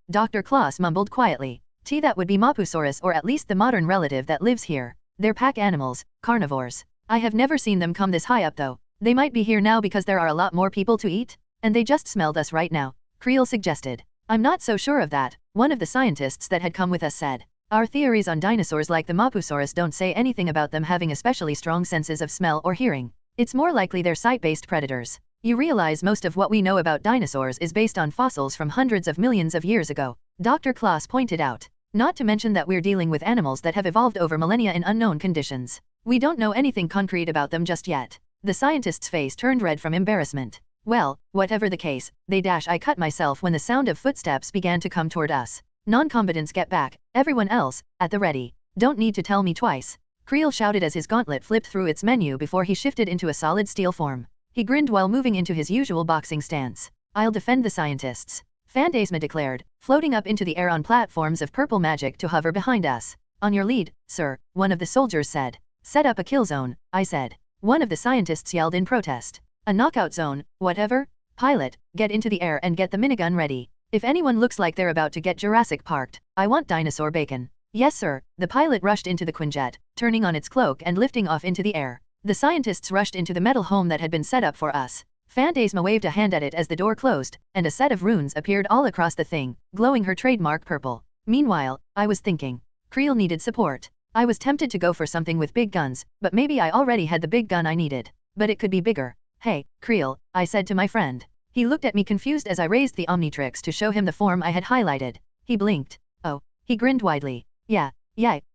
Dr. Klaus mumbled quietly. That would be Mapusaurus, or at least the modern relative that lives here. They're pack animals, carnivores. I have never seen them come this high up though. They might be here now because there are a lot more people to eat? And they just smelled us right now, Creel suggested. I'm not so sure of that, one of the scientists that had come with us said. Our theories on dinosaurs like the Mapusaurus don't say anything about them having especially strong senses of smell or hearing. It's more likely they're sight-based predators. You realize most of what we know about dinosaurs is based on fossils from hundreds of millions of years ago, Dr. Klaus pointed out. Not to mention that we're dealing with animals that have evolved over millennia in unknown conditions. We don't know anything concrete about them just yet. The scientist's face turned red from embarrassment. Well, whatever the case, I cut myself when the sound of footsteps began to come toward us. Non-combatants get back, everyone else, at the ready. Don't need to tell me twice. Creel shouted as his gauntlet flipped through its menu before he shifted into a solid steel form. He grinned while moving into his usual boxing stance. I'll defend the scientists. Phantasma declared, floating up into the air on platforms of purple magic to hover behind us. On your lead, sir, one of the soldiers said. Set up a kill zone, I said. One of the scientists yelled in protest. A knockout zone, whatever? Pilot, get into the air and get the minigun ready. If anyone looks like they're about to get Jurassic Parked, I want dinosaur bacon. Yes sir, the pilot rushed into the Quinjet, turning on its cloak and lifting off into the air. The scientists rushed into the metal home that had been set up for us. Phantasma waved a hand at it as the door closed, and a set of runes appeared all across the thing, glowing her trademark purple. Meanwhile, I was thinking. Creel needed support. I was tempted to go for something with big guns, but maybe I already had the big gun I needed. But it could be bigger. Hey, Creel, I said to my friend. He looked at me confused as I raised the Omnitrix to show him the form I had highlighted. He blinked. Oh. He grinned widely. Yeah,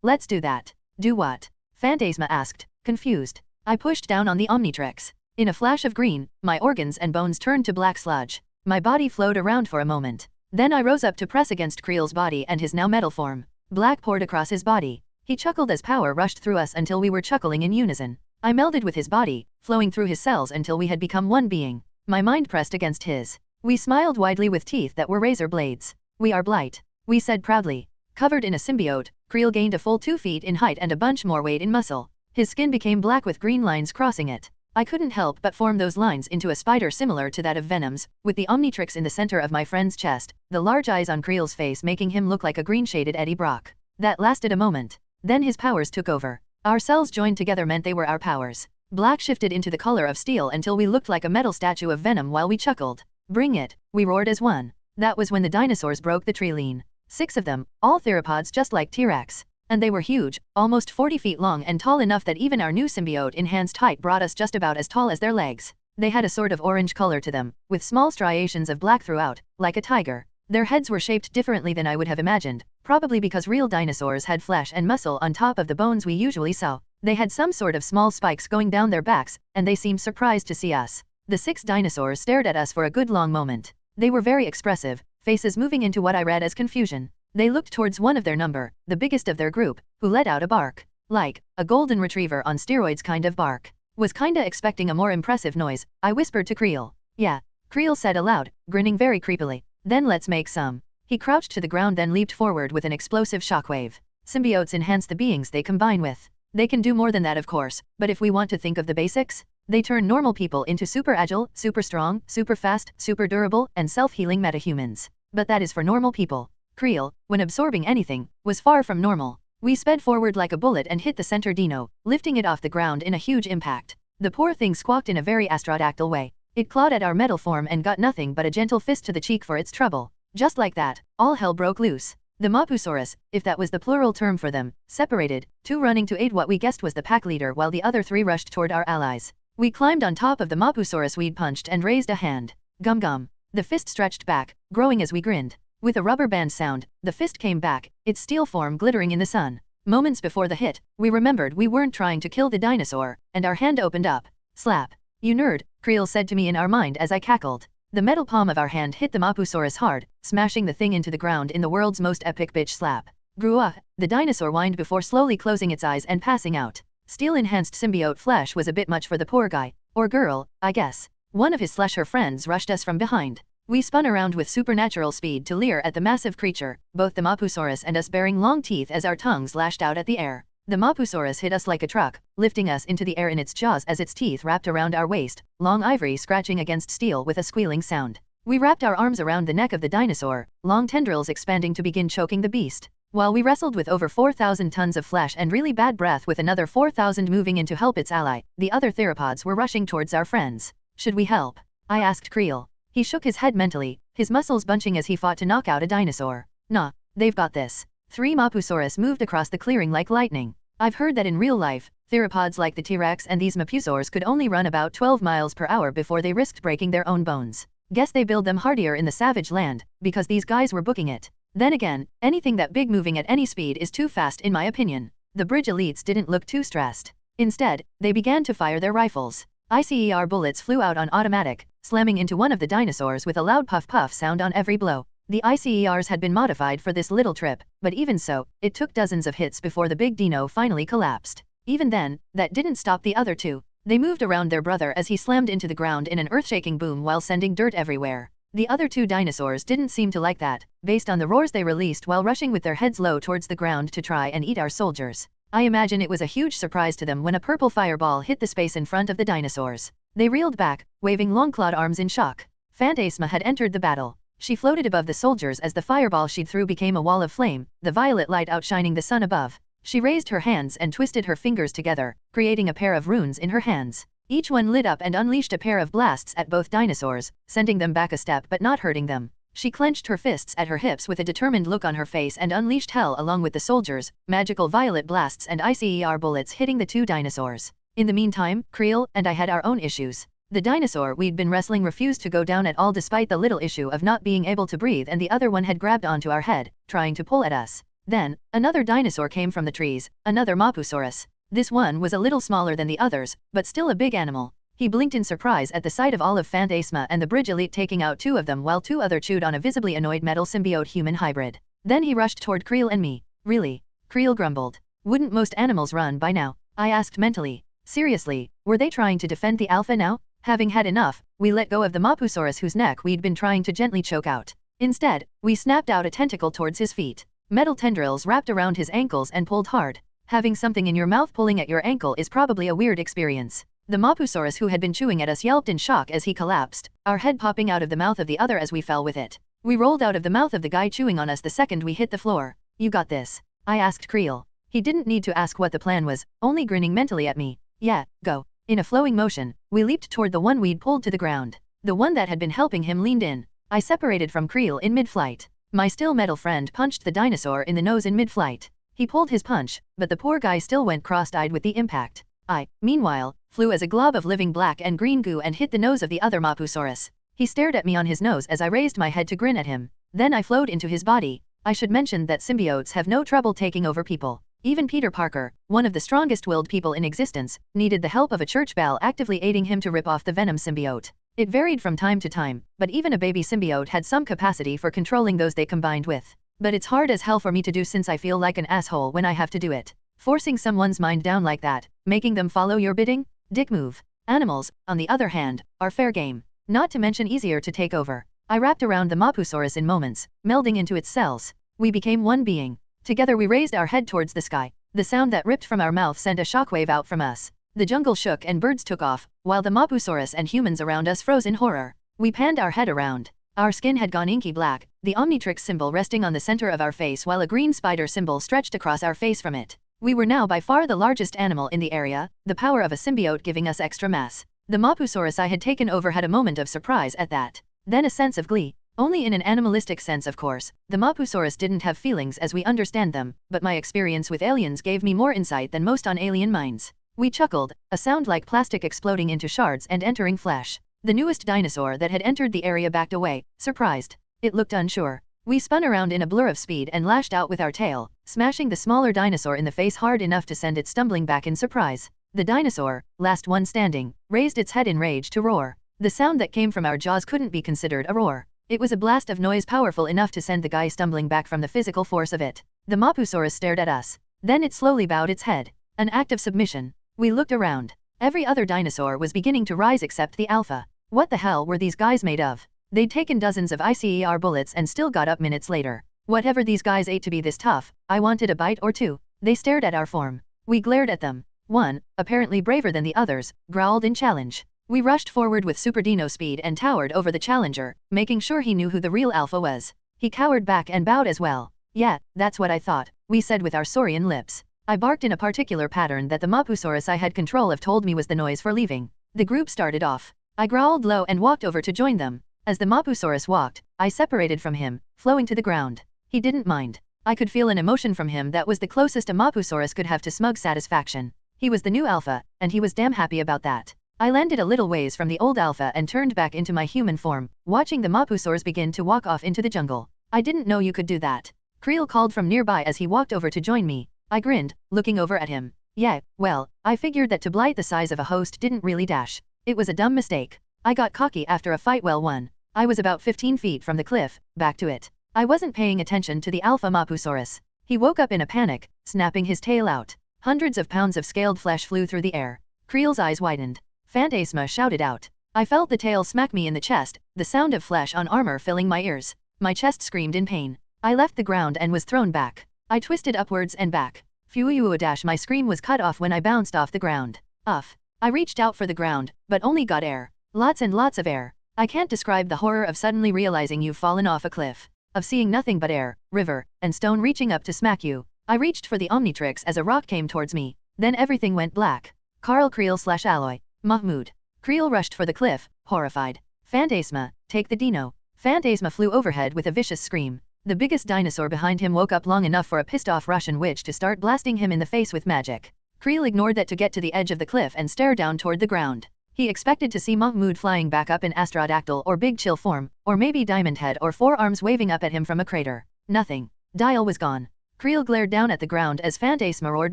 let's do that. Do what? Phantasma asked, confused. I pushed down on the Omnitrix. In a flash of green, my organs and bones turned to black sludge. My body flowed around for a moment. Then I rose up to press against Creel's body and his now metal form. Black poured across his body. He chuckled as power rushed through us until we were chuckling in unison. I melded with his body, flowing through his cells until we had become one being. My mind pressed against his. We smiled widely with teeth that were razor blades. We are Blight, we said proudly. Covered in a symbiote, Creel gained a full 2 feet in height and a bunch more weight in muscle. His skin became black with green lines crossing it. I couldn't help but form those lines into a spider similar to that of Venom's, with the Omnitrix in the center of my friend's chest, the large eyes on Creel's face making him look like a green-shaded Eddie Brock. That lasted a moment. Then his powers took over. Our cells joined together meant they were our powers. Black shifted into the color of steel until we looked like a metal statue of Venom while we chuckled. Bring it, we roared as one. That was when the dinosaurs broke the tree line. 6 of them, all theropods just like T-Rex. And they were huge, almost 40 feet long and tall enough that even our new symbiote-enhanced height brought us just about as tall as their legs. They had a sort of orange color to them, with small striations of black throughout, like a tiger. Their heads were shaped differently than I would have imagined, probably because real dinosaurs had flesh and muscle on top of the bones we usually saw. They had some sort of small spikes going down their backs, and they seemed surprised to see us. The 6 dinosaurs stared at us for a good long moment. They were very expressive, faces moving into what I read as confusion. They looked towards one of their number, the biggest of their group, who let out a bark. Like a golden retriever on steroids kind of bark. Was kinda expecting a more impressive noise, I whispered to Creel. Yeah, Creel said aloud, grinning very creepily. Then let's make some. He crouched to the ground then leaped forward with an explosive shockwave. Symbiotes enhance the beings they combine with. They can do more than that of course, but if we want to think of the basics, they turn normal people into super agile, super strong, super fast, super durable, and self-healing metahumans. But that is for normal people. Creel, when absorbing anything, was far from normal. We sped forward like a bullet and hit the center dino, lifting it off the ground in a huge impact. The poor thing squawked in a very astrodactyl way. It clawed at our metal form and got nothing but a gentle fist to the cheek for its trouble. Just like that, all hell broke loose. The Mapusaurus, if that was the plural term for them, separated, 2 running to aid what we guessed was the pack leader while the other 3 rushed toward our allies. We climbed on top of the Mapusaurus we'd punched and raised a hand. Gum gum. The fist stretched back, growing as we grinned. With a rubber band sound, the fist came back, its steel form glittering in the sun. Moments before the hit, we remembered we weren't trying to kill the dinosaur, and our hand opened up. Slap. You nerd, Creel said to me in our mind as I cackled. The metal palm of our hand hit the Mapusaurus hard, smashing the thing into the ground in the world's most epic bitch slap. Grua, the dinosaur whined before slowly closing its eyes and passing out. Steel-enhanced symbiote flesh was a bit much for the poor guy, or girl, I guess. One of his/her friends rushed us from behind. We spun around with supernatural speed to leer at the massive creature, both the Mapusaurus and us baring long teeth as our tongues lashed out at the air. The Mapusaurus hit us like a truck, lifting us into the air in its jaws as its teeth wrapped around our waist, long ivory scratching against steel with a squealing sound. We wrapped our arms around the neck of the dinosaur, long tendrils expanding to begin choking the beast. While we wrestled with over 4,000 tons of flesh and really bad breath with another 4,000 moving in to help its ally, the other theropods were rushing towards our friends. Should we help? I asked Creel. He shook his head mentally, his muscles bunching as he fought to knock out a dinosaur. Nah, they've got this. 3 Mapusaurus moved across the clearing like lightning. I've heard that in real life, theropods like the T-Rex and these Mapusaurs could only run about 12 miles per hour before they risked breaking their own bones. Guess they build them hardier in the savage land, because these guys were booking it. Then again, anything that big moving at any speed is too fast in my opinion. The bridge elites didn't look too stressed. Instead, they began to fire their rifles. ICER bullets flew out on automatic, slamming into one of the dinosaurs with a loud puff-puff sound on every blow. The ICERs had been modified for this little trip, but even so, it took dozens of hits before the big dino finally collapsed. Even then, that didn't stop the other two. They moved around their brother as he slammed into the ground in an earth-shaking boom while sending dirt everywhere. The other 2 dinosaurs didn't seem to like that, based on the roars they released while rushing with their heads low towards the ground to try and eat our soldiers. I imagine it was a huge surprise to them when a purple fireball hit the space in front of the dinosaurs. They reeled back, waving long-clawed arms in shock. Phantasma had entered the battle. She floated above the soldiers as the fireball she threw became a wall of flame, the violet light outshining the sun above. She raised her hands and twisted her fingers together, creating a pair of runes in her hands. Each one lit up and unleashed a pair of blasts at both dinosaurs, sending them back a step but not hurting them. She clenched her fists at her hips with a determined look on her face and unleashed hell along with the soldiers, magical violet blasts and ICER bullets hitting the 2 dinosaurs. In the meantime, Creel and I had our own issues. The dinosaur we'd been wrestling refused to go down at all despite the little issue of not being able to breathe, and the other one had grabbed onto our head, trying to pull at us. Then, another dinosaur came from the trees, another Mapusaurus. This one was a little smaller than the others, but still a big animal. He blinked in surprise at the sight of all of Phantasma and the bridge elite taking out 2 of them while 2 other chewed on a visibly annoyed metal symbiote human hybrid. Then he rushed toward Creel and me. Really? Creel grumbled. Wouldn't most animals run by now? I asked mentally. Seriously, were they trying to defend the alpha now? Having had enough, we let go of the Mapusaurus whose neck we'd been trying to gently choke out. Instead, we snapped out a tentacle towards his feet. Metal tendrils wrapped around his ankles and pulled hard. Having something in your mouth pulling at your ankle is probably a weird experience. The Mapusaurus who had been chewing at us yelped in shock as he collapsed, our head popping out of the mouth of the other as we fell with it. We rolled out of the mouth of the guy chewing on us the second we hit the floor. You got this? I asked Creel. He didn't need to ask what the plan was, only grinning mentally at me. Yeah, go. In a flowing motion, we leaped toward the one we'd pulled to the ground. The one that had been helping him leaned in. I separated from Creel in mid-flight. My still metal friend punched the dinosaur in the nose in mid-flight. He pulled his punch, but the poor guy still went cross-eyed with the impact. I, meanwhile, flew as a glob of living black and green goo and hit the nose of the other Mapusaurus. He stared at me on his nose as I raised my head to grin at him. Then I flowed into his body. I should mention that symbiotes have no trouble taking over people. Even Peter Parker, one of the strongest-willed people in existence, needed the help of a church bell actively aiding him to rip off the venom symbiote. It varied from time to time, but even a baby symbiote had some capacity for controlling those they combined with. But it's hard as hell for me to do since I feel like an asshole when I have to do it. Forcing someone's mind down like that, making them follow your bidding? Dick move. Animals, on the other hand, are fair game. Not to mention easier to take over. I wrapped around the Mapusaurus in moments, melding into its cells. We became one being. Together we raised our head towards the sky. The sound that ripped from our mouth sent a shockwave out from us. The jungle shook and birds took off, while the Mapusaurus and humans around us froze in horror. We panned our head around. Our skin had gone inky black, the Omnitrix symbol resting on the center of our face while a green spider symbol stretched across our face from it. We were now by far the largest animal in the area, the power of a symbiote giving us extra mass. The Mapusaurus I had taken over had a moment of surprise at that. Then a sense of glee. Only in an animalistic sense, of course. The Mapusaurus didn't have feelings as we understand them, but my experience with aliens gave me more insight than most on alien minds. We chuckled, a sound like plastic exploding into shards and entering flesh. The newest dinosaur that had entered the area backed away, surprised. It looked unsure. We spun around in a blur of speed and lashed out with our tail, smashing the smaller dinosaur in the face hard enough to send it stumbling back in surprise. The dinosaur, last one standing, raised its head in rage to roar. The sound that came from our jaws couldn't be considered a roar. It was a blast of noise powerful enough to send the guy stumbling back from the physical force of it. The Mapusaurus stared at us. Then it slowly bowed its head. An act of submission. We looked around. Every other dinosaur was beginning to rise except the alpha. What the hell were these guys made of? They'd taken dozens of ICER bullets and still got up minutes later. Whatever these guys ate to be this tough, I wanted a bite or two. They stared at our form. We glared at them. One, apparently braver than the others, growled in challenge. We rushed forward with super dino speed and towered over the challenger, making sure he knew who the real alpha was. He cowered back and bowed as well. Yeah, that's what I thought, we said with our saurian lips. I barked in a particular pattern that the Mapusaurus I had control of told me was the noise for leaving. The group started off. I growled low and walked over to join them. As the Mapusaurus walked, I separated from him, flowing to the ground. He didn't mind. I could feel an emotion from him that was the closest a Mapusaurus could have to smug satisfaction. He was the new alpha, and he was damn happy about that. I landed a little ways from the old alpha and turned back into my human form, watching the Mapusaurus begin to walk off into the jungle. I didn't know you could do that. Creel called from nearby as he walked over to join me. I grinned, looking over at him. Yeah, well, I figured that to blight the size of a host didn't really dash. It was a dumb mistake. I got cocky after a fight well won. I was about 15 feet from the cliff, back to it. I wasn't paying attention to the alpha Mapusaurus. He woke up in a panic, snapping his tail out. Hundreds of pounds of scaled flesh flew through the air. Creel's eyes widened. Phantasma shouted out. I felt the tail smack me in the chest, the sound of flesh on armor filling my ears. My chest screamed in pain. I left the ground and was thrown back. I twisted upwards and back. Phew, my scream was cut off when I bounced off the ground. Uff. I reached out for the ground, but only got air. Lots and lots of air. I can't describe the horror of suddenly realizing you've fallen off a cliff. Of seeing nothing but air, river, and stone reaching up to smack you. I reached for the Omnitrix as a rock came towards me. Then everything went black. Carl Creel/Alloy. Mahmoud. Creel rushed for the cliff, horrified. Phantasma, take the dino. Phantasma flew overhead with a vicious scream. The biggest dinosaur behind him woke up long enough for a pissed-off Russian witch to start blasting him in the face with magic. Creel ignored that to get to the edge of the cliff and stare down toward the ground. He expected to see Mahmoud flying back up in Astrodactyl or Big Chill form, or maybe Diamond Head or four arms waving up at him from a crater. Nothing. Dial was gone. Creel glared down at the ground as Phantasma roared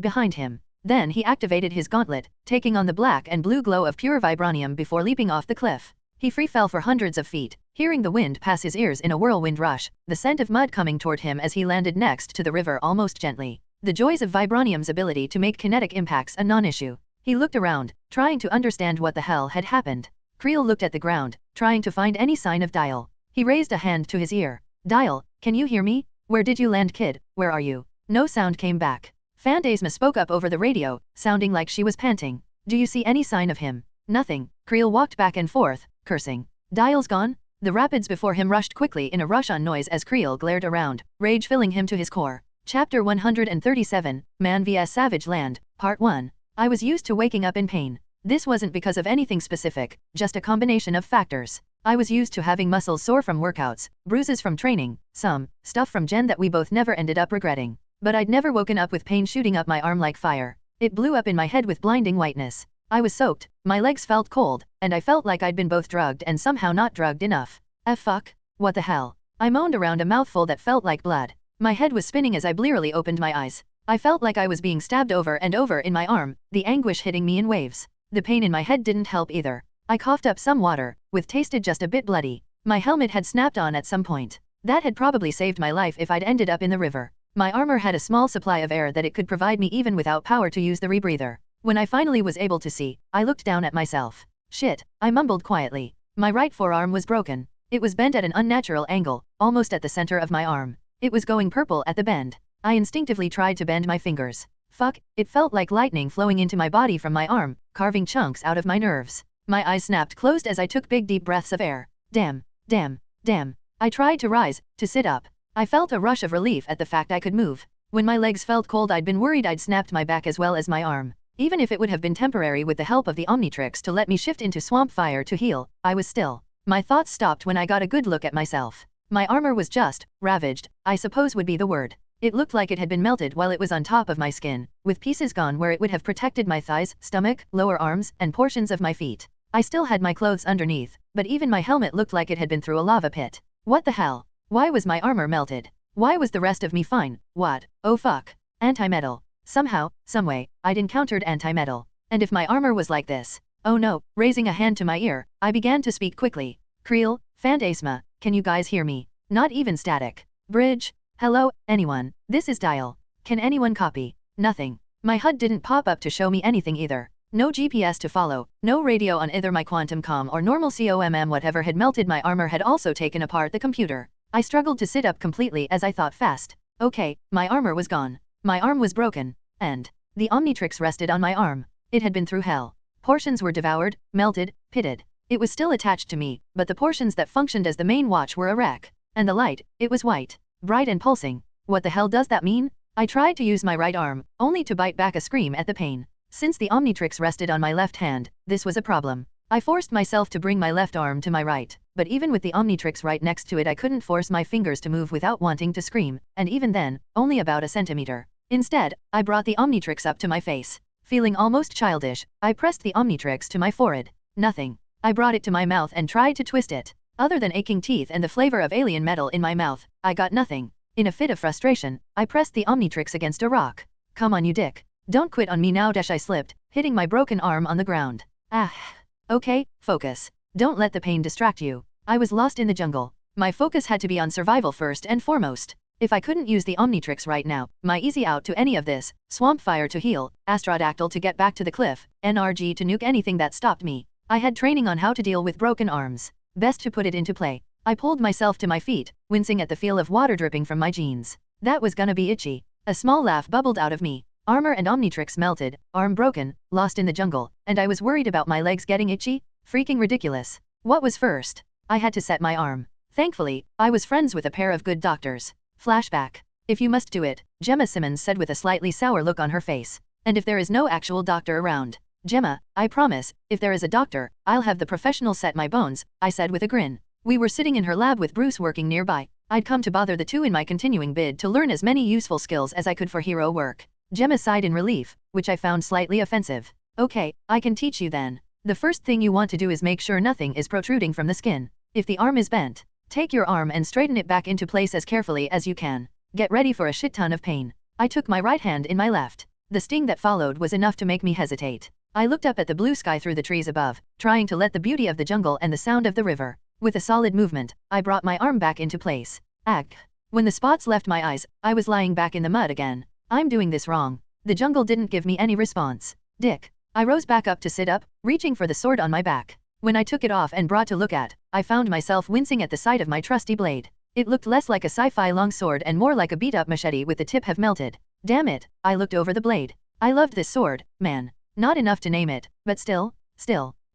behind him. Then he activated his gauntlet, taking on the black and blue glow of pure vibranium before leaping off the cliff. He free fell for hundreds of feet, hearing the wind pass his ears in a whirlwind rush, the scent of mud coming toward him as he landed next to the river almost gently. The joys of vibranium's ability to make kinetic impacts a non-issue. He looked around, trying to understand what the hell had happened. Creel looked at the ground, trying to find any sign of Dial. He raised a hand to his ear. Dial, can you hear me? Where did you land, kid? Where are you? No sound came back. Phantasma spoke up over the radio, sounding like she was panting. Do you see any sign of him? Nothing. Creel walked back and forth, cursing. Dial's gone? The rapids before him rushed quickly in a rush on noise as Creel glared around, rage filling him to his core. Chapter 137, Man vs Savage Land, Part 1. I was used to waking up in pain. This wasn't because of anything specific, just a combination of factors. I was used to having muscles sore from workouts, bruises from training, some stuff from Jen that we both never ended up regretting. But I'd never woken up with pain shooting up my arm like fire. It blew up in my head with blinding whiteness. I was soaked, my legs felt cold, and I felt like I'd been both drugged and somehow not drugged enough. Fuck? What the hell? I moaned around a mouthful that felt like blood. My head was spinning as I blearily opened my eyes. I felt like I was being stabbed over and over in my arm, the anguish hitting me in waves. The pain in my head didn't help either. I coughed up some water, with tasted just a bit bloody. My helmet had snapped on at some point. That had probably saved my life if I'd ended up in the river. My armor had a small supply of air that it could provide me even without power to use the rebreather. When I finally was able to see, I looked down at myself. Shit, I mumbled quietly. My right forearm was broken. It was bent at an unnatural angle, almost at the center of my arm. It was going purple at the bend. I instinctively tried to bend my fingers. Fuck, it felt like lightning flowing into my body from my arm, carving chunks out of my nerves. My eyes snapped closed as I took big deep breaths of air. Damn. I tried to rise, to sit up. I felt a rush of relief at the fact I could move. When my legs felt cold I'd been worried I'd snapped my back as well as my arm. Even if it would have been temporary with the help of the Omnitrix to let me shift into swamp fire to heal, I was still. My thoughts stopped when I got a good look at myself. My armor was just ravaged, I suppose would be the word. It looked like it had been melted while it was on top of my skin, with pieces gone where it would have protected my thighs, stomach, lower arms, and portions of my feet. I still had my clothes underneath, but even my helmet looked like it had been through a lava pit. What the hell? Why was my armor melted? Why was the rest of me fine? What? Oh fuck. Anti-metal. Somehow, someway, I'd encountered anti-metal. And if my armor was like this? Oh no, raising a hand to my ear, I began to speak quickly. Creel, Phantasma, can you guys hear me? Not even static. Bridge? Hello, anyone, this is Dial. Can anyone copy? Nothing. My HUD didn't pop up to show me anything either. No GPS to follow, no radio on either my quantum comm or normal COMM. Whatever had melted my armor had also taken apart the computer. I struggled to sit up completely as I thought fast. Okay, my armor was gone. My arm was broken. And the Omnitrix rested on my arm. It had been through hell. Portions were devoured, melted, pitted. It was still attached to me, but the portions that functioned as the main watch were a wreck. And the light, it was white. Bright and pulsing. What the hell does that mean? I tried to use my right arm, only to bite back a scream at the pain. Since the Omnitrix rested on my left hand, this was a problem. I forced myself to bring my left arm to my right, but even with the Omnitrix right next to it I couldn't force my fingers to move without wanting to scream, and even then, only about a centimeter. Instead, I brought the Omnitrix up to my face. Feeling almost childish, I pressed the Omnitrix to my forehead. Nothing. I brought it to my mouth and tried to twist it. Other than aching teeth and the flavor of alien metal in my mouth, I got nothing. In a fit of frustration, I pressed the Omnitrix against a rock. Come on you dick. Don't quit on me now. I slipped, hitting my broken arm on the ground. Ah. Okay, focus. Don't let the pain distract you. I was lost in the jungle. My focus had to be on survival first and foremost. If I couldn't use the Omnitrix right now, my easy out to any of this, swamp fire to heal, Astrodactyl to get back to the cliff, NRG to nuke anything that stopped me. I had training on how to deal with broken arms. Best to put it into play. I pulled myself to my feet, wincing at the feel of water dripping from my jeans. That was gonna be itchy. A small laugh bubbled out of me. Armor and Omnitrix melted, arm broken, lost in the jungle, and I was worried about my legs getting itchy? Freaking ridiculous. What was first? I had to set my arm. Thankfully, I was friends with a pair of good doctors. Flashback. If you must do it, Gemma Simmons said with a slightly sour look on her face. And if there is no actual doctor around? Gemma, I promise, if there is a doctor, I'll have the professional set my bones, I said with a grin. We were sitting in her lab with Bruce working nearby. I'd come to bother the two in my continuing bid to learn as many useful skills as I could for hero work. Gemma sighed in relief, which I found slightly offensive. Okay, I can teach you then. The first thing you want to do is make sure nothing is protruding from the skin. If the arm is bent, take your arm and straighten it back into place as carefully as you can. Get ready for a shit ton of pain. I took my right hand in my left. The sting that followed was enough to make me hesitate. I looked up at the blue sky through the trees above, trying to let the beauty of the jungle and the sound of the river. With a solid movement, I brought my arm back into place. Ag. When the spots left my eyes, I was lying back in the mud again. I'm doing this wrong. The jungle didn't give me any response. Dick. I rose back up to sit up, reaching for the sword on my back. When I took it off and brought to look at, I found myself wincing at the sight of my trusty blade. It looked less like a sci-fi longsword and more like a beat-up machete with the tip have melted. Damn it, I looked over the blade. I loved this sword, man. Not enough to name it, but still,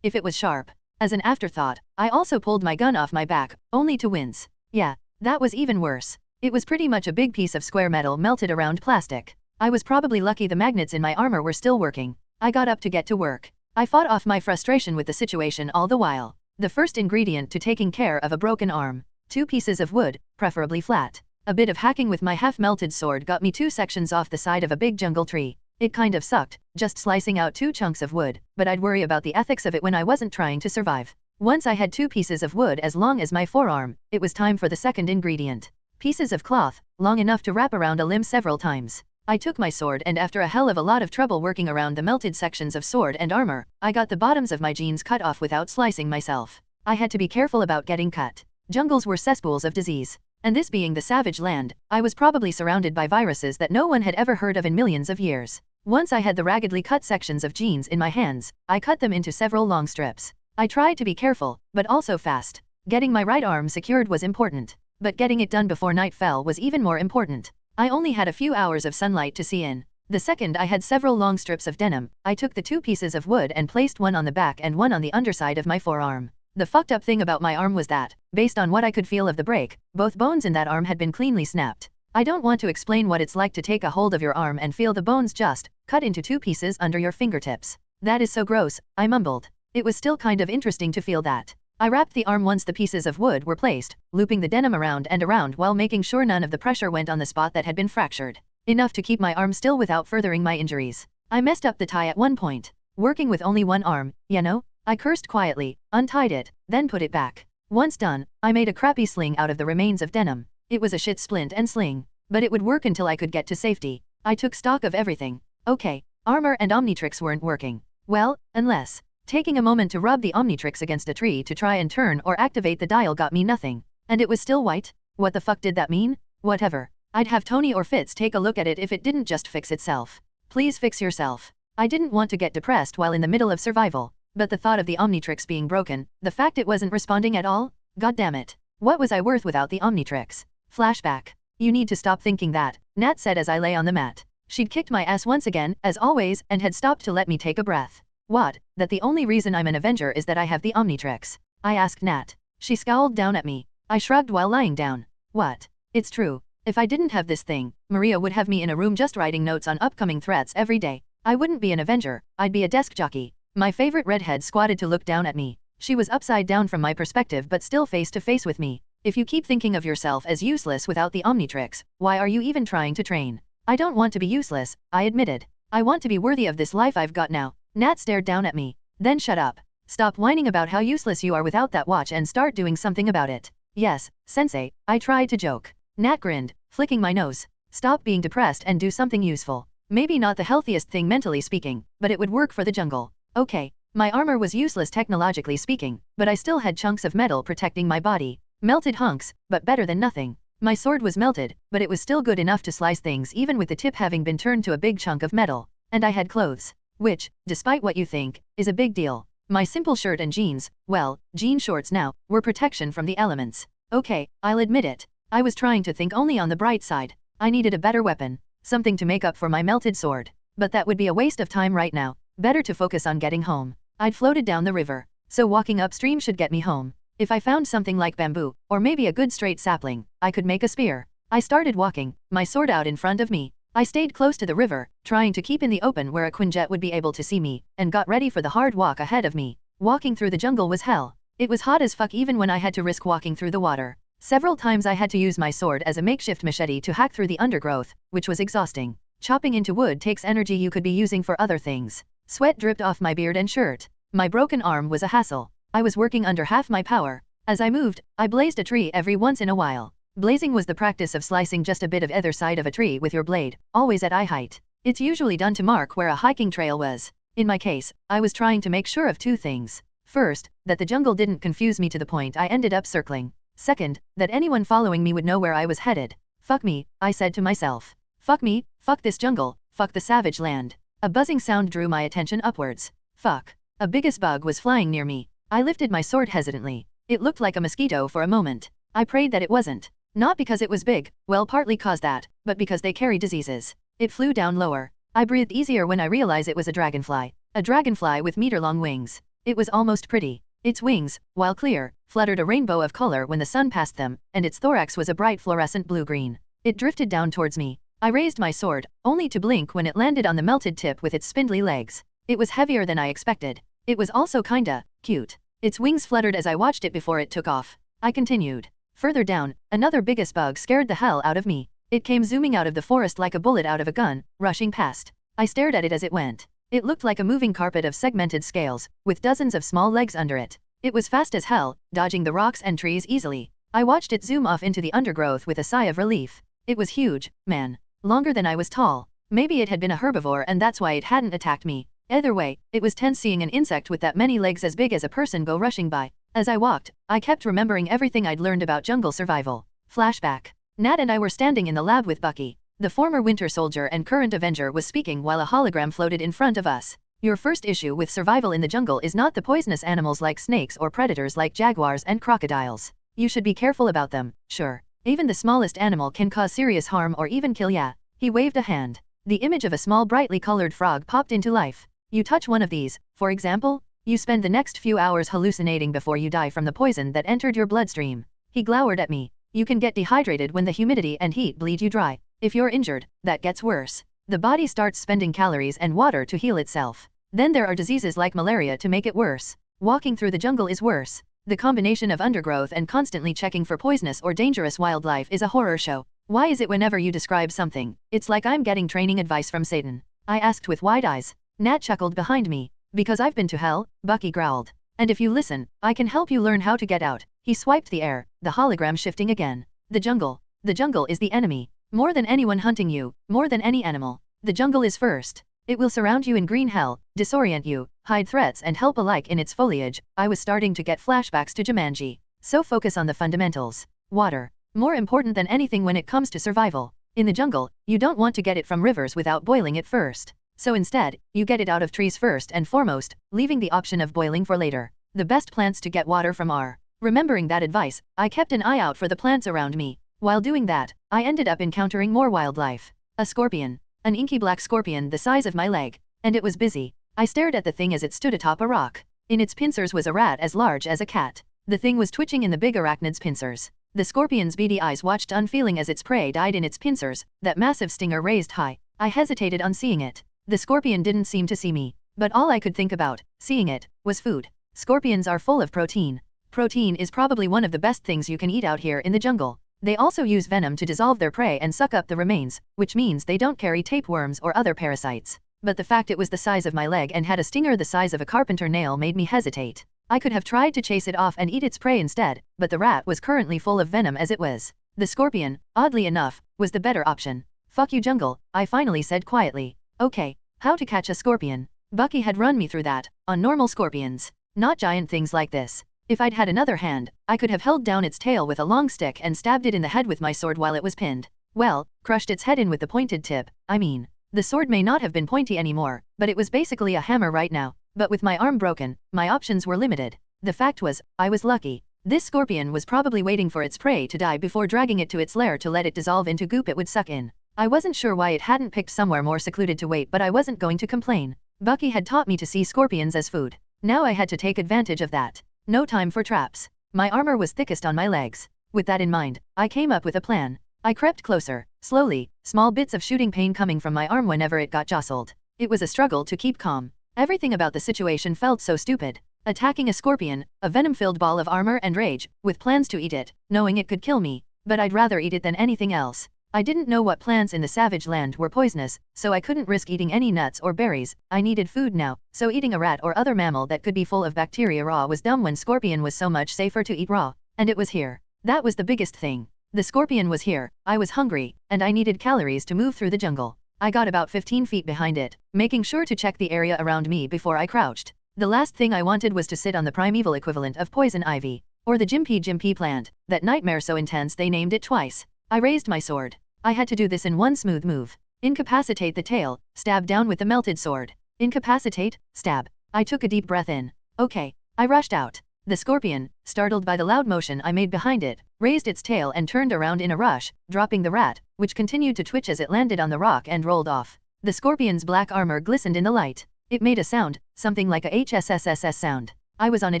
if it was sharp. As an afterthought, I also pulled my gun off my back, only to wince. Yeah, that was even worse. It was pretty much a big piece of square metal melted around plastic. I was probably lucky the magnets in my armor were still working. I got up to get to work. I fought off my frustration with the situation all the while. The first ingredient to taking care of a broken arm. 2 pieces of wood, preferably flat. A bit of hacking with my half-melted sword got me 2 sections off the side of a big jungle tree. It kind of sucked, just slicing out 2 chunks of wood, but I'd worry about the ethics of it when I wasn't trying to survive. Once I had 2 pieces of wood as long as my forearm, it was time for the second ingredient. Pieces of cloth, long enough to wrap around a limb several times. I took my sword and after a hell of a lot of trouble working around the melted sections of sword and armor, I got the bottoms of my jeans cut off without slicing myself. I had to be careful about getting cut. Jungles were cesspools of disease. And this being the savage land, I was probably surrounded by viruses that no one had ever heard of in millions of years. Once I had the raggedly cut sections of jeans in my hands, I cut them into several long strips. I tried to be careful, but also fast. Getting my right arm secured was important. But getting it done before night fell was even more important. I only had a few hours of sunlight to see in. The second I had several long strips of denim, I took the 2 pieces of wood and placed one on the back and one on the underside of my forearm. The fucked up thing about my arm was that, based on what I could feel of the break, both bones in that arm had been cleanly snapped. I don't want to explain what it's like to take a hold of your arm and feel the bones just cut into 2 pieces under your fingertips. That is so gross, I mumbled. It was still kind of interesting to feel that. I wrapped the arm once the pieces of wood were placed, looping the denim around and around while making sure none of the pressure went on the spot that had been fractured. Enough to keep my arm still without furthering my injuries. I messed up the tie at one point. Working with only one arm, you know? I cursed quietly, untied it, then put it back. Once done, I made a crappy sling out of the remains of denim. It was a shit splint and sling, but it would work until I could get to safety. I took stock of everything. Okay, armor and Omnitrix weren't working. Well, unless taking a moment to rub the Omnitrix against a tree to try and turn or activate the dial got me nothing. And it was still white? What the fuck did that mean? Whatever. I'd have Tony or Fitz take a look at it if it didn't just fix itself. Please fix yourself. I didn't want to get depressed while in the middle of survival, but the thought of the Omnitrix being broken, the fact it wasn't responding at all? God damn it. What was I worth without the Omnitrix? Flashback. You need to stop thinking that, Nat said as I lay on the mat. She'd kicked my ass once again, as always, and had stopped to let me take a breath. What, that the only reason I'm an Avenger is that I have the Omnitrix? I asked Nat. She scowled down at me. I shrugged while lying down. What? It's true. If I didn't have this thing, Maria would have me in a room just writing notes on upcoming threats every day. I wouldn't be an Avenger, I'd be a desk jockey. My favorite redhead squatted to look down at me. She was upside down from my perspective but still face to face with me. If you keep thinking of yourself as useless without the Omnitrix, why are you even trying to train? I don't want to be useless, I admitted. I want to be worthy of this life I've got now. Nat stared down at me. Then shut up. Stop whining about how useless you are without that watch and start doing something about it. Yes, sensei, I tried to joke. Nat grinned, flicking my nose. Stop being depressed and do something useful. Maybe not the healthiest thing mentally speaking, but it would work for the jungle. Okay, my armor was useless technologically speaking, but I still had chunks of metal protecting my body. Melted hunks, but better than nothing. My sword was melted, but it was still good enough to slice things even with the tip having been turned to a big chunk of metal. And I had clothes. Which, despite what you think, is a big deal. My simple shirt and jeans, well, jean shorts now, were protection from the elements. Okay, I'll admit it. I was trying to think only on the bright side. I needed a better weapon. Something to make up for my melted sword. But that would be a waste of time right now. Better to focus on getting home. I'd floated down the river, so walking upstream should get me home. If I found something like bamboo, or maybe a good straight sapling, I could make a spear. I started walking, my sword out in front of me. I stayed close to the river, trying to keep in the open where a Quinjet would be able to see me, and got ready for the hard walk ahead of me. Walking through the jungle was hell. It was hot as fuck even when I had to risk walking through the water. Several times I had to use my sword as a makeshift machete to hack through the undergrowth, which was exhausting. Chopping into wood takes energy you could be using for other things. Sweat dripped off my beard and shirt. My broken arm was a hassle. I was working under half my power. As I moved, I blazed a tree every once in a while. Blazing was the practice of slicing just a bit of either side of a tree with your blade, always at eye height. It's usually done to mark where a hiking trail was. In my case, I was trying to make sure of two things. First, that the jungle didn't confuse me to the point I ended up circling. Second, that anyone following me would know where I was headed. Fuck me, I said to myself. Fuck me, fuck this jungle, fuck the savage land. A buzzing sound drew my attention upwards. Fuck. A biggest bug was flying near me. I lifted my sword hesitantly. It looked like a mosquito for a moment. I prayed that it wasn't. Not because it was big, well partly cause that, but because they carry diseases. It flew down lower. I breathed easier when I realized it was a dragonfly. A dragonfly with meter-long wings. It was almost pretty. Its wings, while clear, fluttered a rainbow of color when the sun passed them, and its thorax was a bright fluorescent blue-green. It drifted down towards me. I raised my sword, only to blink when it landed on the melted tip with its spindly legs. It was heavier than I expected. It was also kinda cute. Its wings fluttered as I watched it before it took off. I continued. Further down, another biggest bug scared the hell out of me. It came zooming out of the forest like a bullet out of a gun, rushing past. I stared at it as it went. It looked like a moving carpet of segmented scales, with dozens of small legs under it. It was fast as hell, dodging the rocks and trees easily. I watched it zoom off into the undergrowth with a sigh of relief. It was huge, man. Longer than I was tall. Maybe it had been a herbivore and that's why it hadn't attacked me. Either way, it was tense seeing an insect with that many legs as big as a person go rushing by. As I walked, I kept remembering everything I'd learned about jungle survival. Flashback. Nat and I were standing in the lab with Bucky. The former Winter Soldier and current Avenger was speaking while a hologram floated in front of us. Your first issue with survival in the jungle is not the poisonous animals like snakes or predators like jaguars and crocodiles. You should be careful about them, sure. Even the smallest animal can cause serious harm or even kill ya. He waved a hand. The image of a small brightly colored frog popped into life. You touch one of these, for example, you spend the next few hours hallucinating before you die from the poison that entered your bloodstream. He glowered at me. You can get dehydrated when the humidity and heat bleed you dry. If you're injured, that gets worse. The body starts spending calories and water to heal itself. Then there are diseases like malaria to make it worse. Walking through the jungle is worse. The combination of undergrowth and constantly checking for poisonous or dangerous wildlife is a horror show. Why is it whenever you describe something, it's like I'm getting training advice from Satan? I asked with wide eyes. Nat chuckled behind me. Because I've been to hell, Bucky growled. And if you listen, I can help you learn how to get out. He swiped the air, the hologram shifting again. The jungle. The jungle is the enemy. More than anyone hunting you, more than any animal. The jungle is first. It will surround you in green hell, disorient you, hide threats and help alike in its foliage. I was starting to get flashbacks to Jumanji. So focus on the fundamentals. Water. More important than anything when it comes to survival. In the jungle, you don't want to get it from rivers without boiling it first. So instead, you get it out of trees first and foremost, leaving the option of boiling for later. The best plants to get water from are. Remembering that advice, I kept an eye out for the plants around me. While doing that, I ended up encountering more wildlife. A scorpion. An inky black scorpion the size of my leg. And it was busy. I stared at the thing as it stood atop a rock. In its pincers was a rat as large as a cat. The thing was twitching in the big arachnid's pincers. The scorpion's beady eyes watched unfeeling as its prey died in its pincers, that massive stinger raised high. I hesitated on seeing it. The scorpion didn't seem to see me. But all I could think about, seeing it, was food. Scorpions are full of protein. Protein is probably one of the best things you can eat out here in the jungle. They also use venom to dissolve their prey and suck up the remains, which means they don't carry tapeworms or other parasites. But the fact it was the size of my leg and had a stinger the size of a carpenter nail made me hesitate. I could have tried to chase it off and eat its prey instead, but the rat was currently full of venom as it was. The scorpion, oddly enough, was the better option. Fuck you jungle, I finally said quietly. Okay, how to catch a scorpion. Bucky had run me through that, on normal scorpions. Not giant things like this. If I'd had another hand, I could have held down its tail with a long stick and stabbed it in the head with my sword while it was pinned. Well, crushed its head in with the pointed tip, I mean. The sword may not have been pointy anymore, but it was basically a hammer right now. But with my arm broken, my options were limited. The fact was, I was lucky. This scorpion was probably waiting for its prey to die before dragging it to its lair to let it dissolve into goop it would suck in. I wasn't sure why it hadn't picked somewhere more secluded to wait, but I wasn't going to complain. Bucky had taught me to see scorpions as food. Now I had to take advantage of that. No time for traps. My armor was thickest on my legs. With that in mind, I came up with a plan. I crept closer, slowly, small bits of shooting pain coming from my arm whenever it got jostled. It was a struggle to keep calm. Everything about the situation felt so stupid. Attacking a scorpion, a venom-filled ball of armor and rage, with plans to eat it, knowing it could kill me. But I'd rather eat it than anything else. I didn't know what plants in the savage land were poisonous, so I couldn't risk eating any nuts or berries. I needed food now, so eating a rat or other mammal that could be full of bacteria raw was dumb when scorpion was so much safer to eat raw. And it was here. That was the biggest thing. The scorpion was here, I was hungry, and I needed calories to move through the jungle. I got about 15 feet behind it, making sure to check the area around me before I crouched. The last thing I wanted was to sit on the primeval equivalent of poison ivy, or the Jimpy plant, that nightmare so intense they named it twice. I raised my sword. I had to do this in one smooth move. Incapacitate the tail, stab down with the melted sword. Incapacitate, stab. I took a deep breath in. Okay. I rushed out. The scorpion, startled by the loud motion I made behind it, raised its tail and turned around in a rush, dropping the rat, which continued to twitch as it landed on the rock and rolled off. The scorpion's black armor glistened in the light. It made a sound, something like a HSSSS sound. I was on it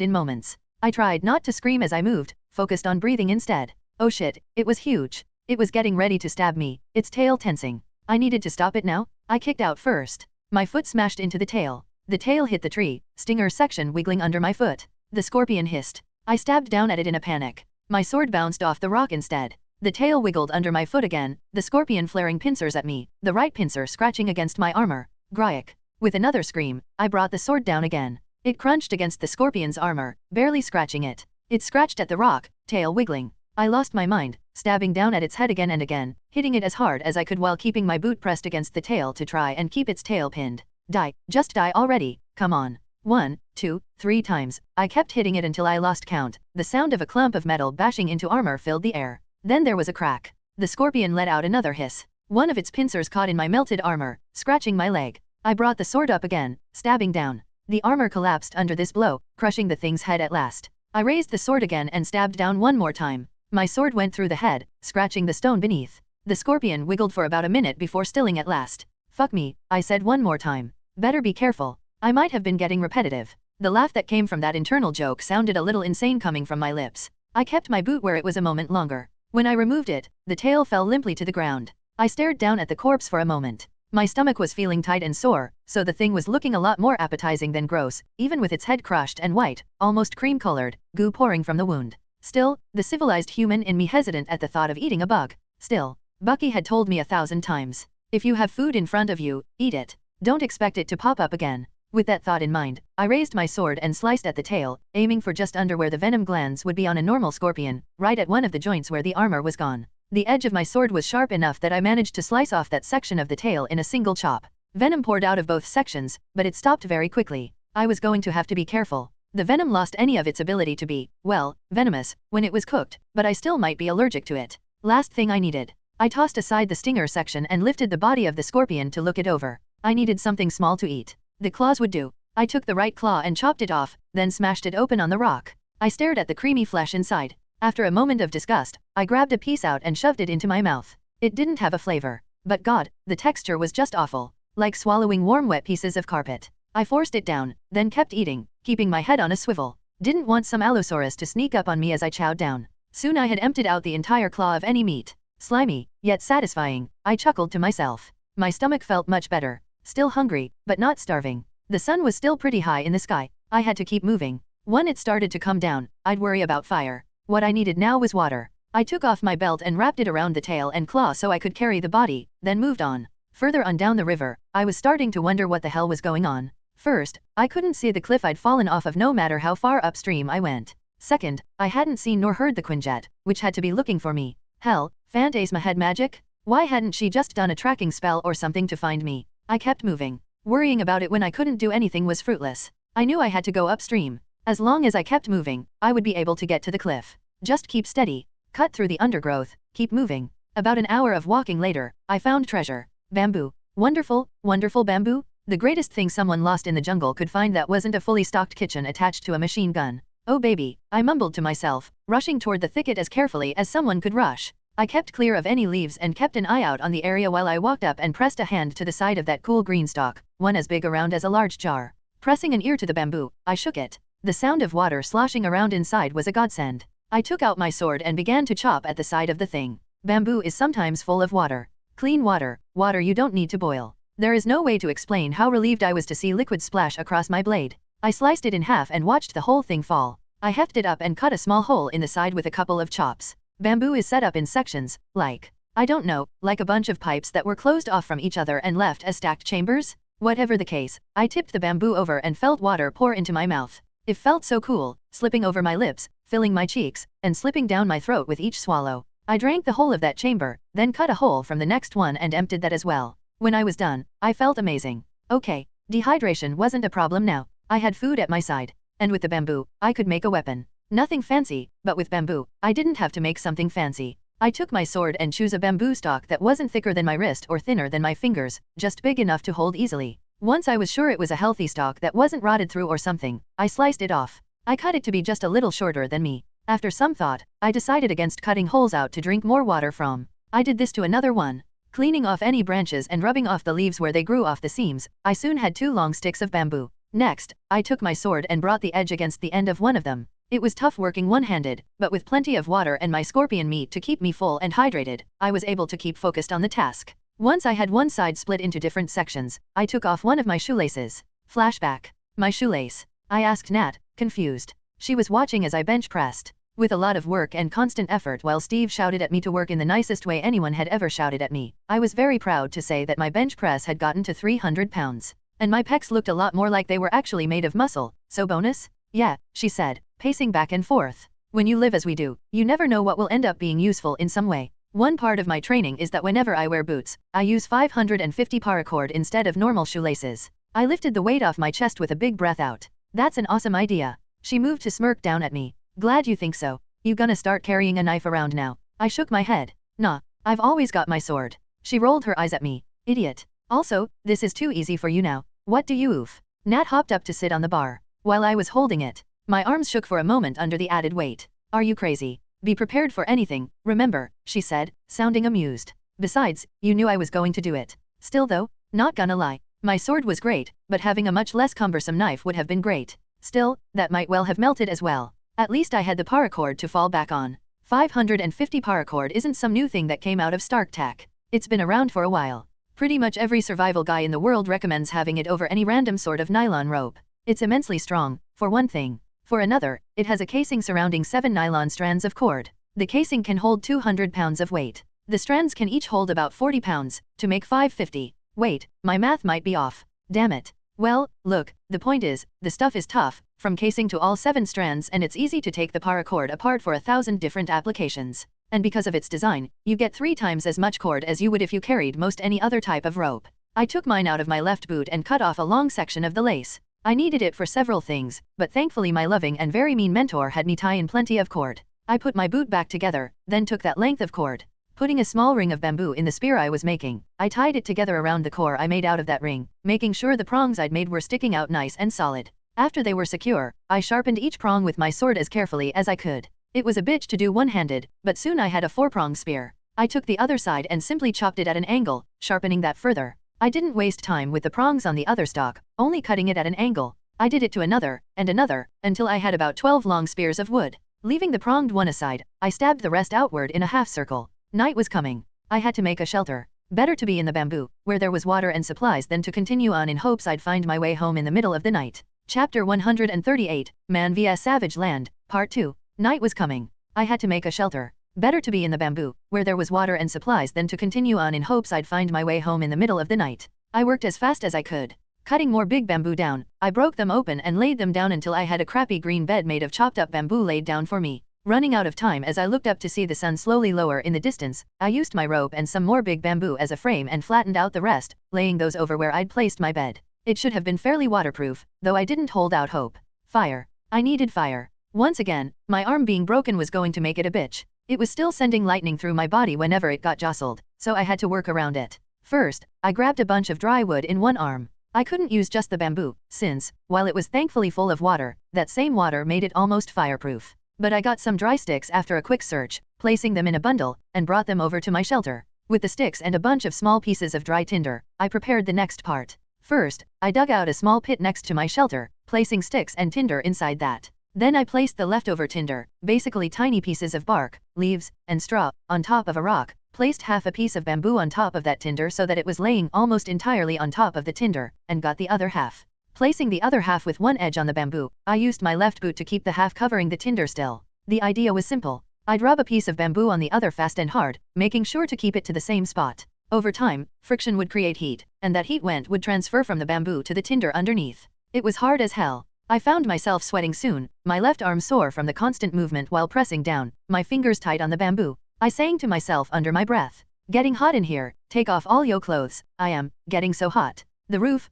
in moments. I tried not to scream as I moved, focused on breathing instead. Oh shit, it was huge. It was getting ready to stab me, its tail tensing. I needed to stop it now. I kicked out first. My foot smashed into the tail. The tail hit the tree, stinger section wiggling under my foot. The scorpion hissed. I stabbed down at it in a panic. My sword bounced off the rock instead. The tail wiggled under my foot again, the scorpion flaring pincers at me, the right pincer scratching against my armor. Gryak. With another scream, I brought the sword down again. It crunched against the scorpion's armor, barely scratching it. It scratched at the rock, tail wiggling. I lost my mind, stabbing down at its head again and again, hitting it as hard as I could while keeping my boot pressed against the tail to try and keep its tail pinned. Die, just die already, come on. 1, 2, 3 times. I kept hitting it until I lost count. The sound of a clump of metal bashing into armor filled the air. Then there was a crack. The scorpion let out another hiss. One of its pincers caught in my melted armor, scratching my leg. I brought the sword up again, stabbing down. The armor collapsed under this blow, crushing the thing's head at last. I raised the sword again and stabbed down one more time. My sword went through the head, scratching the stone beneath. The scorpion wiggled for about a minute before stilling at last. Fuck me, I said one more time. Better be careful. I might have been getting repetitive. The laugh that came from that internal joke sounded a little insane coming from my lips. I kept my boot where it was a moment longer. When I removed it, the tail fell limply to the ground. I stared down at the corpse for a moment. My stomach was feeling tight and sore, so the thing was looking a lot more appetizing than gross, even with its head crushed and white, almost cream-colored, goo pouring from the wound. Still, the civilized human in me hesitant at the thought of eating a bug. Still, Bucky had told me 1,000 times. If you have food in front of you, eat it. Don't expect it to pop up again. With that thought in mind, I raised my sword and sliced at the tail, aiming for just under where the venom glands would be on a normal scorpion, right at one of the joints where the armor was gone. The edge of my sword was sharp enough that I managed to slice off that section of the tail in a single chop. Venom poured out of both sections, but it stopped very quickly. I was going to have to be careful. The venom lost any of its ability to be, well, venomous, when it was cooked, but I still might be allergic to it. Last thing I needed. I tossed aside the stinger section and lifted the body of the scorpion to look it over. I needed something small to eat. The claws would do. I took the right claw and chopped it off, then smashed it open on the rock. I stared at the creamy flesh inside. After a moment of disgust, I grabbed a piece out and shoved it into my mouth. It didn't have a flavor. But God, the texture was just awful. Like swallowing warm wet pieces of carpet. I forced it down, then kept eating, keeping my head on a swivel. Didn't want some Allosaurus to sneak up on me as I chowed down. Soon I had emptied out the entire claw of any meat. Slimy, yet satisfying, I chuckled to myself. My stomach felt much better. Still hungry, but not starving. The sun was still pretty high in the sky. I had to keep moving. When it started to come down, I'd worry about fire. What I needed now was water. I took off my belt and wrapped it around the tail and claw so I could carry the body, then moved on. Further on down the river, I was starting to wonder what the hell was going on. First, I couldn't see the cliff I'd fallen off of no matter how far upstream I went. Second, I hadn't seen nor heard the Quinjet, which had to be looking for me. Hell, Phantasma had magic? Why hadn't she just done a tracking spell or something to find me? I kept moving. Worrying about it when I couldn't do anything was fruitless. I knew I had to go upstream. As long as I kept moving, I would be able to get to the cliff. Just keep steady. Cut through the undergrowth, keep moving. About an hour of walking later, I found treasure. Bamboo. Wonderful, wonderful bamboo? The greatest thing someone lost in the jungle could find that wasn't a fully stocked kitchen attached to a machine gun. Oh baby, I mumbled to myself, rushing toward the thicket as carefully as someone could rush. I kept clear of any leaves and kept an eye out on the area while I walked up and pressed a hand to the side of that cool green stalk, one as big around as a large jar. Pressing an ear to the bamboo, I shook it. The sound of water sloshing around inside was a godsend. I took out my sword and began to chop at the side of the thing. Bamboo is sometimes full of water. Clean water, water you don't need to boil. There is no way to explain how relieved I was to see liquid splash across my blade. I sliced it in half and watched the whole thing fall. I hefted it up and cut a small hole in the side with a couple of chops. Bamboo is set up in sections, like, I don't know, like a bunch of pipes that were closed off from each other and left as stacked chambers? Whatever the case, I tipped the bamboo over and felt water pour into my mouth. It felt so cool, slipping over my lips, filling my cheeks, and slipping down my throat with each swallow. I drank the whole of that chamber, then cut a hole from the next one and emptied that as well. When I was done, I felt amazing. Okay, dehydration wasn't a problem now. I had food at my side. And with the bamboo, I could make a weapon. Nothing fancy, but with bamboo, I didn't have to make something fancy. I took my sword and chose a bamboo stalk that wasn't thicker than my wrist or thinner than my fingers, just big enough to hold easily. Once I was sure it was a healthy stalk that wasn't rotted through or something, I sliced it off. I cut it to be just a little shorter than me. After some thought, I decided against cutting holes out to drink more water from. I did this to another one. Cleaning off any branches and rubbing off the leaves where they grew off the seams, I soon had 2 long sticks of bamboo. Next, I took my sword and brought the edge against the end of one of them. It was tough working one-handed, but with plenty of water and my scorpion meat to keep me full and hydrated, I was able to keep focused on the task. Once I had one side split into different sections, I took off one of my shoelaces. Flashback. My shoelace. I asked Nat, confused. She was watching as I bench pressed. With a lot of work and constant effort while Steve shouted at me to work in the nicest way anyone had ever shouted at me, I was very proud to say that my bench press had gotten to 300 pounds. And my pecs looked a lot more like they were actually made of muscle, so bonus? Yeah, she said, pacing back and forth. When you live as we do, you never know what will end up being useful in some way. One part of my training is that whenever I wear boots, I use 550 paracord instead of normal shoelaces. I lifted the weight off my chest with a big breath out. That's an awesome idea. She moved to smirk down at me. Glad you think so. You gonna start carrying a knife around now? I shook my head. Nah, I've always got my sword. She rolled her eyes at me. Idiot. Also, this is too easy for you now. What do you oof? Nat hopped up to sit on the bar. While I was holding it, my arms shook for a moment under the added weight. Are you crazy? Be prepared for anything, remember, she said, sounding amused. Besides, you knew I was going to do it. Still though, not gonna lie, my sword was great, but having a much less cumbersome knife would have been great. Still, that might well have melted as well. At least I had the paracord to fall back on. 550 paracord isn't some new thing that came out of StarkTech. It's been around for a while. Pretty much every survival guy in the world recommends having it over any random sort of nylon rope. It's immensely strong, for one thing. For another, it has a casing surrounding 7 nylon strands of cord. The casing can hold 200 pounds of weight. The strands can each hold about 40 pounds, to make 550. Wait, my math might be off. Damn it. Well, look, the point is, the stuff is tough, from casing to all 7 strands, and it's easy to take the paracord apart for 1,000 different applications. And because of its design, you get 3 times as much cord as you would if you carried most any other type of rope. I took mine out of my left boot and cut off a long section of the lace. I needed it for several things, but thankfully my loving and very mean mentor had me tie in plenty of cord. I put my boot back together, then took that length of cord. Putting a small ring of bamboo in the spear I was making, I tied it together around the core I made out of that ring, making sure the prongs I'd made were sticking out nice and solid. After they were secure, I sharpened each prong with my sword as carefully as I could. It was a bitch to do one-handed, but soon I had a 4-prong spear. I took the other side and simply chopped it at an angle, sharpening that further. I didn't waste time with the prongs on the other stalk, only cutting it at an angle. I did it to another, and another, until I had about 12 long spears of wood. Leaving the pronged one aside, I stabbed the rest outward in a half circle. Night was coming. I had to make a shelter. Better to be in the bamboo, where there was water and supplies, than to continue on in hopes I'd find my way home in the middle of the night. Chapter 138, Man vs Savage Land, Part 2. Night was coming. I had to make a shelter. Better to be in the bamboo, where there was water and supplies, than to continue on in hopes I'd find my way home in the middle of the night. I worked as fast as I could. Cutting more big bamboo down, I broke them open and laid them down until I had a crappy green bed made of chopped up bamboo laid down for me. Running out of time as I looked up to see the sun slowly lower in the distance, I used my rope and some more big bamboo as a frame and flattened out the rest, laying those over where I'd placed my bed. It should have been fairly waterproof, though I didn't hold out hope. Fire. I needed fire. Once again, my arm being broken was going to make it a bitch. It was still sending lightning through my body whenever it got jostled, so I had to work around it. First, I grabbed a bunch of dry wood in one arm. I couldn't use just the bamboo, since, while it was thankfully full of water, that same water made it almost fireproof. But I got some dry sticks after a quick search, placing them in a bundle, and brought them over to my shelter. With the sticks and a bunch of small pieces of dry tinder, I prepared the next part. First, I dug out a small pit next to my shelter, placing sticks and tinder inside that. Then I placed the leftover tinder, basically tiny pieces of bark, leaves, and straw, on top of a rock, placed half a piece of bamboo on top of that tinder so that it was laying almost entirely on top of the tinder, and got the other half. Placing the other half with one edge on the bamboo, I used my left boot to keep the half covering the tinder still. The idea was simple. I'd rub a piece of bamboo on the other fast and hard, making sure to keep it to the same spot. Over time, friction would create heat, and that heat would transfer from the bamboo to the tinder underneath. It was hard as hell. I found myself sweating soon, my left arm sore from the constant movement while pressing down, my fingers tight on the bamboo. I sang to myself under my breath. Getting hot in here, take off all yo clothes, I am getting so hot. The roof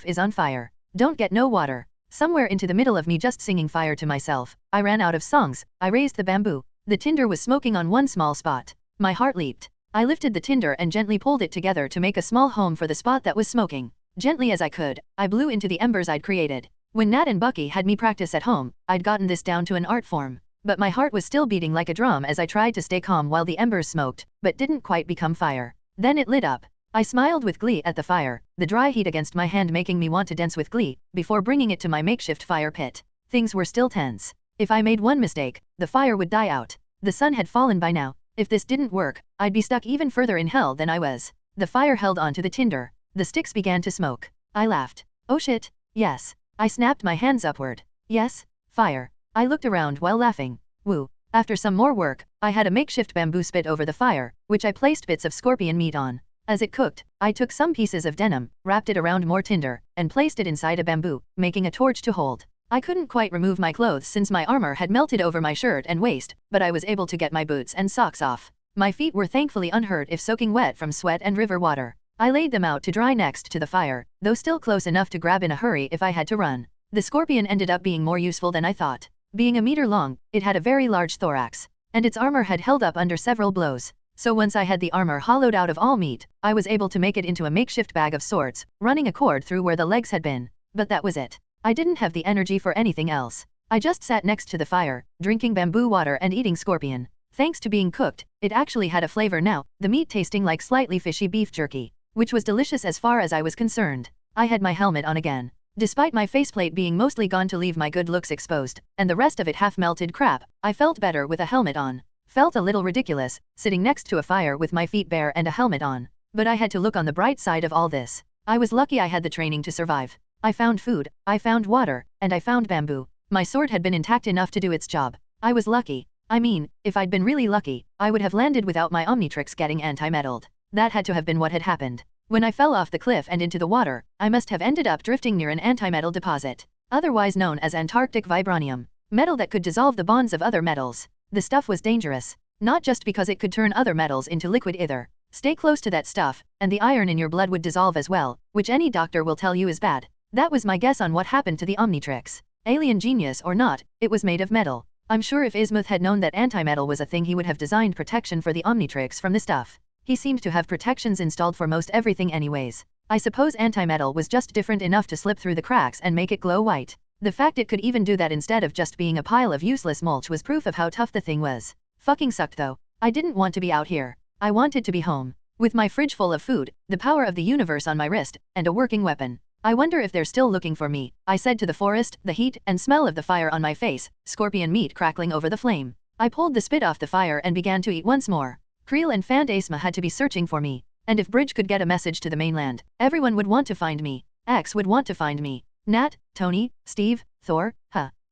is on fire. Don't get no water. Somewhere into the middle of me just singing fire to myself, I ran out of songs. I raised the bamboo. The tinder was smoking on one small spot. My heart leaped. I lifted the tinder and gently pulled it together to make a small home for the spot that was smoking. Gently as I could, I blew into the embers I'd created. When Nat and Bucky had me practice at home, I'd gotten this down to an art form. But my heart was still beating like a drum as I tried to stay calm while the embers smoked, but didn't quite become fire. Then it lit up. I smiled with glee at the fire, the dry heat against my hand making me want to dance with glee, before bringing it to my makeshift fire pit. Things were still tense. If I made one mistake, the fire would die out. The sun had fallen by now. If this didn't work, I'd be stuck even further in hell than I was. The fire held on to the tinder. The sticks began to smoke. I laughed. Oh shit, yes. I snapped my hands upward. Yes, fire. I looked around while laughing. Woo. After some more work, I had a makeshift bamboo spit over the fire, which I placed bits of scorpion meat on. As it cooked, I took some pieces of denim, wrapped it around more tinder, and placed it inside a bamboo, making a torch to hold. I couldn't quite remove my clothes since my armor had melted over my shirt and waist, but I was able to get my boots and socks off. My feet were thankfully unhurt if soaking wet from sweat and river water. I laid them out to dry next to the fire, though still close enough to grab in a hurry if I had to run. The scorpion ended up being more useful than I thought. Being a meter long, it had a very large thorax, and its armor had held up under several blows. So once I had the armor hollowed out of all meat, I was able to make it into a makeshift bag of sorts, running a cord through where the legs had been. But that was it. I didn't have the energy for anything else. I just sat next to the fire, drinking bamboo water and eating scorpion. Thanks to being cooked, it actually had a flavor now, the meat tasting like slightly fishy beef jerky, which was delicious as far as I was concerned. I had my helmet on again. Despite my faceplate being mostly gone to leave my good looks exposed, and the rest of it half-melted crap, I felt better with a helmet on. Felt a little ridiculous, sitting next to a fire with my feet bare and a helmet on. But I had to look on the bright side of all this. I was lucky I had the training to survive. I found food, I found water, and I found bamboo. My sword had been intact enough to do its job. I was lucky. I mean, if I'd been really lucky, I would have landed without my Omnitrix getting anti-metalled. That had to have been what had happened. When I fell off the cliff and into the water, I must have ended up drifting near an anti-metal deposit, otherwise known as Antarctic vibranium, metal that could dissolve the bonds of other metals. The stuff was dangerous, not just because it could turn other metals into liquid either. Stay close to that stuff, and the iron in your blood would dissolve as well, which any doctor will tell you is bad. That was my guess on what happened to the Omnitrix. Alien genius or not, it was made of metal. I'm sure if Ismuth had known that anti-metal was a thing, he would have designed protection for the Omnitrix from the stuff. He seemed to have protections installed for most everything anyways. I suppose anti-metal was just different enough to slip through the cracks and make it glow white. The fact it could even do that instead of just being a pile of useless mulch was proof of how tough the thing was. Fucking sucked though. I didn't want to be out here. I wanted to be home. With my fridge full of food, the power of the universe on my wrist, and a working weapon. I wonder if they're still looking for me, I said to the forest, the heat and smell of the fire on my face, scorpion meat crackling over the flame. I pulled the spit off the fire and began to eat once more. Creel and Phantasma had to be searching for me, and if Bridge could get a message to the mainland, everyone would want to find me. X would want to find me. Nat, Tony, Steve, Thor,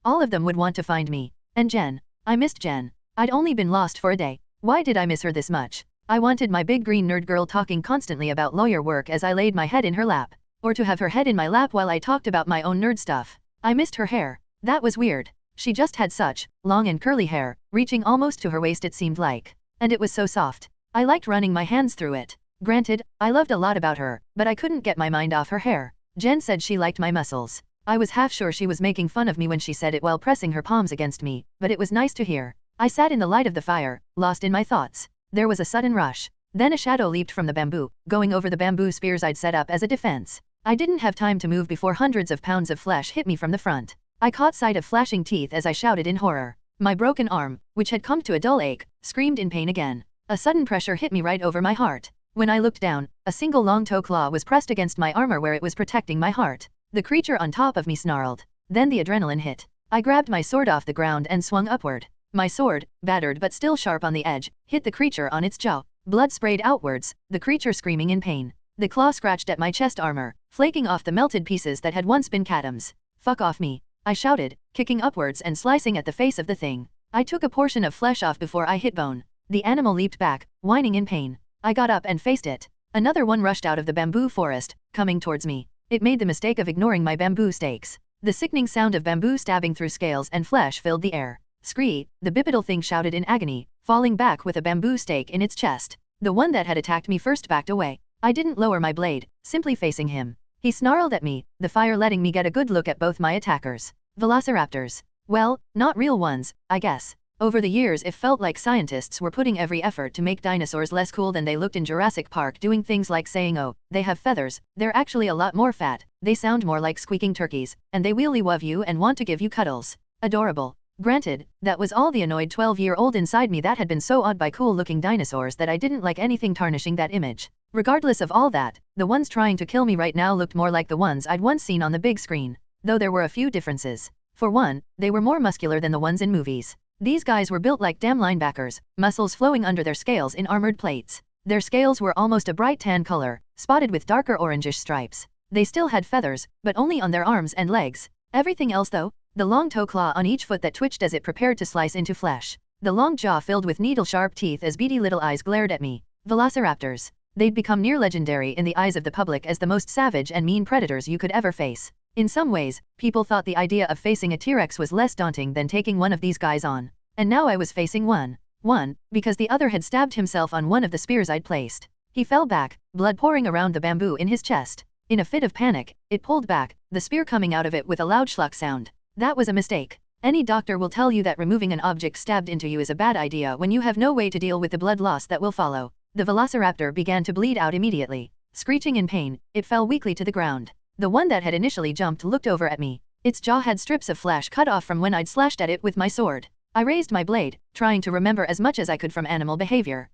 all of them would want to find me. And Jen. I missed Jen. I'd only been lost for a day. Why did I miss her this much? I wanted my big green nerd girl talking constantly about lawyer work as I laid my head in her lap. Or to have her head in my lap while I talked about my own nerd stuff. I missed her hair. That was weird. She just had such long and curly hair, reaching almost to her waist it seemed like. And it was so soft. I liked running my hands through it. Granted, I loved a lot about her, but I couldn't get my mind off her hair. Jen said she liked my muscles. I was half sure she was making fun of me when she said it while pressing her palms against me, but it was nice to hear. I sat in the light of the fire, lost in my thoughts. There was a sudden rush. Then a shadow leaped from the bamboo, going over the bamboo spears I'd set up as a defense. I didn't have time to move before hundreds of pounds of flesh hit me from the front. I caught sight of flashing teeth as I shouted in horror. My broken arm, which had come to a dull ache, screamed in pain again. A sudden pressure hit me right over my heart. When I looked down, a single long-toe claw was pressed against my armor where it was protecting my heart. The creature on top of me snarled. Then the adrenaline hit. I grabbed my sword off the ground and swung upward. My sword, battered but still sharp on the edge, hit the creature on its jaw. Blood sprayed outwards, the creature screaming in pain. The claw scratched at my chest armor, flaking off the melted pieces that had once been Cadam's. Fuck off me, I shouted, kicking upwards and slicing at the face of the thing. I took a portion of flesh off before I hit bone. The animal leaped back, whining in pain. I got up and faced it. Another one rushed out of the bamboo forest, coming towards me. It made the mistake of ignoring my bamboo stakes. The sickening sound of bamboo stabbing through scales and flesh filled the air. Scree, the bipedal thing shouted in agony, falling back with a bamboo stake in its chest. The one that had attacked me first backed away. I didn't lower my blade, simply facing him. He snarled at me, the fire letting me get a good look at both my attackers. Velociraptors. Well, not real ones, I guess. Over the years it felt like scientists were putting every effort to make dinosaurs less cool than they looked in Jurassic Park, doing things like saying, oh, they have feathers, they're actually a lot more fat, they sound more like squeaking turkeys, and they really love you and want to give you cuddles. Adorable. Granted, that was all the annoyed 12-year-old inside me that had been so awed by cool-looking dinosaurs that I didn't like anything tarnishing that image. Regardless of all that, the ones trying to kill me right now looked more like the ones I'd once seen on the big screen, though there were a few differences. For one, they were more muscular than the ones in movies. These guys were built like damn linebackers, muscles flowing under their scales in armored plates. Their scales were almost a bright tan color, spotted with darker orangish stripes. They still had feathers, but only on their arms and legs. Everything else though, the long toe claw on each foot that twitched as it prepared to slice into flesh. The long jaw filled with needle-sharp teeth as beady little eyes glared at me. Velociraptors. They'd become near legendary in the eyes of the public as the most savage and mean predators you could ever face. In some ways, people thought the idea of facing a T-Rex was less daunting than taking one of these guys on. And now I was facing one. One, because the other had stabbed himself on one of the spears I'd placed. He fell back, blood pouring around the bamboo in his chest. In a fit of panic, it pulled back, the spear coming out of it with a loud schluck sound. That was a mistake. Any doctor will tell you that removing an object stabbed into you is a bad idea when you have no way to deal with the blood loss that will follow. The velociraptor began to bleed out immediately. Screeching in pain, it fell weakly to the ground. The one that had initially jumped looked over at me. Its jaw had strips of flesh cut off from when I'd slashed at it with my sword. I raised my blade, trying to remember as much as I could from animal behavior.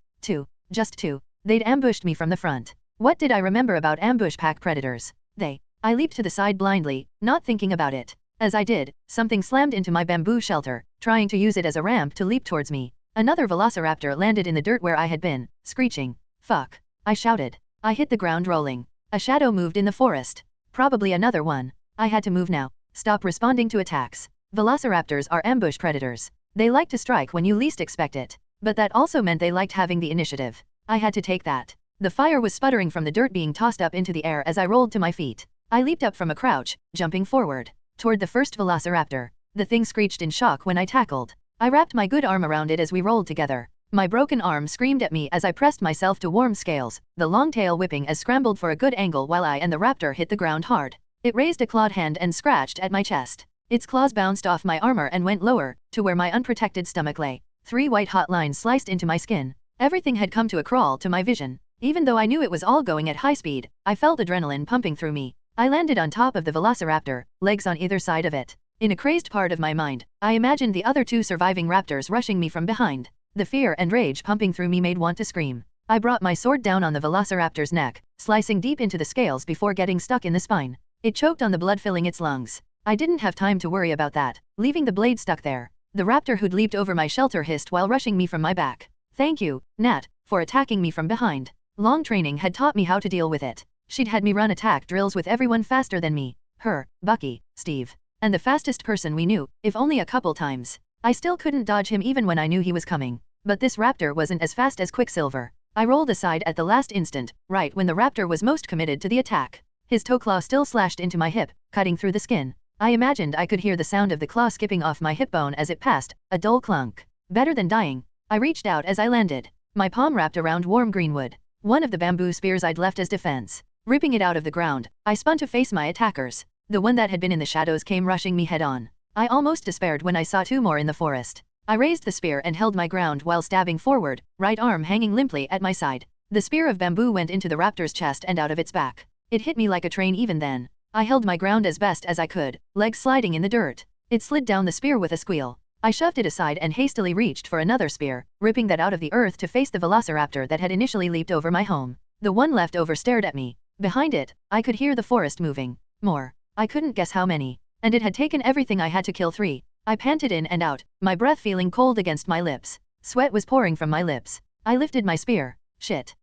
Just two. They'd ambushed me from the front. What did I remember about ambush pack predators? I leaped to the side blindly, not thinking about it. As I did, something slammed into my bamboo shelter, trying to use it as a ramp to leap towards me. Another velociraptor landed in the dirt where I had been, screeching. Fuck. I shouted. I hit the ground rolling. A shadow moved in the forest. Probably another one. I had to move now. Stop responding to attacks. Velociraptors are ambush predators. They like to strike when you least expect it. But that also meant they liked having the initiative. I had to take that. The fire was sputtering from the dirt being tossed up into the air as I rolled to my feet. I leaped up from a crouch, jumping forward. Toward the first velociraptor. The thing screeched in shock when I tackled. I wrapped my good arm around it as we rolled together. My broken arm screamed at me as I pressed myself to warm scales, the long tail whipping as scrambled for a good angle while I and the raptor hit the ground hard. It raised a clawed hand and scratched at my chest. Its claws bounced off my armor and went lower, to where my unprotected stomach lay. 3 white hot lines sliced into my skin. Everything had come to a crawl to my vision. Even though I knew it was all going at high speed, I felt adrenaline pumping through me. I landed on top of the velociraptor, legs on either side of it. In a crazed part of my mind, I imagined the other 2 surviving raptors rushing me from behind. The fear and rage pumping through me made want to scream. I brought my sword down on the velociraptor's neck, slicing deep into the scales before getting stuck in the spine. It choked on the blood filling its lungs. I didn't have time to worry about that, leaving the blade stuck there. The raptor who'd leaped over my shelter hissed while rushing me from my back. Thank you, Nat, for attacking me from behind. Long training had taught me how to deal with it. She'd had me run attack drills with everyone faster than me. Her, Bucky, Steve, and the fastest person we knew, if only a couple times. I still couldn't dodge him even when I knew he was coming. But this raptor wasn't as fast as Quicksilver. I rolled aside at the last instant, right when the raptor was most committed to the attack. His toe claw still slashed into my hip, cutting through the skin. I imagined I could hear the sound of the claw skipping off my hip bone as it passed, a dull clunk. Better than dying. I reached out as I landed. My palm wrapped around warm greenwood, one of the bamboo spears I'd left as defense. Ripping it out of the ground, I spun to face my attackers. The one that had been in the shadows came rushing me head on. I almost despaired when I saw 2 more in the forest. I raised the spear and held my ground while stabbing forward, right arm hanging limply at my side. The spear of bamboo went into the raptor's chest and out of its back. It hit me like a train even then. I held my ground as best as I could, legs sliding in the dirt. It slid down the spear with a squeal. I shoved it aside and hastily reached for another spear, ripping that out of the earth to face the velociraptor that had initially leaped over my home. The one left over stared at me. Behind it, I could hear the forest moving. More. I couldn't guess how many. And it had taken everything I had to kill 3. I panted in and out, my breath feeling cold against my lips. Sweat was pouring from my lips. I lifted my spear. Shit.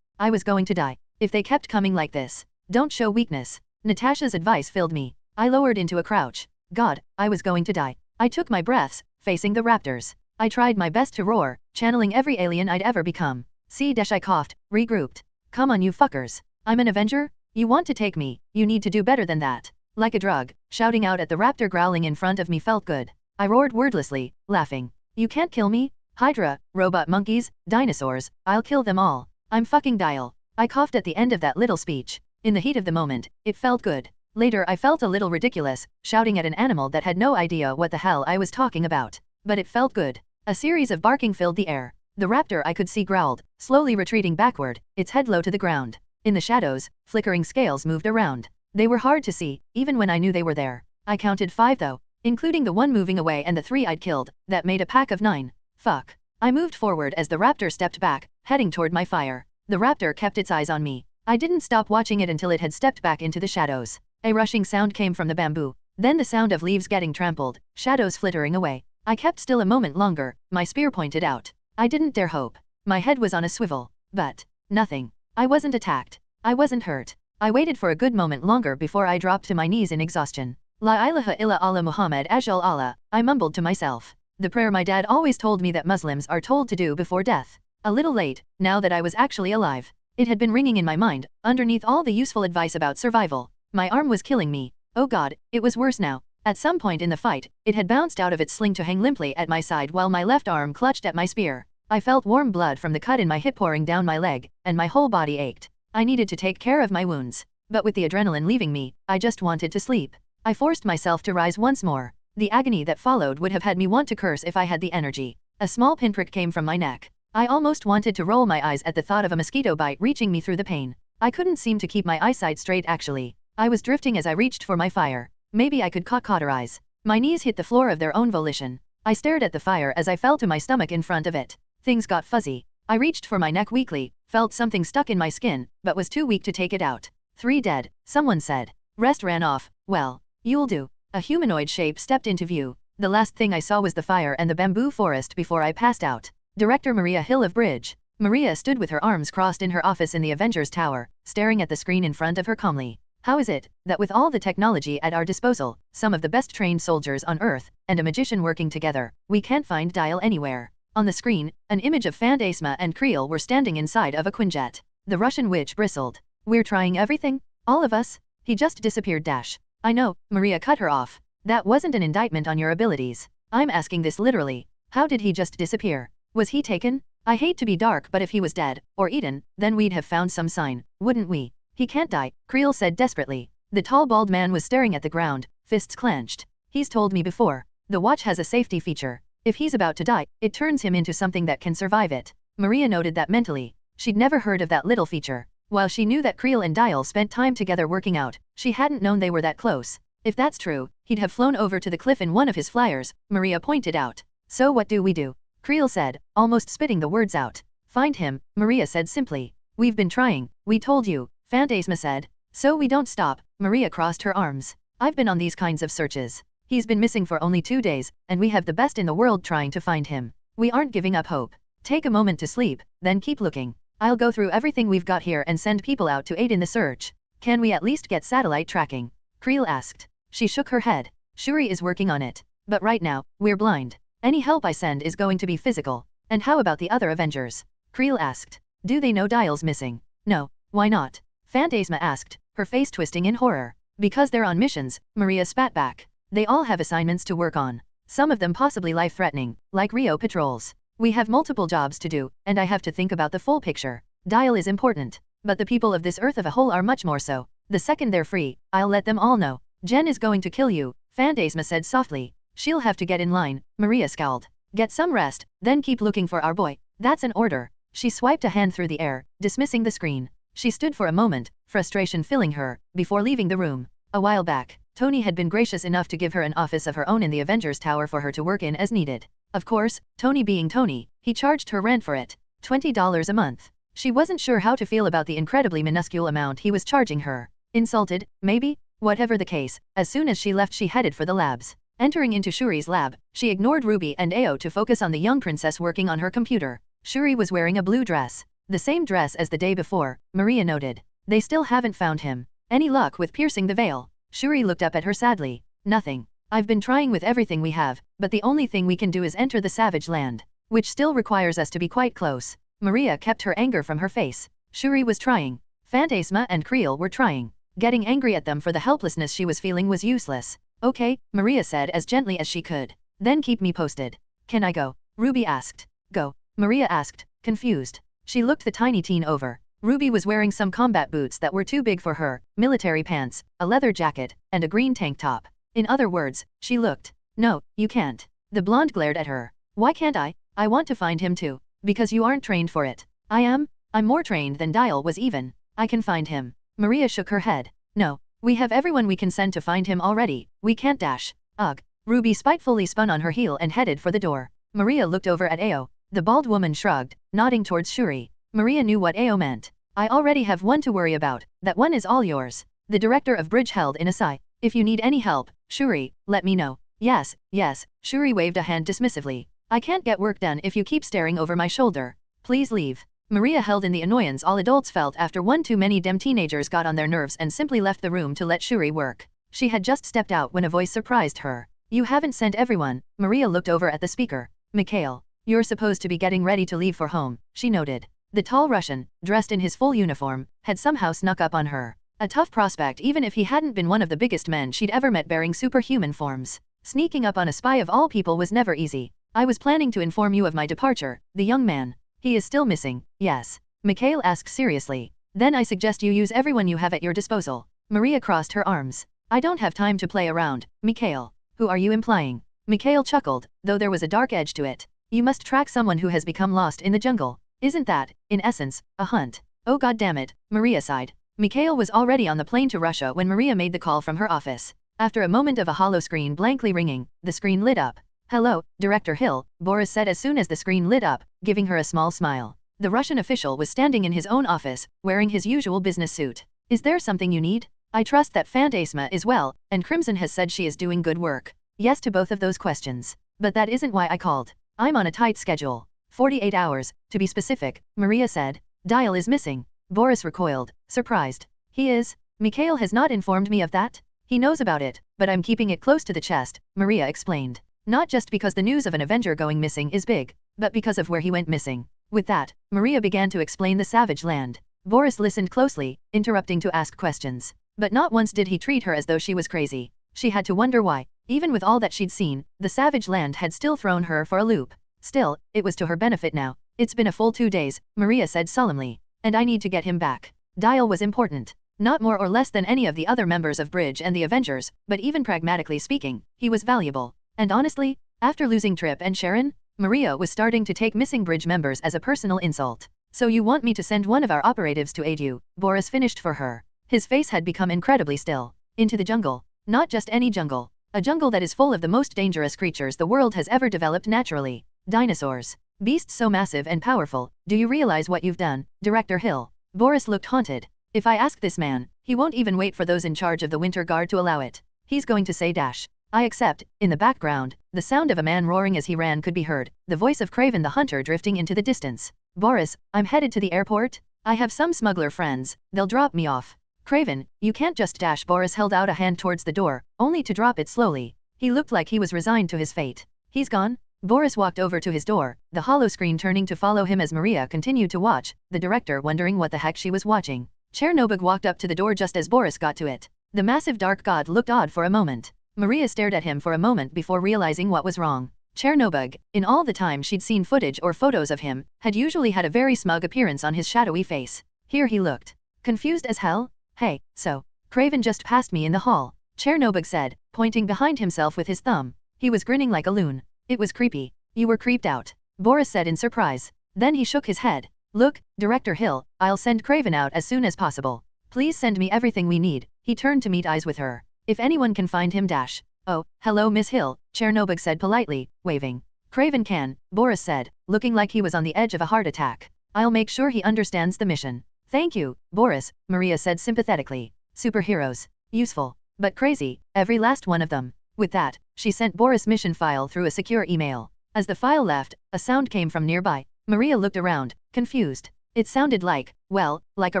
I was going to die. If they kept coming like this. Don't show weakness. Natasha's advice filled me. I lowered into a crouch. God, I was going to die. I took my breaths, facing the raptors. I tried my best to roar, channeling every alien I'd ever become. I coughed, regrouped. Come on you fuckers. I'm an Avenger? You want to take me, you need to do better than that. Like a drug, shouting out at the raptor growling in front of me felt good. I roared wordlessly, laughing. You can't kill me? Hydra, robot monkeys, dinosaurs, I'll kill them all. I'm fucking Dial. I coughed at the end of that little speech. In the heat of the moment, it felt good. Later I felt a little ridiculous, shouting at an animal that had no idea what the hell I was talking about. But it felt good. A series of barking filled the air. The raptor I could see growled, slowly retreating backward, its head low to the ground. In the shadows, flickering scales moved around. They were hard to see, even when I knew they were there. I counted 5 though, including the one moving away and the 3 I'd killed. That made a pack of 9. Fuck. I moved forward as the raptor stepped back, heading toward my fire. The raptor kept its eyes on me. I didn't stop watching it until it had stepped back into the shadows. A rushing sound came from the bamboo. Then the sound of leaves getting trampled, shadows flittering away. I kept still a moment longer, my spear pointed out. I didn't dare hope. My head was on a swivel. But nothing. I wasn't attacked. I wasn't hurt. I waited for a good moment longer before I dropped to my knees in exhaustion. La ilaha illa Allah Muhammad Ajal Allah, I mumbled to myself. The prayer my dad always told me that Muslims are told to do before death. A little late, now that I was actually alive. It had been ringing in my mind, underneath all the useful advice about survival. My arm was killing me. Oh God, it was worse now. At some point in the fight, it had bounced out of its sling to hang limply at my side while my left arm clutched at my spear. I felt warm blood from the cut in my hip pouring down my leg, and my whole body ached. I needed to take care of my wounds. But with the adrenaline leaving me, I just wanted to sleep. I forced myself to rise once more. The agony that followed would have had me want to curse if I had the energy. A small pinprick came from my neck. I almost wanted to roll my eyes at the thought of a mosquito bite reaching me through the pain. I couldn't seem to keep my eyesight straight actually. I was drifting as I reached for my fire. Maybe I could cauterize. My knees hit the floor of their own volition. I stared at the fire as I fell to my stomach in front of it. Things got fuzzy. I reached for my neck weakly, felt something stuck in my skin, but was too weak to take it out. 3 dead, someone said. Rest ran off. Well, you'll do. A humanoid shape stepped into view. The last thing I saw was the fire and the bamboo forest before I passed out. Director Maria Hill of Bridge. Maria stood with her arms crossed in her office in the Avengers Tower, staring at the screen in front of her calmly. How is it that with all the technology at our disposal, some of the best trained soldiers on Earth, and a magician working together, we can't find Dial anywhere? On the screen, an image of Phantasma and Creel were standing inside of a Quinjet. The Russian witch bristled. We're trying everything? All of us? He just disappeared dash. I know, Maria cut her off. That wasn't an indictment on your abilities. I'm asking this literally. How did he just disappear? Was he taken? I hate to be dark, but if he was dead, or eaten, then we'd have found some sign, wouldn't we? He can't die, Creel said desperately. The tall bald man was staring at the ground, fists clenched. He's told me before. The watch has a safety feature. If he's about to die, it turns him into something that can survive it. Maria noted that mentally. She'd never heard of that little feature. While she knew that Creel and Dial spent time together working out, she hadn't known they were that close. If that's true, he'd have flown over to the cliff in one of his flyers, Maria pointed out. So what do we do? Creel said, almost spitting the words out. Find him, Maria said simply. We've been trying, we told you, Phantasma said. So we don't stop, Maria crossed her arms. I've been on these kinds of searches. He's been missing for only 2 days, and we have the best in the world trying to find him. We aren't giving up hope. Take a moment to sleep, then keep looking. I'll go through everything we've got here and send people out to aid in the search. Can we at least get satellite tracking? Creel asked. She shook her head. Shuri is working on it. But right now, we're blind. Any help I send is going to be physical. And how about the other Avengers? Creel asked. Do they know Dial's missing? No. Why not? Phantasma asked, her face twisting in horror. Because they're on missions, Maria spat back. They all have assignments to work on. Some of them possibly life-threatening, like Rio patrols. We have multiple jobs to do, and I have to think about the full picture. Dial is important, but the people of this Earth of a whole are much more so. The second they're free, I'll let them all know. Jen is going to kill you, Phantasma said softly. She'll have to get in line, Maria scowled. Get some rest, then keep looking for our boy. That's an order. She swiped a hand through the air, dismissing the screen. She stood for a moment, frustration filling her, before leaving the room. A while back, Tony had been gracious enough to give her an office of her own in the Avengers Tower for her to work in as needed. Of course, Tony being Tony, he charged her rent for it. $20 a month. She wasn't sure how to feel about the incredibly minuscule amount he was charging her. Insulted, maybe? Whatever the case, as soon as she left she headed for the labs. Entering into Shuri's lab, she ignored Ruby and Ao to focus on the young princess working on her computer. Shuri was wearing a blue dress. The same dress as the day before, Maria noted. They still haven't found him. Any luck with piercing the veil? Shuri looked up at her sadly. Nothing. I've been trying with everything we have, but the only thing we can do is enter the savage land, which still requires us to be quite close. Maria kept her anger from her face. Shuri was trying. Phantasma and Creel were trying. Getting angry at them for the helplessness she was feeling was useless. Okay, Maria said as gently as she could. Then keep me posted. Can I go? Ruby asked. Go. Maria asked, confused. She looked the tiny teen over. Ruby was wearing some combat boots that were too big for her, military pants, a leather jacket, and a green tank top. In other words, she looked. No, you can't. The blonde glared at her. Why can't I? I want to find him too. Because you aren't trained for it. I am? I'm more trained than Dial was even. I can find him. Maria shook her head. No. We have everyone we can send to find him already. We can't dash. Ugh. Ruby spitefully spun on her heel and headed for the door. Maria looked over at Ao. The bald woman shrugged, nodding towards Shuri. Maria knew what Ao meant. I already have one to worry about. That one is all yours. The director of bridge held in a sigh. If you need any help, Shuri, let me know. Yes, yes, Shuri waved a hand dismissively. I can't get work done if you keep staring over my shoulder. Please leave. Maria held in the annoyance all adults felt after one too many dem teenagers got on their nerves and simply left the room to let Shuri work. She had just stepped out when a voice surprised her. You haven't sent everyone. Maria looked over at the speaker. Mikhail, you're supposed to be getting ready to leave for home, she noted. The tall Russian, dressed in his full uniform, had somehow snuck up on her. A tough prospect even if he hadn't been one of the biggest men she'd ever met bearing superhuman forms. Sneaking up on a spy of all people was never easy. I was planning to inform you of my departure, the young man. He is still missing, yes. Mikhail asked seriously. Then I suggest you use everyone you have at your disposal. Maria crossed her arms. I don't have time to play around, Mikhail. Who are you implying? Mikhail chuckled, though there was a dark edge to it. You must track someone who has become lost in the jungle. Isn't that, in essence, a hunt? Oh god damn it, Maria sighed. Mikhail was already on the plane to Russia when Maria made the call from her office. After a moment of a hollow screen blankly ringing, the screen lit up. Hello, Director Hill, Boris said as soon as the screen lit up, giving her a small smile. The Russian official was standing in his own office, wearing his usual business suit. Is there something you need? I trust that Phantasma is well, and Crimson has said she is doing good work. Yes to both of those questions. But that isn't why I called. I'm on a tight schedule. 48 hours, to be specific, Maria said. Dial is missing. Boris recoiled, surprised. He is? Mikhail has not informed me of that? He knows about it, but I'm keeping it close to the chest, Maria explained. Not just because the news of an Avenger going missing is big, but because of where he went missing. With that, Maria began to explain the Savage Land. Boris listened closely, interrupting to ask questions. But not once did he treat her as though she was crazy. She had to wonder why, even with all that she'd seen, the Savage Land had still thrown her for a loop. Still, it was to her benefit now. It's been a full 2 days, Maria said solemnly. And I need to get him back. Dial was important. Not more or less than any of the other members of Bridge and the Avengers, but even pragmatically speaking, he was valuable. And honestly, after losing Trip and Sharon, Maria was starting to take missing Bridge members as a personal insult. So you want me to send one of our operatives to aid you, Boris finished for her. His face had become incredibly still. Into the jungle. Not just any jungle. A jungle that is full of the most dangerous creatures the world has ever developed naturally. Dinosaurs. Beasts so massive and powerful. Do you realize what you've done, Director Hill? Boris looked haunted. If I ask this man, he won't even wait for those in charge of the Winter Guard to allow it. He's going to say dash. I accept. In the background, the sound of a man roaring as he ran could be heard, the voice of Craven the Hunter drifting into the distance. Boris, I'm headed to the airport. I have some smuggler friends, they'll drop me off. Craven, you can't just dash. Boris held out a hand towards the door, only to drop it slowly. He looked like he was resigned to his fate. He's gone? Boris walked over to his door, the hollow screen turning to follow him as Maria continued to watch, the director wondering what the heck she was watching. Chernobog walked up to the door just as Boris got to it. The massive dark god looked odd for a moment. Maria stared at him for a moment before realizing what was wrong. Chernobog, in all the time she'd seen footage or photos of him, had usually had a very smug appearance on his shadowy face. Here he looked confused as hell. Hey, so, Craven just passed me in the hall, Chernobog said, pointing behind himself with his thumb. He was grinning like a loon. It was creepy. You were creeped out, Boris said in surprise. Then he shook his head. Look, Director Hill, I'll send Craven out as soon as possible. Please send me everything we need. He turned to meet eyes with her. If anyone can find him dash. Oh, hello Miss Hill, Chernobog said politely, waving. Craven can, Boris said, looking like he was on the edge of a heart attack. I'll make sure he understands the mission. Thank you, Boris, Maria said sympathetically. Superheroes. Useful. But crazy, every last one of them. With that, she sent Boris' mission file through a secure email. As the file left, a sound came from nearby. Maria looked around, confused. It sounded like, well, like a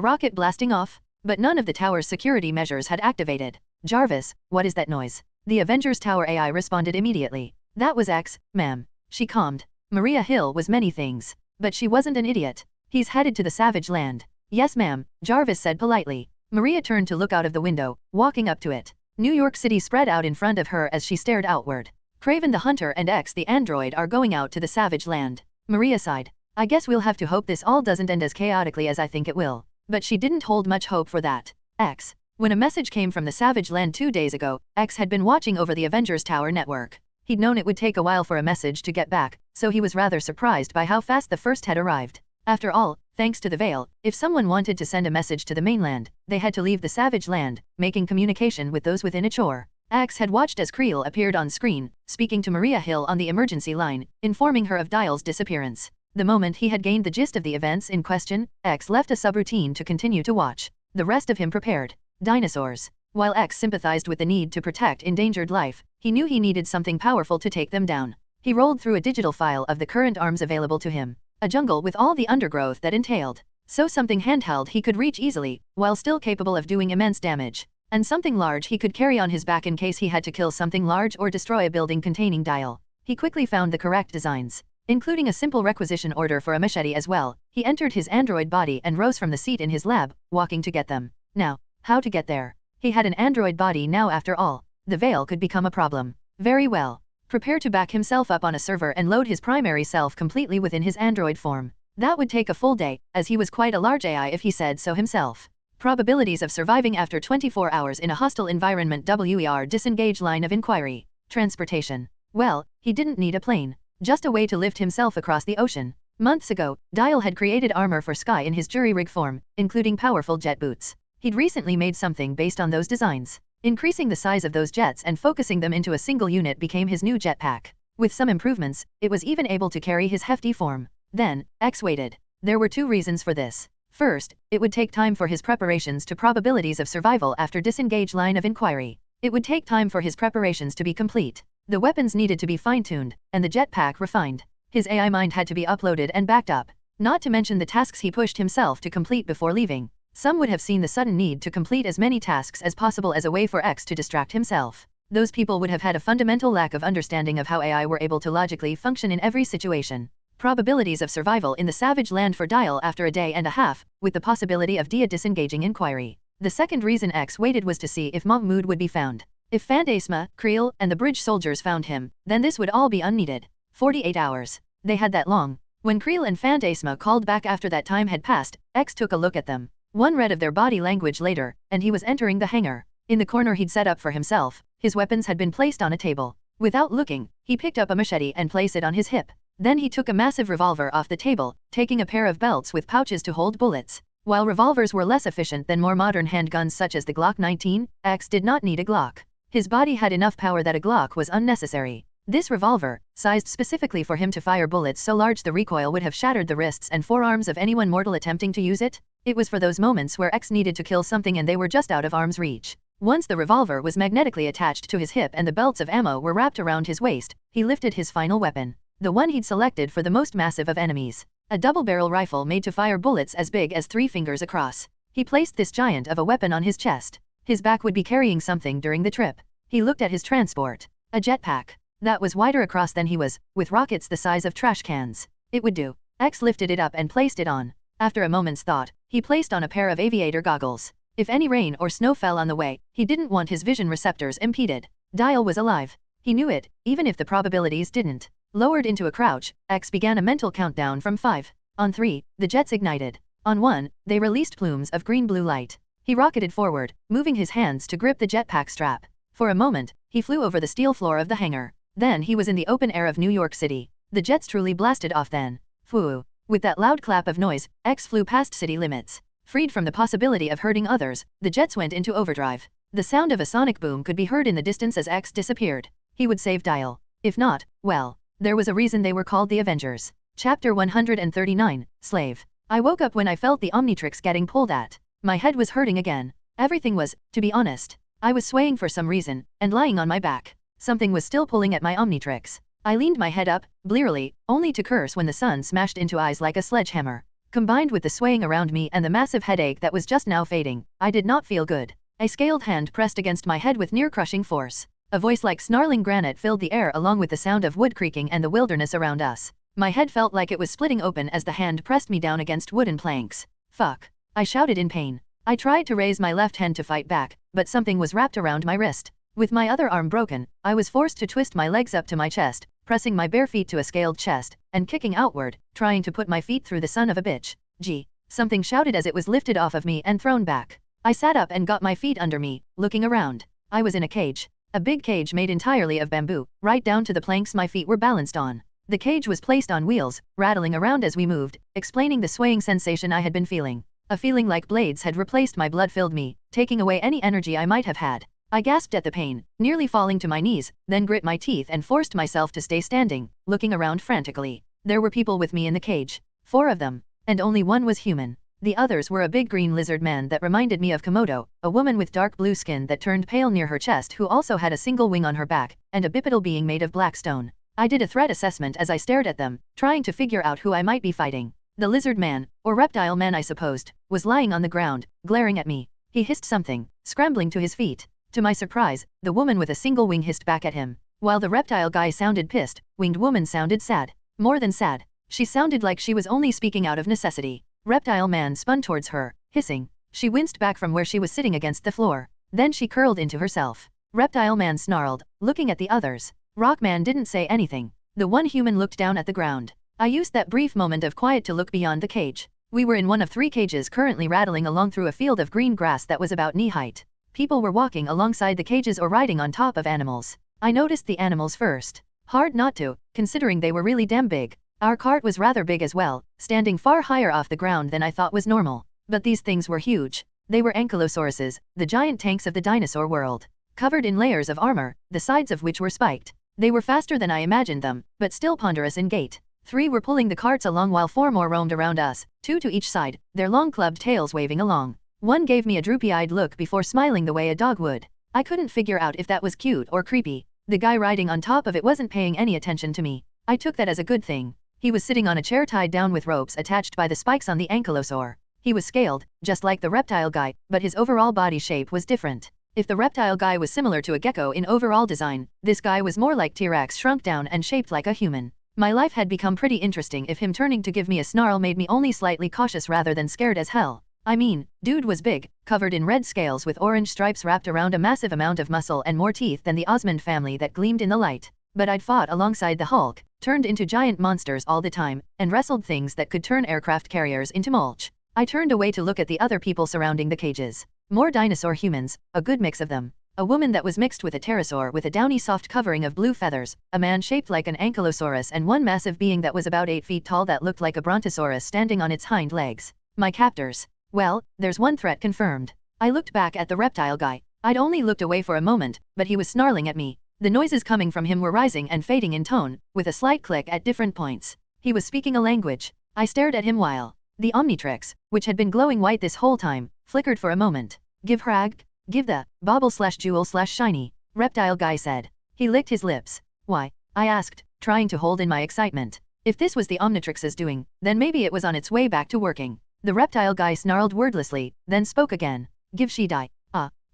rocket blasting off, but none of the tower's security measures had activated. Jarvis, what is that noise? The Avengers Tower AI responded immediately. That was X, ma'am. She calmed. Maria Hill was many things, but she wasn't an idiot. He's headed to the Savage Land. Yes ma'am, Jarvis said politely. Maria turned to look out of the window, walking up to it. New York City spread out in front of her as she stared outward. Craven the Hunter and X the android are going out to the Savage Land. Maria sighed. I guess we'll have to hope this all doesn't end as chaotically as I think it will. But she didn't hold much hope for that. X. When a message came from the Savage Land 2 days ago, X had been watching over the Avengers Tower network. He'd known it would take a while for a message to get back, so he was rather surprised by how fast the first had arrived. After all, thanks to the Veil, if someone wanted to send a message to the mainland, they had to leave the Savage Land, making communication with those within a chore. Axe had watched as Creel appeared on screen, speaking to Maria Hill on the emergency line, informing her of Dial's disappearance. The moment he had gained the gist of the events in question, X left a subroutine to continue to watch. The rest of him prepared. Dinosaurs. While X sympathized with the need to protect endangered life, he knew he needed something powerful to take them down. He rolled through a digital file of the current arms available to him. A jungle with all the undergrowth that entailed. So something handheld he could reach easily, while still capable of doing immense damage. And something large he could carry on his back in case he had to kill something large or destroy a building containing Dial. He quickly found the correct designs. Including a simple requisition order for a machete as well, he entered his android body and rose from the seat in his lab, walking to get them. Now, how to get there? He had an android body now after all. The Veil could become a problem. Very well. Prepare to back himself up on a server and load his primary self completely within his android form. That would take a full day, as he was quite a large AI if he said so himself. Probabilities of surviving after 24 hours in a hostile environment. WER disengage line of inquiry. Transportation. Well, he didn't need a plane. Just a way to lift himself across the ocean. Months ago, Dial had created armor for Sky in his jury rig form, including powerful jet boots. He'd recently made something based on those designs. Increasing the size of those jets and focusing them into a single unit became his new jetpack. With some improvements, it was even able to carry his hefty form. Then, X waited. There were 2 reasons for this. First, it would take time for his preparations to probabilities of survival after disengage line of inquiry. It would take time for his preparations to be complete. The weapons needed to be fine-tuned, and the jetpack refined. His AI mind had to be uploaded and backed up. Not to mention the tasks he pushed himself to complete before leaving. Some would have seen the sudden need to complete as many tasks as possible as a way for X to distract himself. Those people would have had a fundamental lack of understanding of how AI were able to logically function in every situation. Probabilities of survival in the savage land for Dial after a day and a half, with the possibility of Dia disengaging inquiry. The second reason X waited was to see if Mahmoud would be found. If Phantasma, Creel, and the bridge soldiers found him, then this would all be unneeded. 48 hours. They had that long. When Creel and Phantasma called back after that time had passed, X took a look at them. One read of their body language later, and he was entering the hangar. In the corner he'd set up for himself, his weapons had been placed on a table. Without looking, he picked up a machete and placed it on his hip. Then he took a massive revolver off the table, taking a pair of belts with pouches to hold bullets. While revolvers were less efficient than more modern handguns such as the Glock 19, X did not need a Glock. His body had enough power that a Glock was unnecessary. This revolver, sized specifically for him to fire bullets so large the recoil would have shattered the wrists and forearms of anyone mortal attempting to use it, it was for those moments where X needed to kill something and they were just out of arm's reach. Once the revolver was magnetically attached to his hip and the belts of ammo were wrapped around his waist, he lifted his final weapon. The one he'd selected for the most massive of enemies. A double-barrel rifle made to fire bullets as big as 3 fingers across. He placed this giant of a weapon on his chest. His back would be carrying something during the trip. He looked at his transport. A jetpack. That was wider across than he was, with rockets the size of trash cans. It would do. X lifted it up and placed it on. After a moment's thought, he placed on a pair of aviator goggles. If any rain or snow fell on the way, he didn't want his vision receptors impeded. Dial was alive. He knew it, even if the probabilities didn't. Lowered into a crouch, X began a mental countdown from 5. On 3, the jets ignited. On 1, they released plumes of green-blue light. He rocketed forward, moving his hands to grip the jetpack strap. For a moment, he flew over the steel floor of the hangar. Then he was in the open air of New York City. The jets truly blasted off then. Phoo. With that loud clap of noise, X flew past city limits. Freed from the possibility of hurting others, the jets went into overdrive. The sound of a sonic boom could be heard in the distance as X disappeared. He would save Dial. If not, well, there was a reason they were called the Avengers. Chapter 139, Slave. I woke up when I felt the Omnitrix getting pulled at. My head was hurting again. Everything was, to be honest. I was swaying for some reason, and lying on my back. Something was still pulling at my Omnitrix. I leaned my head up, blearily, only to curse when the sun smashed into eyes like a sledgehammer. Combined with the swaying around me and the massive headache that was just now fading, I did not feel good. A scaled hand pressed against my head with near-crushing force. A voice like snarling granite filled the air along with the sound of wood creaking and the wilderness around us. My head felt like it was splitting open as the hand pressed me down against wooden planks. Fuck. I shouted in pain. I tried to raise my left hand to fight back, but something was wrapped around my wrist. With my other arm broken, I was forced to twist my legs up to my chest, pressing my bare feet to a scaled chest, and kicking outward, trying to put my feet through the son of a bitch. Gee. Something shouted as it was lifted off of me and thrown back. I sat up and got my feet under me, looking around. I was in a cage. A big cage made entirely of bamboo, right down to the planks my feet were balanced on. The cage was placed on wheels, rattling around as we moved, explaining the swaying sensation I had been feeling. A feeling like blades had replaced my blood filled me, taking away any energy I might have had. I gasped at the pain, nearly falling to my knees, then grit my teeth and forced myself to stay standing, looking around frantically. There were people with me in the cage. 4 of them. And only one was human. The others were a big green lizard man that reminded me of Komodo, a woman with dark blue skin that turned pale near her chest who also had a single wing on her back, and a bipedal being made of black stone. I did a threat assessment as I stared at them, trying to figure out who I might be fighting. The lizard man, or reptile man I supposed, was lying on the ground, glaring at me. He hissed something, scrambling to his feet. To my surprise, the woman with a single wing hissed back at him. While the reptile guy sounded pissed, winged woman sounded sad. More than sad. She sounded like she was only speaking out of necessity. Reptile man spun towards her, hissing. She winced back from where she was sitting against the floor. Then she curled into herself. Reptile man snarled, looking at the others. Rockman didn't say anything. The one human looked down at the ground. I used that brief moment of quiet to look beyond the cage. We were in one of 3 cages currently rattling along through a field of green grass that was about knee height. People were walking alongside the cages or riding on top of animals. I noticed the animals first. Hard not to, considering they were really damn big. Our cart was rather big as well, standing far higher off the ground than I thought was normal. But these things were huge. They were ankylosauruses, the giant tanks of the dinosaur world. Covered in layers of armor, the sides of which were spiked. They were faster than I imagined them, but still ponderous in gait. 3 were pulling the carts along while 4 more roamed around us, 2 to each side, their long clubbed tails waving along. One gave me a droopy-eyed look before smiling the way a dog would. I couldn't figure out if that was cute or creepy. The guy riding on top of it wasn't paying any attention to me. I took that as a good thing. He was sitting on a chair tied down with ropes attached by the spikes on the ankylosaur. He was scaled, just like the reptile guy, but his overall body shape was different. If the reptile guy was similar to a gecko in overall design, this guy was more like T-Rex shrunk down and shaped like a human. My life had become pretty interesting if him turning to give me a snarl made me only slightly cautious rather than scared as hell. I mean, dude was big, covered in red scales with orange stripes wrapped around a massive amount of muscle and more teeth than the Osmond family that gleamed in the light. But I'd fought alongside the Hulk, turned into giant monsters all the time, and wrestled things that could turn aircraft carriers into mulch. I turned away to look at the other people surrounding the cages. More dinosaur humans, a good mix of them. A woman that was mixed with a pterosaur with a downy soft covering of blue feathers, a man shaped like an ankylosaurus and one massive being that was about 8 feet tall that looked like a brontosaurus standing on its hind legs. My captors. Well, there's one threat confirmed. I looked back at the reptile guy. I'd only looked away for a moment, but he was snarling at me. The noises coming from him were rising and fading in tone, with a slight click at different points. He was speaking a language. I stared at him while the Omnitrix, which had been glowing white this whole time, flickered for a moment. Give Hrag? Give the bauble/jewel/shiny, reptile guy said. He licked his lips. Why? I asked, trying to hold in my excitement. If this was the Omnitrix's doing, then maybe it was on its way back to working. The reptile guy snarled wordlessly, then spoke again. Give she die.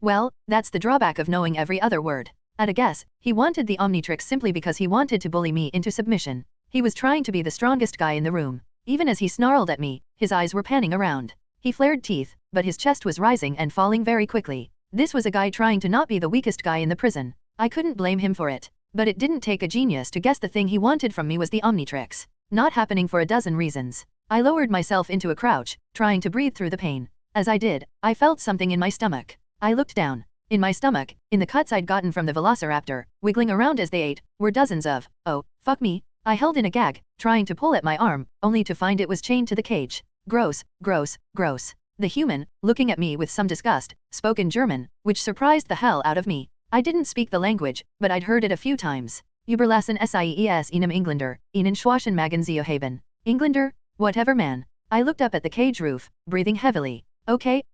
Well, that's the drawback of knowing every other word. At a guess, he wanted the Omnitrix simply because he wanted to bully me into submission. He was trying to be the strongest guy in the room. Even as he snarled at me, his eyes were panning around. He flared teeth, but his chest was rising and falling very quickly. This was a guy trying to not be the weakest guy in the prison. I couldn't blame him for it. But it didn't take a genius to guess the thing he wanted from me was the Omnitrix. Not happening for a dozen reasons. I lowered myself into a crouch, trying to breathe through the pain. As I did, I felt something in my stomach. I looked down. In my stomach, in the cuts I'd gotten from the velociraptor, wiggling around as they ate, were dozens of, oh, fuck me. I held in a gag, trying to pull at my arm, only to find it was chained to the cage. Gross, gross, gross. The human, looking at me with some disgust, spoke in German, which surprised the hell out of me. I didn't speak the language, but I'd heard it a few times. Überlassen SIES einem Engländer, ihnen schwachen Magen zu haben. Engländer? Whatever man. I looked up at the cage roof, breathing heavily. Okay.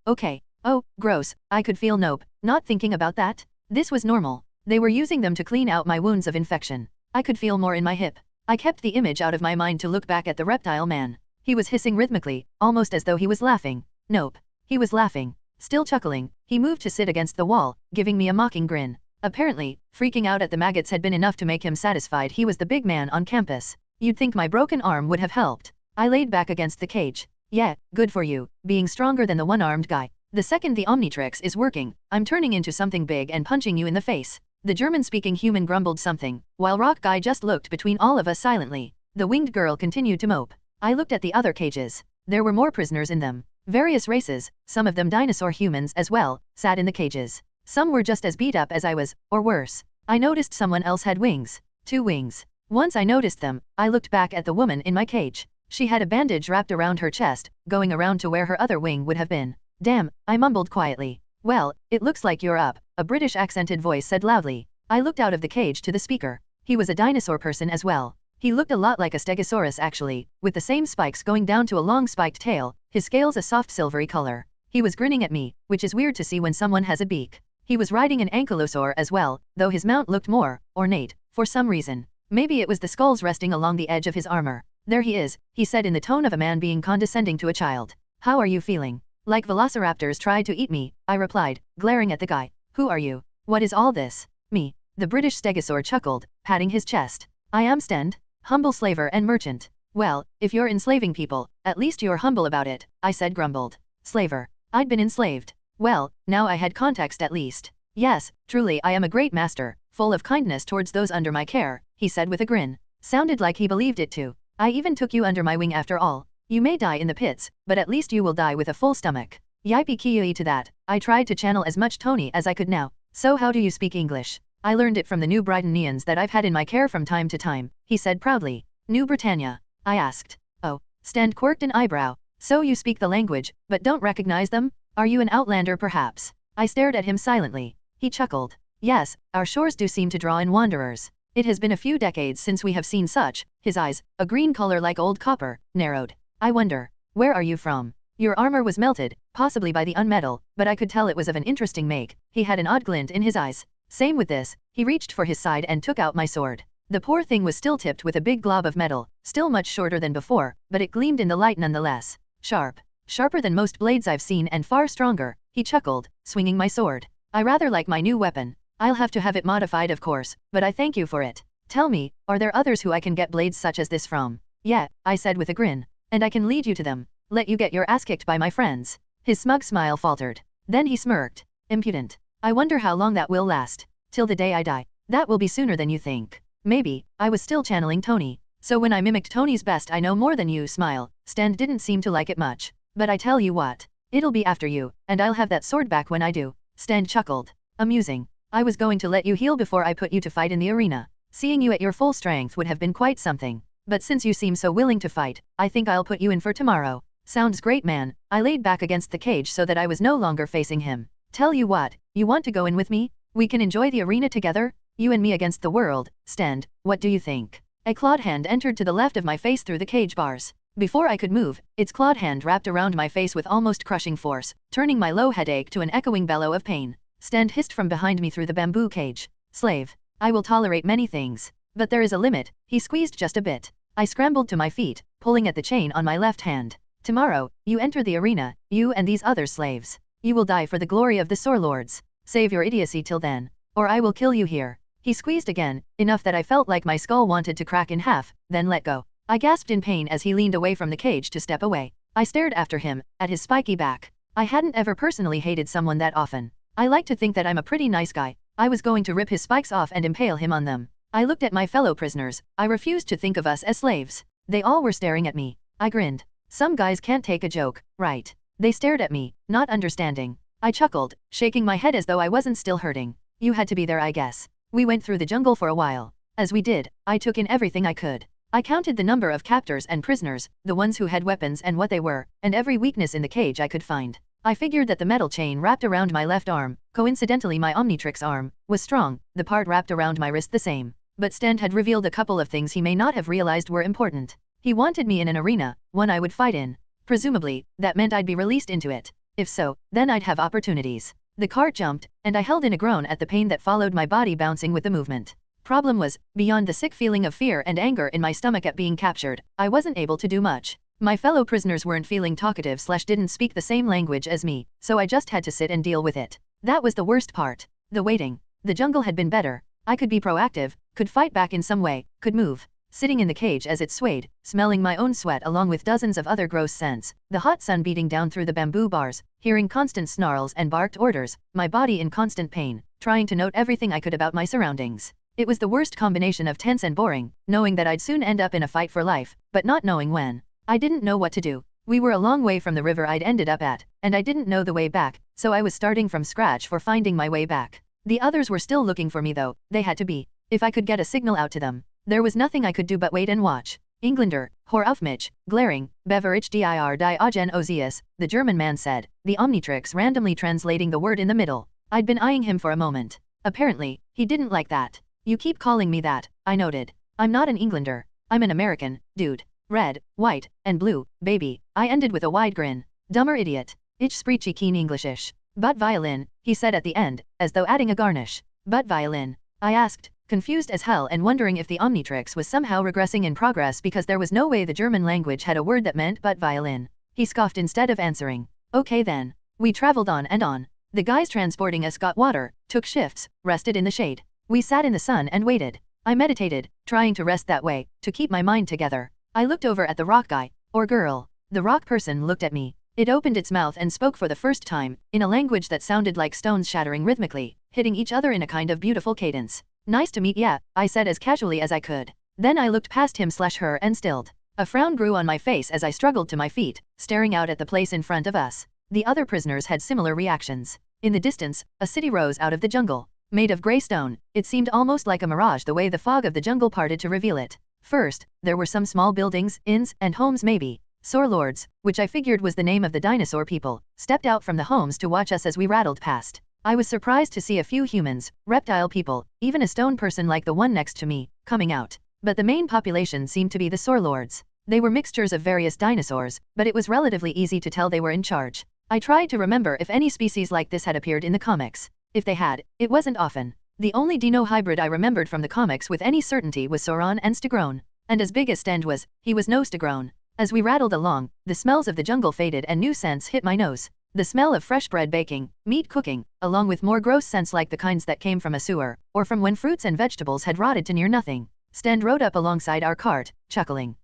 Oh, gross, I could feel nope, not thinking about that. This was normal. They were using them to clean out my wounds of infection. I could feel more in my hip. I kept the image out of my mind to look back at the reptile man. He was hissing rhythmically, almost as though he was laughing. Nope. He was laughing. Still chuckling, he moved to sit against the wall, giving me a mocking grin. Apparently, freaking out at the maggots had been enough to make him satisfied he was the big man on campus. You'd think my broken arm would have helped. I laid back against the cage. Yeah, good for you, being stronger than the one-armed guy. The second the Omnitrix is working, I'm turning into something big and punching you in the face. The German-speaking human grumbled something, while Rock Guy just looked between all of us silently. The winged girl continued to mope. I looked at the other cages. There were more prisoners in them. Various races, some of them dinosaur humans as well, sat in the cages. Some were just as beat up as I was, or worse. I noticed someone else had wings. 2 wings. Once I noticed them, I looked back at the woman in my cage. She had a bandage wrapped around her chest, going around to where her other wing would have been. Damn, I mumbled quietly. Well, it looks like you're up, a British accented voice said loudly. I looked out of the cage to the speaker. He was a dinosaur person as well. He looked a lot like a stegosaurus actually, with the same spikes going down to a long spiked tail, his scales a soft silvery color. He was grinning at me, which is weird to see when someone has a beak. He was riding an ankylosaur as well, though his mount looked more ornate, for some reason. Maybe it was the skulls resting along the edge of his armor. There he is, he said in the tone of a man being condescending to a child. How are you feeling? Like velociraptors tried to eat me, I replied, glaring at the guy. Who are you? What is all this? Me. The British stegosaur chuckled, patting his chest. I am Stend, humble slaver and merchant. Well, if you're enslaving people, at least you're humble about it, I said grumbled. Slaver. I'd been enslaved. Well, now I had context at least. Yes, truly I am a great master, full of kindness towards those under my care, he said with a grin. Sounded like he believed it too. I even took you under my wing after all. You may die in the pits, but at least you will die with a full stomach. Yippee ki to that. I tried to channel as much Tony as I could now. So how do you speak English? I learned it from the New Britannians that I've had in my care from time to time, he said proudly. New Britannia? I asked. Oh, Stend quirked an eyebrow. So you speak the language, but don't recognize them? Are you an outlander perhaps? I stared at him silently. He chuckled. Yes, our shores do seem to draw in wanderers. It has been a few decades since we have seen such. His eyes, a green color like old copper, narrowed. I wonder, where are you from? Your armor was melted, possibly by the unmetal, but I could tell it was of an interesting make. He had an odd glint in his eyes. Same with this, he reached for his side and took out my sword. The poor thing was still tipped with a big glob of metal, still much shorter than before, but it gleamed in the light nonetheless. Sharp. Sharper than most blades I've seen and far stronger, he chuckled, swinging my sword. I rather like my new weapon. I'll have to have it modified of course, but I thank you for it. Tell me, are there others who I can get blades such as this from? Yeah, I said with a grin. And I can lead you to them. Let you get your ass kicked by my friends. His smug smile faltered. Then he smirked. Impudent. I wonder how long that will last. Till the day I die. That will be sooner than you think. Maybe. I was still channeling Tony. So when I mimicked Tony's best I know more than you smile, Stand didn't seem to like it much. But I tell you what. It'll be after you, and I'll have that sword back when I do. Stand chuckled. Amusing. I was going to let you heal before I put you to fight in the arena. Seeing you at your full strength would have been quite something. But since you seem so willing to fight, I think I'll put you in for tomorrow. Sounds great, man. I laid back against the cage so that I was no longer facing him. Tell you what, you want to go in with me? We can enjoy the arena together? You and me against the world. Stand, what do you think? A clawed hand entered to the left of my face through the cage bars. Before I could move, its clawed hand wrapped around my face with almost crushing force, turning my low headache to an echoing bellow of pain. Stand hissed from behind me through the bamboo cage. Slave. I will tolerate many things. But there is a limit. He squeezed just a bit. I scrambled to my feet, pulling at the chain on my left hand. Tomorrow, you enter the arena, you and these other slaves. You will die for the glory of the Sword Lords. Save your idiocy till then, or I will kill you here. He squeezed again, enough that I felt like my skull wanted to crack in half, then let go. I gasped in pain as he leaned away from the cage to step away. I stared after him, at his spiky back. I hadn't ever personally hated someone that often. I like to think that I'm a pretty nice guy. I was going to rip his spikes off and impale him on them. I looked at my fellow prisoners. I refused to think of us as slaves. They all were staring at me. I grinned. Some guys can't take a joke, right? They stared at me, not understanding. I chuckled, shaking my head as though I wasn't still hurting. You had to be there, I guess. We went through the jungle for a while. As we did, I took in everything I could. I counted the number of captors and prisoners, the ones who had weapons and what they were, and every weakness in the cage I could find. I figured that the metal chain wrapped around my left arm, coincidentally my Omnitrix arm, was strong, the part wrapped around my wrist the same. But Stand had revealed a couple of things he may not have realized were important. He wanted me in an arena, one I would fight in. Presumably, that meant I'd be released into it. If so, then I'd have opportunities. The cart jumped, and I held in a groan at the pain that followed my body bouncing with the movement. Problem was, beyond the sick feeling of fear and anger in my stomach at being captured, I wasn't able to do much. My fellow prisoners weren't feeling talkative / didn't speak the same language as me, so I just had to sit and deal with it. That was the worst part. The waiting. The jungle had been better. I could be proactive, could fight back in some way, could move. Sitting in the cage as it swayed, smelling my own sweat along with dozens of other gross scents, the hot sun beating down through the bamboo bars, hearing constant snarls and barked orders, my body in constant pain, trying to note everything I could about my surroundings. It was the worst combination of tense and boring, knowing that I'd soon end up in a fight for life, but not knowing when. I didn't know what to do. We were a long way from the river I'd ended up at, and I didn't know the way back, so I was starting from scratch for finding my way back. The others were still looking for me though, they had to be. If I could get a signal out to them. There was nothing I could do but wait and watch. Engländer, hör auf mich, glaring, beverich dir die Augen Ozias, the German man said, the Omnitrix randomly translating the word in the middle. I'd been eyeing him for a moment. Apparently, he didn't like that. You keep calling me that, I noted. I'm not an Engländer. I'm an American, dude. Red, white, and blue, baby. I ended with a wide grin. Dumber idiot. Ich spreche kein Englischisch. But violin, he said at the end, as though adding a garnish. But violin? I asked, confused as hell and wondering if the Omnitrix was somehow regressing in progress because there was no way the German language had a word that meant but violin. He scoffed instead of answering. Okay then. We traveled on and on. The guys transporting us got water, took shifts, rested in the shade. We sat in the sun and waited. I meditated, trying to rest that way, to keep my mind together. I looked over at the rock guy, or girl. The rock person looked at me. It opened its mouth and spoke for the first time, in a language that sounded like stones shattering rhythmically, hitting each other in a kind of beautiful cadence. Nice to meet ya, I said as casually as I could. Then I looked past him / her and stilled. A frown grew on my face as I struggled to my feet, staring out at the place in front of us. The other prisoners had similar reactions. In the distance, a city rose out of the jungle. Made of grey stone, it seemed almost like a mirage the way the fog of the jungle parted to reveal it. First, there were some small buildings, inns, and homes maybe. Sword Lords, which I figured was the name of the dinosaur people, stepped out from the homes to watch us as we rattled past. I was surprised to see a few humans, reptile people, even a stone person like the one next to me, coming out. But the main population seemed to be the Sword Lords. They were mixtures of various dinosaurs, but it was relatively easy to tell they were in charge. I tried to remember if any species like this had appeared in the comics. If they had, it wasn't often. The only dino hybrid I remembered from the comics with any certainty was Sauron and Stegrone. And as big as Stend was, he was no Stegrone. As we rattled along, the smells of the jungle faded and new scents hit my nose. The smell of fresh bread baking, meat cooking, along with more gross scents like the kinds that came from a sewer, or from when fruits and vegetables had rotted to near nothing. Stend rode up alongside our cart, chuckling.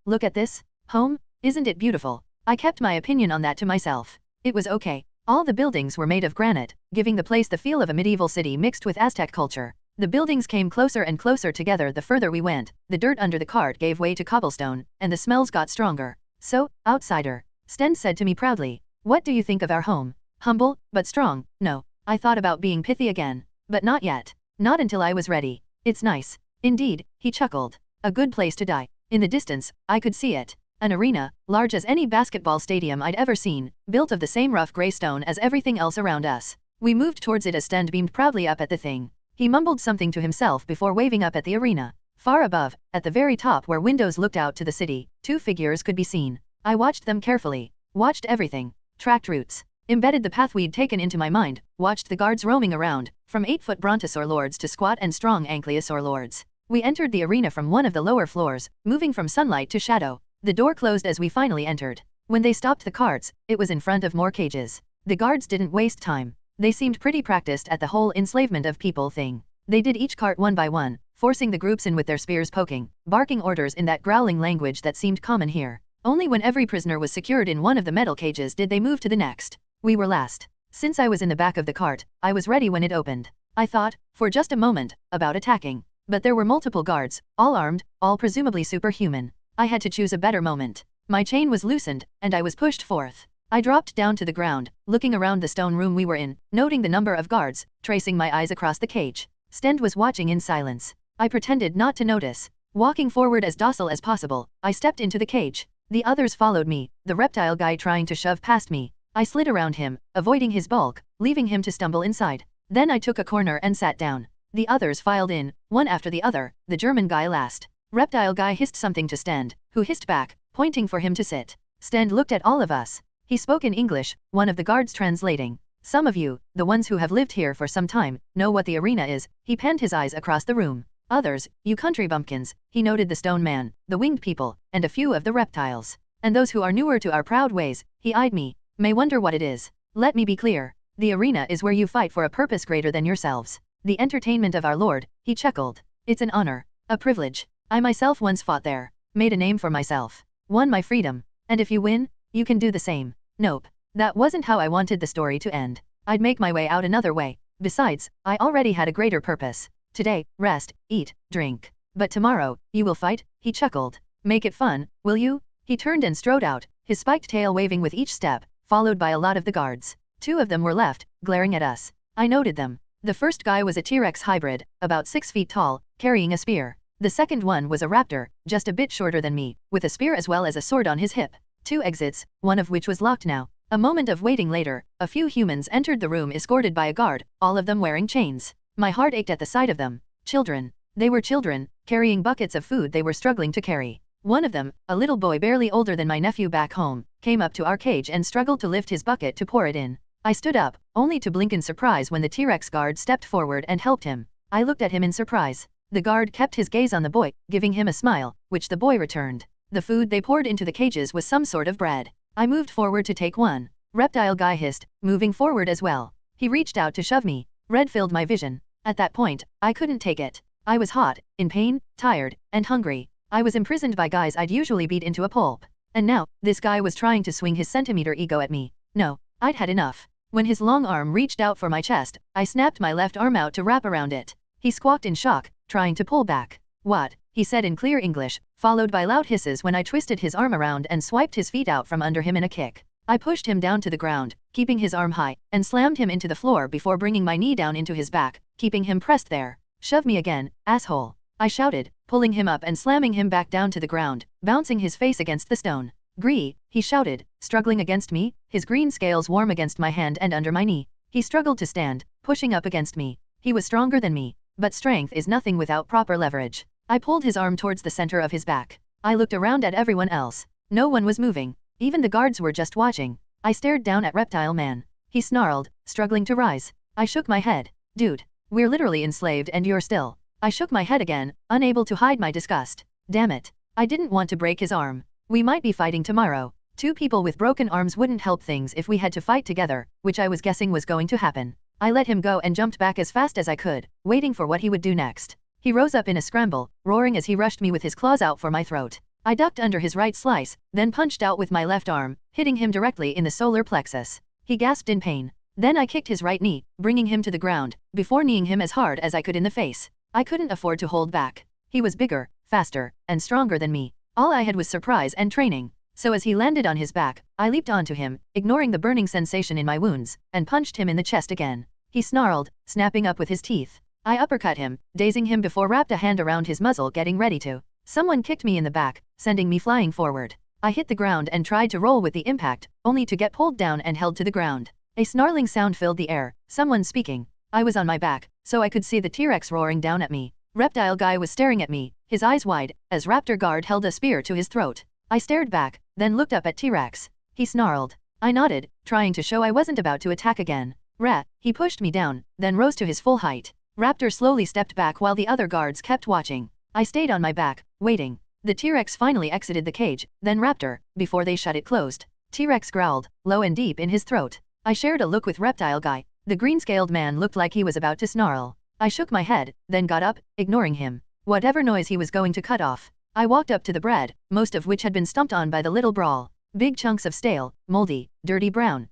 Look at this. Home? Isn't it beautiful? I kept my opinion on that to myself. It was okay. All the buildings were made of granite, giving the place the feel of a medieval city mixed with Aztec culture. The buildings came closer and closer together the further we went, the dirt under the cart gave way to cobblestone, and the smells got stronger. So, outsider, Stend said to me proudly, what do you think of our home? Humble, but strong. No. I thought about being pithy again. But not yet. Not until I was ready. It's nice. Indeed, he chuckled. A good place to die. In the distance, I could see it. An arena, large as any basketball stadium I'd ever seen, built of the same rough gray stone as everything else around us. We moved towards it as Stend beamed proudly up at the thing. He mumbled something to himself before waving up at the arena. Far above, at the very top where windows looked out to the city, 2 figures could be seen. I watched them carefully. Watched everything. Tracked routes. Embedded the path we'd taken into my mind, watched the guards roaming around, from 8-foot brontosaur lords to squat and strong ankylosaur lords. We entered the arena from one of the lower floors, moving from sunlight to shadow. The door closed as we finally entered. When they stopped the carts, it was in front of more cages. The guards didn't waste time. They seemed pretty practiced at the whole enslavement of people thing. They did each cart one by one, forcing the groups in with their spears poking, barking orders in that growling language that seemed common here. Only when every prisoner was secured in one of the metal cages did they move to the next. We were last. Since I was in the back of the cart, I was ready when it opened. I thought, for just a moment, about attacking. But there were multiple guards, all armed, all presumably superhuman. I had to choose a better moment. My chain was loosened, and I was pushed forth. I dropped down to the ground, looking around the stone room we were in, noting the number of guards, tracing my eyes across the cage. Stend was watching in silence. I pretended not to notice. Walking forward as docile as possible, I stepped into the cage. The others followed me, the reptile guy trying to shove past me. I slid around him, avoiding his bulk, leaving him to stumble inside. Then I took a corner and sat down. The others filed in, one after the other, the German guy last. Reptile guy hissed something to Stend, who hissed back, pointing for him to sit. Stend looked at all of us. He spoke in English, one of the guards translating. Some of you, the ones who have lived here for some time, know what the arena is. He panned his eyes across the room. Others, you country bumpkins, he noted the stone man, the winged people, and a few of the reptiles. And those who are newer to our proud ways, he eyed me, may wonder what it is. Let me be clear. The arena is where you fight for a purpose greater than yourselves. The entertainment of our Lord, he chuckled. It's an honor, a privilege. I myself once fought there, made a name for myself, won my freedom. And if you win, you can do the same. Nope. That wasn't how I wanted the story to end. I'd make my way out another way. Besides, I already had a greater purpose. Today, rest, eat, drink. But tomorrow, you will fight, he chuckled. Make it fun, will you? He turned and strode out, his spiked tail waving with each step, followed by a lot of the guards. 2 of them were left, glaring at us. I noted them. The first guy was a T-Rex hybrid, about 6 feet tall, carrying a spear. The second one was a raptor, just a bit shorter than me, with a spear as well as a sword on his hip. 2 exits, one of which was locked now. A moment of waiting later, a few humans entered the room escorted by a guard, all of them wearing chains. My heart ached at the sight of them. Children. They were children, carrying buckets of food they were struggling to carry. One of them, a little boy barely older than my nephew back home, came up to our cage and struggled to lift his bucket to pour it in. I stood up, only to blink in surprise when the T-Rex guard stepped forward and helped him. I looked at him in surprise. The guard kept his gaze on the boy, giving him a smile, which the boy returned. The food they poured into the cages was some sort of bread. I moved forward to take one. Reptile guy hissed, moving forward as well. He reached out to shove me. Red filled my vision. At that point, I couldn't take it. I was hot, in pain, tired, and hungry. I was imprisoned by guys I'd usually beat into a pulp. And now, this guy was trying to swing his centimeter ego at me. No, I'd had enough. When his long arm reached out for my chest, I snapped my left arm out to wrap around it. He squawked in shock, trying to pull back. What? He said in clear English, followed by loud hisses when I twisted his arm around and swiped his feet out from under him in a kick. I pushed him down to the ground, keeping his arm high, and slammed him into the floor before bringing my knee down into his back, keeping him pressed there. Shove me again, asshole. I shouted, pulling him up and slamming him back down to the ground, bouncing his face against the stone. Gree, he shouted, struggling against me, his green scales warm against my hand and under my knee. He struggled to stand, pushing up against me. He was stronger than me, but strength is nothing without proper leverage. I pulled his arm towards the center of his back. I looked around at everyone else. No one was moving. Even the guards were just watching. I stared down at Reptile Man. He snarled, struggling to rise. I shook my head. Dude, We're literally enslaved and you're still. I shook my head again, unable to hide my disgust. Damn it. I didn't want to break his arm. We might be fighting tomorrow. Two people with broken arms wouldn't help things if we had to fight together, which I was guessing was going to happen. I let him go and jumped back as fast as I could, waiting for what he would do next. He rose up in a scramble, roaring as he rushed me with his claws out for my throat. I ducked under his right slice, then punched out with my left arm, hitting him directly in the solar plexus. He gasped in pain. Then I kicked his right knee, bringing him to the ground, before kneeing him as hard as I could in the face. I couldn't afford to hold back. He was bigger, faster, and stronger than me. All I had was surprise and training. So as he landed on his back, I leaped onto him, ignoring the burning sensation in my wounds, and punched him in the chest again. He snarled, snapping up with his teeth. I uppercut him, dazing him before wrapped a hand around his muzzle getting ready to. Someone kicked me in the back, sending me flying forward. I hit the ground and tried to roll with the impact, only to get pulled down and held to the ground. A snarling sound filled the air, someone speaking. I was on my back, so I could see the T-Rex roaring down at me. Reptile guy was staring at me, his eyes wide, as Raptor guard held a spear to his throat. I stared back, then looked up at T-Rex. He snarled. I nodded, trying to show I wasn't about to attack again. Rat, he pushed me down, then rose to his full height. Raptor slowly stepped back while the other guards kept watching. I stayed on my back, waiting. The T-Rex finally exited the cage, then Raptor, before they shut it closed. T-Rex growled, low and deep in his throat. I shared a look with Reptile guy. The green-scaled man looked like he was about to snarl. I shook my head, then got up, ignoring him. Whatever noise he was going to cut off. I walked up to the bread, most of which had been stomped on by the little brawl. Big chunks of stale, moldy, dirty brown.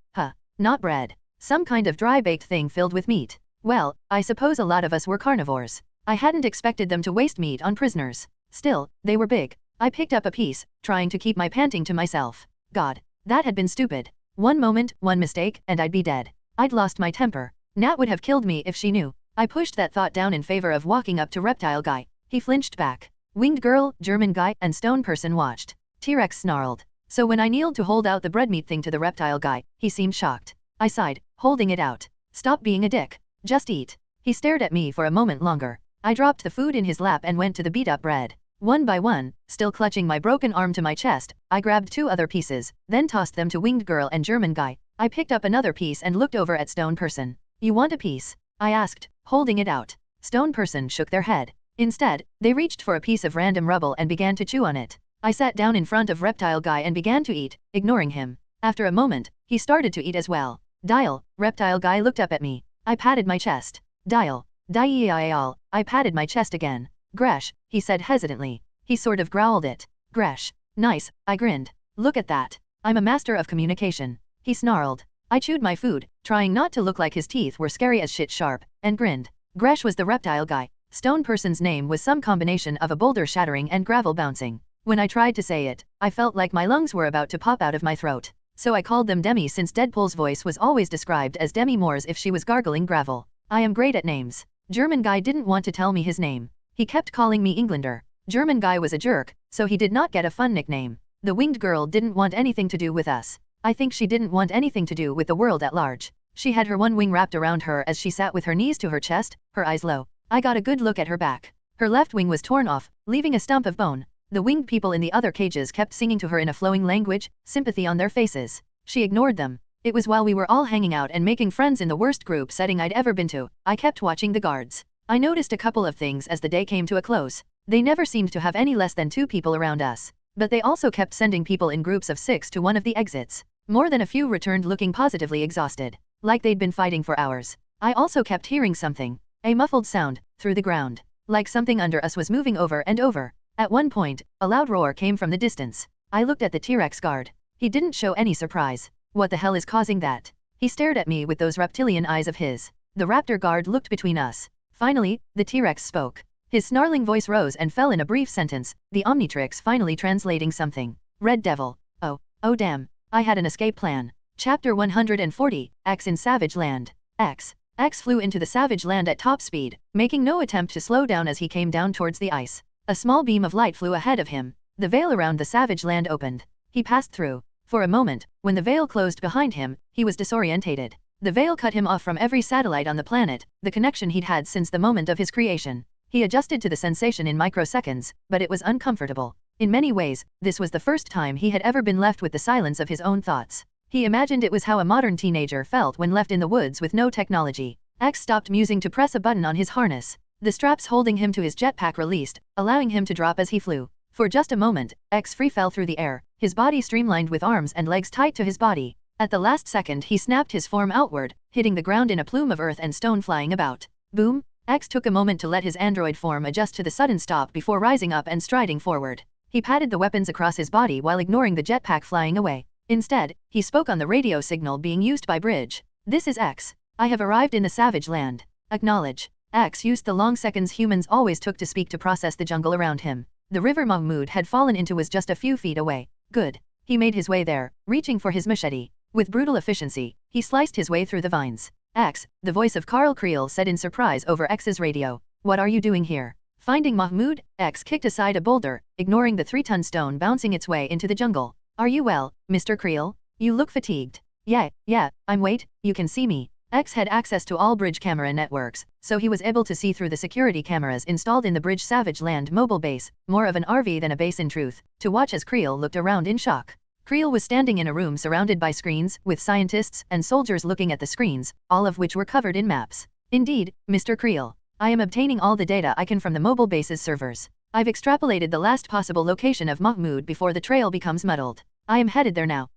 Not bread. Some kind of dry-baked thing filled with meat. Well, I suppose a lot of us were carnivores. I hadn't expected them to waste meat on prisoners. Still, they were big. I picked up a piece, trying to keep my panting to myself. God, that had been stupid. One moment, one mistake, and I'd be dead. I'd lost my temper. Nat would have killed me if she knew. I pushed that thought down in favor of walking up to Reptile guy. He flinched back. Winged girl, German guy, and stone person watched. T-Rex snarled. So when I kneeled to hold out the bread meat thing to the Reptile guy, he seemed shocked. I sighed, holding it out. Stop being a dick. Just eat. He stared at me for a moment longer. I dropped the food in his lap and went to the beat-up bread. One by one, still clutching my broken arm to my chest, I grabbed 2 other pieces, then tossed them to Winged girl and German guy. I picked up another piece and looked over at Stone person. You want a piece? I asked, holding it out. Stone person shook their head. Instead, they reached for a piece of random rubble and began to chew on it. I sat down in front of Reptile guy and began to eat, ignoring him. After a moment, he started to eat as well. Dial, Reptile guy looked up at me. I patted my chest. Dial. Dial. I patted my chest again. Gresh, he said hesitantly. He sort of growled it. Gresh. Nice, I grinned. Look at that. I'm a master of communication. He snarled. I chewed my food, trying not to look like his teeth were scary as shit sharp, and grinned. Gresh was the Reptile guy. Stone person's name was some combination of a boulder shattering and gravel bouncing. When I tried to say it, I felt like my lungs were about to pop out of my throat. So I called them Demi since Deadpool's voice was always described as Demi Moore's if she was gargling gravel. I am great at names. German guy didn't want to tell me his name. He kept calling me Englander. German guy was a jerk, so he did not get a fun nickname. The winged girl didn't want anything to do with us. I think she didn't want anything to do with the world at large. She had her one wing wrapped around her as she sat with her knees to her chest, her eyes low. I got a good look at her back. Her left wing was torn off, leaving a stump of bone. The winged people in the other cages kept singing to her in a flowing language, sympathy on their faces. She ignored them. It was while we were all hanging out and making friends in the worst group setting I'd ever been to. I kept watching the guards. I noticed a couple of things as the day came to a close. They never seemed to have any less than 2 people around us. But they also kept sending people in groups of 6 to one of the exits. More than a few returned looking positively exhausted, like they'd been fighting for hours. I also kept hearing something. A muffled sound, through the ground. Like something under us was moving over and over. At one point, a loud roar came from the distance. I looked at the T-Rex guard. He didn't show any surprise. What the hell is causing that? He stared at me with those reptilian eyes of his. The raptor guard looked between us. Finally, the T-Rex spoke. His snarling voice rose and fell in a brief sentence, the Omnitrix finally translating something. Red Devil. Oh damn. I had an escape plan. Chapter 140, X in Savage Land. X flew into the savage land at top speed, making no attempt to slow down as he came down towards the ice. A small beam of light flew ahead of him. The veil around the savage land opened. He passed through. For a moment, when the veil closed behind him, he was disorientated. The veil cut him off from every satellite on the planet, the connection he'd had since the moment of his creation. He adjusted to the sensation in microseconds, but it was uncomfortable. In many ways, this was the first time he had ever been left with the silence of his own thoughts. He imagined it was how a modern teenager felt when left in the woods with no technology. X stopped musing to press a button on his harness. The straps holding him to his jetpack released, allowing him to drop as he flew. For just a moment, X free fell through the air, his body streamlined with arms and legs tight to his body. At the last second he snapped his form outward, hitting the ground in a plume of earth and stone flying about. Boom! X took a moment to let his android form adjust to the sudden stop before rising up and striding forward. He patted the weapons across his body while ignoring the jetpack flying away. Instead, he spoke on the radio signal being used by Bridge. "This is X. I have arrived in the Savage Land. Acknowledge." X used the long seconds humans always took to speak to process the jungle around him. The river Mahmoud had fallen into was just a few feet away. Good. He made his way there, reaching for his machete. With brutal efficiency, he sliced his way through the vines. "X," the voice of Carl Creel said in surprise over X's radio. "What are you doing here?" Finding Mahmoud, X kicked aside a boulder, ignoring the 3-ton stone bouncing its way into the jungle. "Are you well, Mr. Creel? You look fatigued." Yeah, I'm wait, you can see me." X had access to all Bridge camera networks, so he was able to see through the security cameras installed in the Bridge Savage Land mobile base, more of an RV than a base in truth, to watch as Creel looked around in shock. Creel was standing in a room surrounded by screens, with scientists and soldiers looking at the screens, all of which were covered in maps. "Indeed, Mr. Creel. I am obtaining all the data I can from the mobile base's servers. I've extrapolated the last possible location of Mahmoud before the trail becomes muddled. I am headed there now."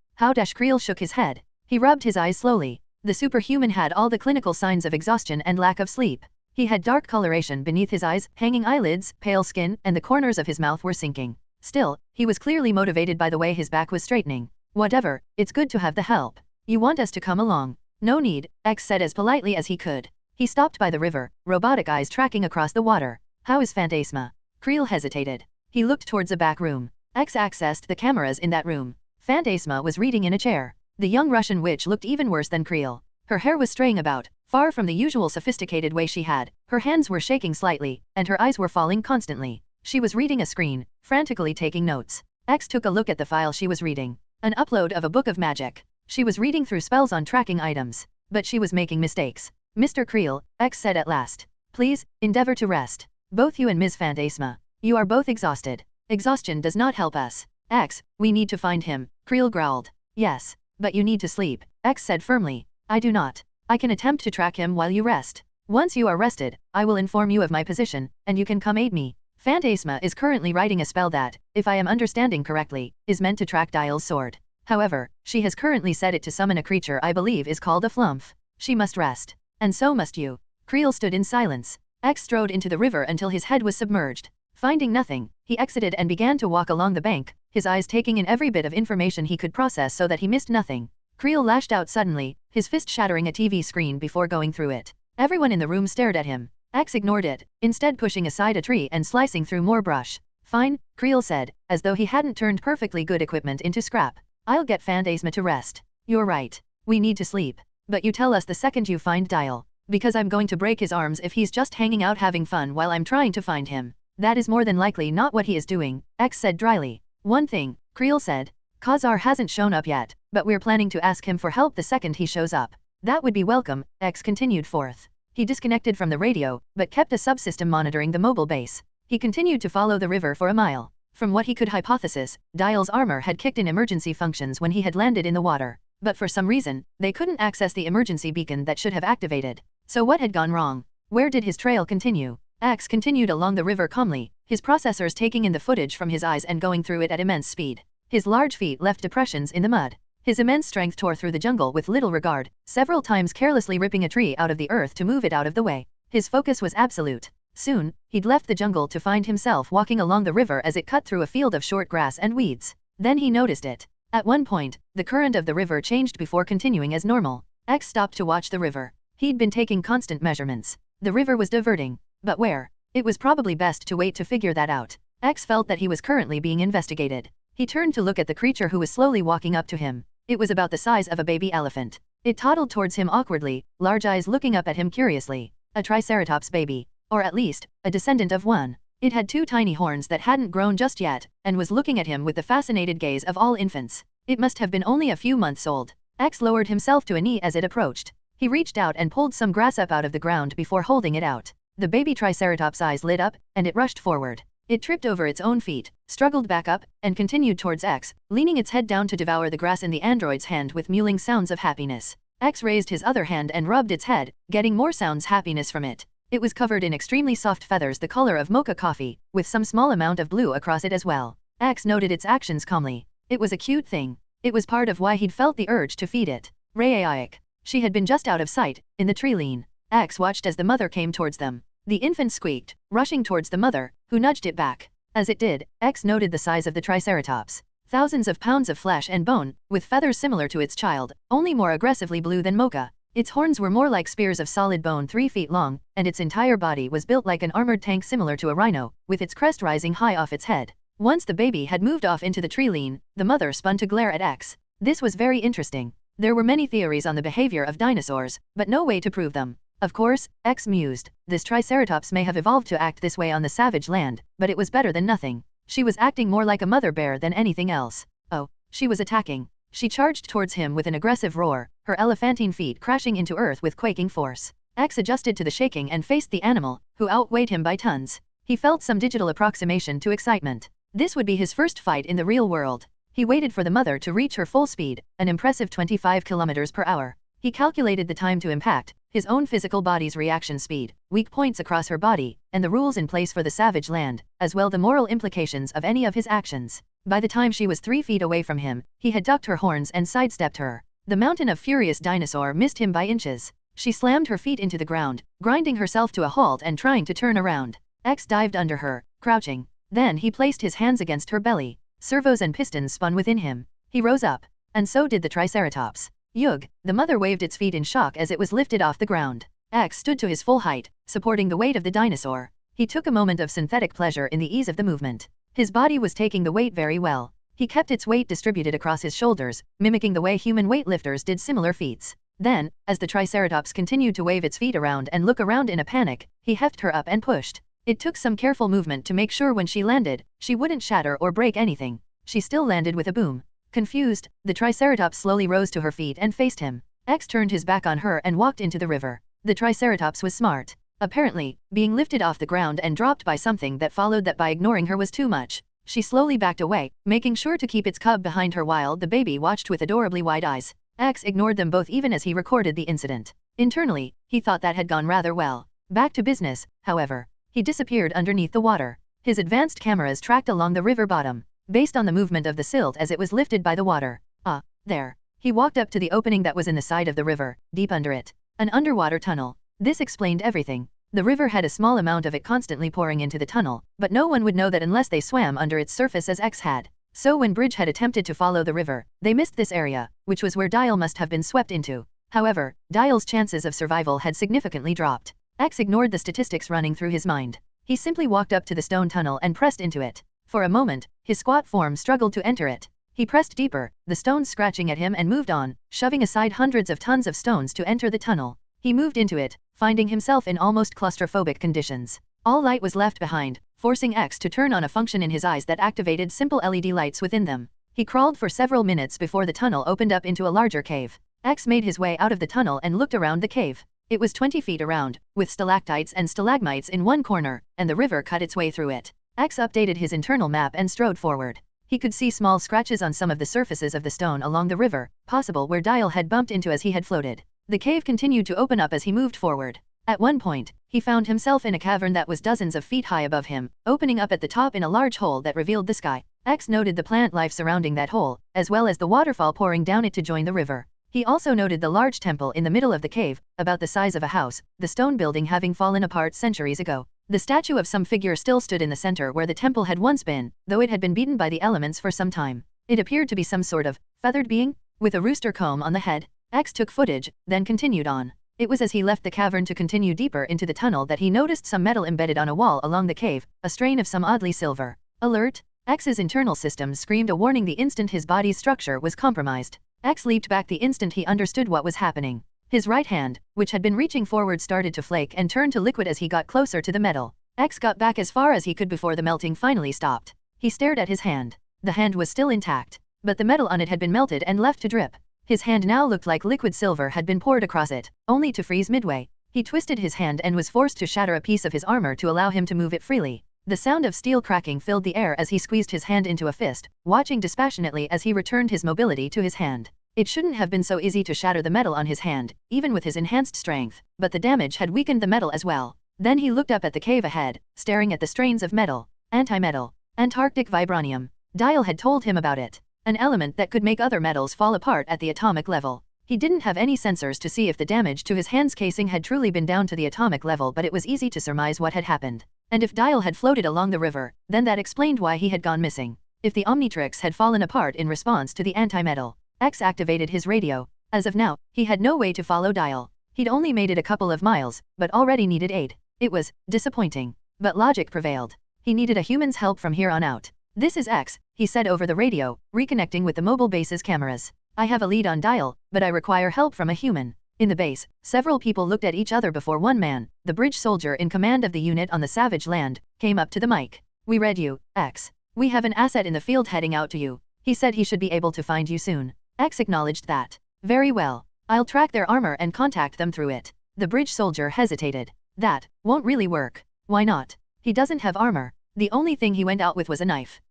Creel shook his head. He rubbed his eyes slowly. The superhuman had all the clinical signs of exhaustion and lack of sleep. He had dark coloration beneath his eyes, hanging eyelids, pale skin, and the corners of his mouth were sinking. Still, he was clearly motivated by the way his back was straightening. "Whatever, it's good to have the help. You want us to come along?" "No need," X said as politely as he could. He stopped by the river, robotic eyes tracking across the water. "How is Phantasma?" Creel hesitated. He looked towards a back room. X accessed the cameras in that room. Phantasma was reading in a chair. The young Russian witch looked even worse than Creel. Her hair was straying about, far from the usual sophisticated way she had. Her hands were shaking slightly, and her eyes were falling constantly. She was reading a screen, frantically taking notes. X took a look at the file she was reading. An upload of a book of magic. She was reading through spells on tracking items. But she was making mistakes. "Mr. Creel," X said at last. "Please, endeavor to rest. Both you and Ms. Phantasma. You are both exhausted. Exhaustion does not help us." "X, we need to find him," Creel growled. "Yes, but you need to sleep," X said firmly. "I do not. I can attempt to track him while you rest. Once you are rested, I will inform you of my position, and you can come aid me." Phantasma is currently writing a spell that, if I am understanding correctly, is meant to track Dial's sword. However, she has currently set it to summon a creature I believe is called a flumph. She must rest. And so must you. Creel stood in silence. X strode into the river until his head was submerged. Finding nothing, he exited and began to walk along the bank, his eyes taking in every bit of information he could process so that he missed nothing. Creel lashed out suddenly, his fist shattering a TV screen before going through it. Everyone in the room stared at him. X ignored it, instead pushing aside a tree and slicing through more brush. "Fine," Creel said, as though he hadn't turned perfectly good equipment into scrap. "I'll get Phantasma to rest. You're right. We need to sleep. But you tell us the second you find Dial. Because I'm going to break his arms if he's just hanging out having fun while I'm trying to find him." "That is more than likely not what he is doing," X said dryly. "One thing," Creel said. "Khazar hasn't shown up yet, but we're planning to ask him for help the second he shows up." "That would be welcome," X continued forth. He disconnected from the radio, but kept a subsystem monitoring the mobile base. He continued to follow the river for a mile. From what he could hypothesis, Dial's armor had kicked in emergency functions when he had landed in the water. But for some reason, they couldn't access the emergency beacon that should have activated. So what had gone wrong? Where did his trail continue? X continued along the river calmly, his processors taking in the footage from his eyes and going through it at immense speed. His large feet left depressions in the mud. His immense strength tore through the jungle with little regard, several times carelessly ripping a tree out of the earth to move it out of the way. His focus was absolute. Soon, he'd left the jungle to find himself walking along the river as it cut through a field of short grass and weeds. Then he noticed it. At one point, the current of the river changed before continuing as normal. X stopped to watch the river. He'd been taking constant measurements. The river was diverting. But where? It was probably best to wait to figure that out. X felt that he was currently being investigated. He turned to look at the creature who was slowly walking up to him. It was about the size of a baby elephant. It toddled towards him awkwardly, large eyes looking up at him curiously. A triceratops baby. Or at least, a descendant of one. It had 2 tiny horns that hadn't grown just yet, and was looking at him with the fascinated gaze of all infants. It must have been only a few months old. X lowered himself to a knee as it approached. He reached out and pulled some grass up out of the ground before holding it out. The baby triceratops' eyes lit up, and it rushed forward. It tripped over its own feet, struggled back up, and continued towards X, leaning its head down to devour the grass in the android's hand with mewling sounds of happiness. X raised his other hand and rubbed its head, getting more sounds happiness from it. It was covered in extremely soft feathers the color of mocha coffee, with some small amount of blue across it as well. X noted its actions calmly. It was a cute thing. It was part of why he'd felt the urge to feed it. Rayaic. She had been just out of sight, in the tree lean. X watched as the mother came towards them. The infant squeaked, rushing towards the mother, who nudged it back. As it did, X noted the size of the Triceratops. Thousands of pounds of flesh and bone, with feathers similar to its child, only more aggressively blue than mocha. Its horns were more like spears of solid bone 3 feet long, and its entire body was built like an armored tank similar to a rhino, with its crest rising high off its head. Once the baby had moved off into the tree lean, the mother spun to glare at X. This was very interesting. There were many theories on the behavior of dinosaurs, but no way to prove them. Of course, X mused, this Triceratops may have evolved to act this way on the savage land, but it was better than nothing. She was acting more like a mother bear than anything else. Oh, she was attacking. She charged towards him with an aggressive roar, her elephantine feet crashing into earth with quaking force. X adjusted to the shaking and faced the animal, who outweighed him by tons. He felt some digital approximation to excitement. This would be his first fight in the real world. He waited for the mother to reach her full speed, an impressive 25 kilometers per hour. He calculated the time to impact, his own physical body's reaction speed, weak points across her body, and the rules in place for the savage land, as well the moral implications of any of his actions. By the time she was 3 feet away from him, he had ducked her horns and sidestepped her. The mountain of furious dinosaur missed him by inches. She slammed her feet into the ground, grinding herself to a halt and trying to turn around. X dived under her, crouching. Then he placed his hands against her belly. Servos and pistons spun within him. He rose up. And so did the Triceratops. Yug, the mother waved its feet in shock as it was lifted off the ground. X stood to his full height, supporting the weight of the dinosaur. He took a moment of synthetic pleasure in the ease of the movement. His body was taking the weight very well. He kept its weight distributed across his shoulders, mimicking the way human weightlifters did similar feats. Then, as the Triceratops continued to wave its feet around and look around in a panic, he hefted her up and pushed. It took some careful movement to make sure when she landed, she wouldn't shatter or break anything. She still landed with a boom. Confused, the Triceratops slowly rose to her feet and faced him. X turned his back on her and walked into the river. The Triceratops was smart. Apparently, being lifted off the ground and dropped by something that followed that by ignoring her was too much. She slowly backed away, making sure to keep its cub behind her while the baby watched with adorably wide eyes. X ignored them both even as he recorded the incident. Internally, he thought that had gone rather well. Back to business, however. He disappeared underneath the water. His advanced cameras tracked along the river bottom, based on the movement of the silt as it was lifted by the water. Ah, there. He walked up to the opening that was in the side of the river, deep under it. An underwater tunnel. This explained everything. The river had a small amount of it constantly pouring into the tunnel, but no one would know that unless they swam under its surface as X had. So when Bridge had attempted to follow the river, they missed this area, which was where Dial must have been swept into. However, Dial's chances of survival had significantly dropped. X ignored the statistics running through his mind. He simply walked up to the stone tunnel and pressed into it. For a moment, his squat form struggled to enter it. He pressed deeper, the stones scratching at him and moved on, shoving aside hundreds of tons of stones to enter the tunnel. He moved into it, finding himself in almost claustrophobic conditions. All light was left behind, forcing X to turn on a function in his eyes that activated simple LED lights within them. He crawled for several minutes before the tunnel opened up into a larger cave. X made his way out of the tunnel and looked around the cave. It was 20 feet around, with stalactites and stalagmites in one corner, and the river cut its way through it. X updated his internal map and strode forward. He could see small scratches on some of the surfaces of the stone along the river, possible where Dial had bumped into as he had floated. The cave continued to open up as he moved forward. At one point, he found himself in a cavern that was dozens of feet high above him, opening up at the top in a large hole that revealed the sky. X noted the plant life surrounding that hole, as well as the waterfall pouring down it to join the river. He also noted the large temple in the middle of the cave, about the size of a house, the stone building having fallen apart centuries ago. The statue of some figure still stood in the center where the temple had once been, though it had been beaten by the elements for some time. It appeared to be some sort of feathered being, with a rooster comb on the head. X took footage, then continued on. It was as he left the cavern to continue deeper into the tunnel that he noticed some metal embedded on a wall along the cave, a strain of some oddly silver. Alert! X's internal system screamed a warning the instant his body's structure was compromised. X leaped back the instant he understood what was happening. His right hand, which had been reaching forward, started to flake and turned to liquid as he got closer to the metal. X got back as far as he could before the melting finally stopped. He stared at his hand. The hand was still intact, but the metal on it had been melted and left to drip. His hand now looked like liquid silver had been poured across it, only to freeze midway. He twisted his hand and was forced to shatter a piece of his armor to allow him to move it freely. The sound of steel cracking filled the air as he squeezed his hand into a fist, watching dispassionately as he returned his mobility to his hand. It shouldn't have been so easy to shatter the metal on his hand, even with his enhanced strength, but the damage had weakened the metal as well. Then he looked up at the cave ahead, staring at the strains of metal, antimetal, Antarctic vibranium. Dial had told him about it, an element that could make other metals fall apart at the atomic level. He didn't have any sensors to see if the damage to his hand's casing had truly been down to the atomic level, but it was easy to surmise what had happened. And if Dial had floated along the river, then that explained why he had gone missing. If the Omnitrix had fallen apart in response to the antimetal, X activated his radio. As of now, he had no way to follow Dial. He'd only made it a couple of miles, but already needed aid. It was disappointing, but logic prevailed. He needed a human's help from here on out. "This is X," he said over the radio, reconnecting with the mobile base's cameras. "I have a lead on Dial, but I require help from a human." In the base, several people looked at each other before one man, the bridge soldier in command of the unit on the Savage Land, came up to the mic. "We read you, X. We have an asset in the field heading out to you. He said he should be able to find you soon." X acknowledged that. "Very well. I'll track their armor and contact them through it." The bridge soldier hesitated. "That won't really work." "Why not?" "He doesn't have armor. The only thing he went out with was a knife."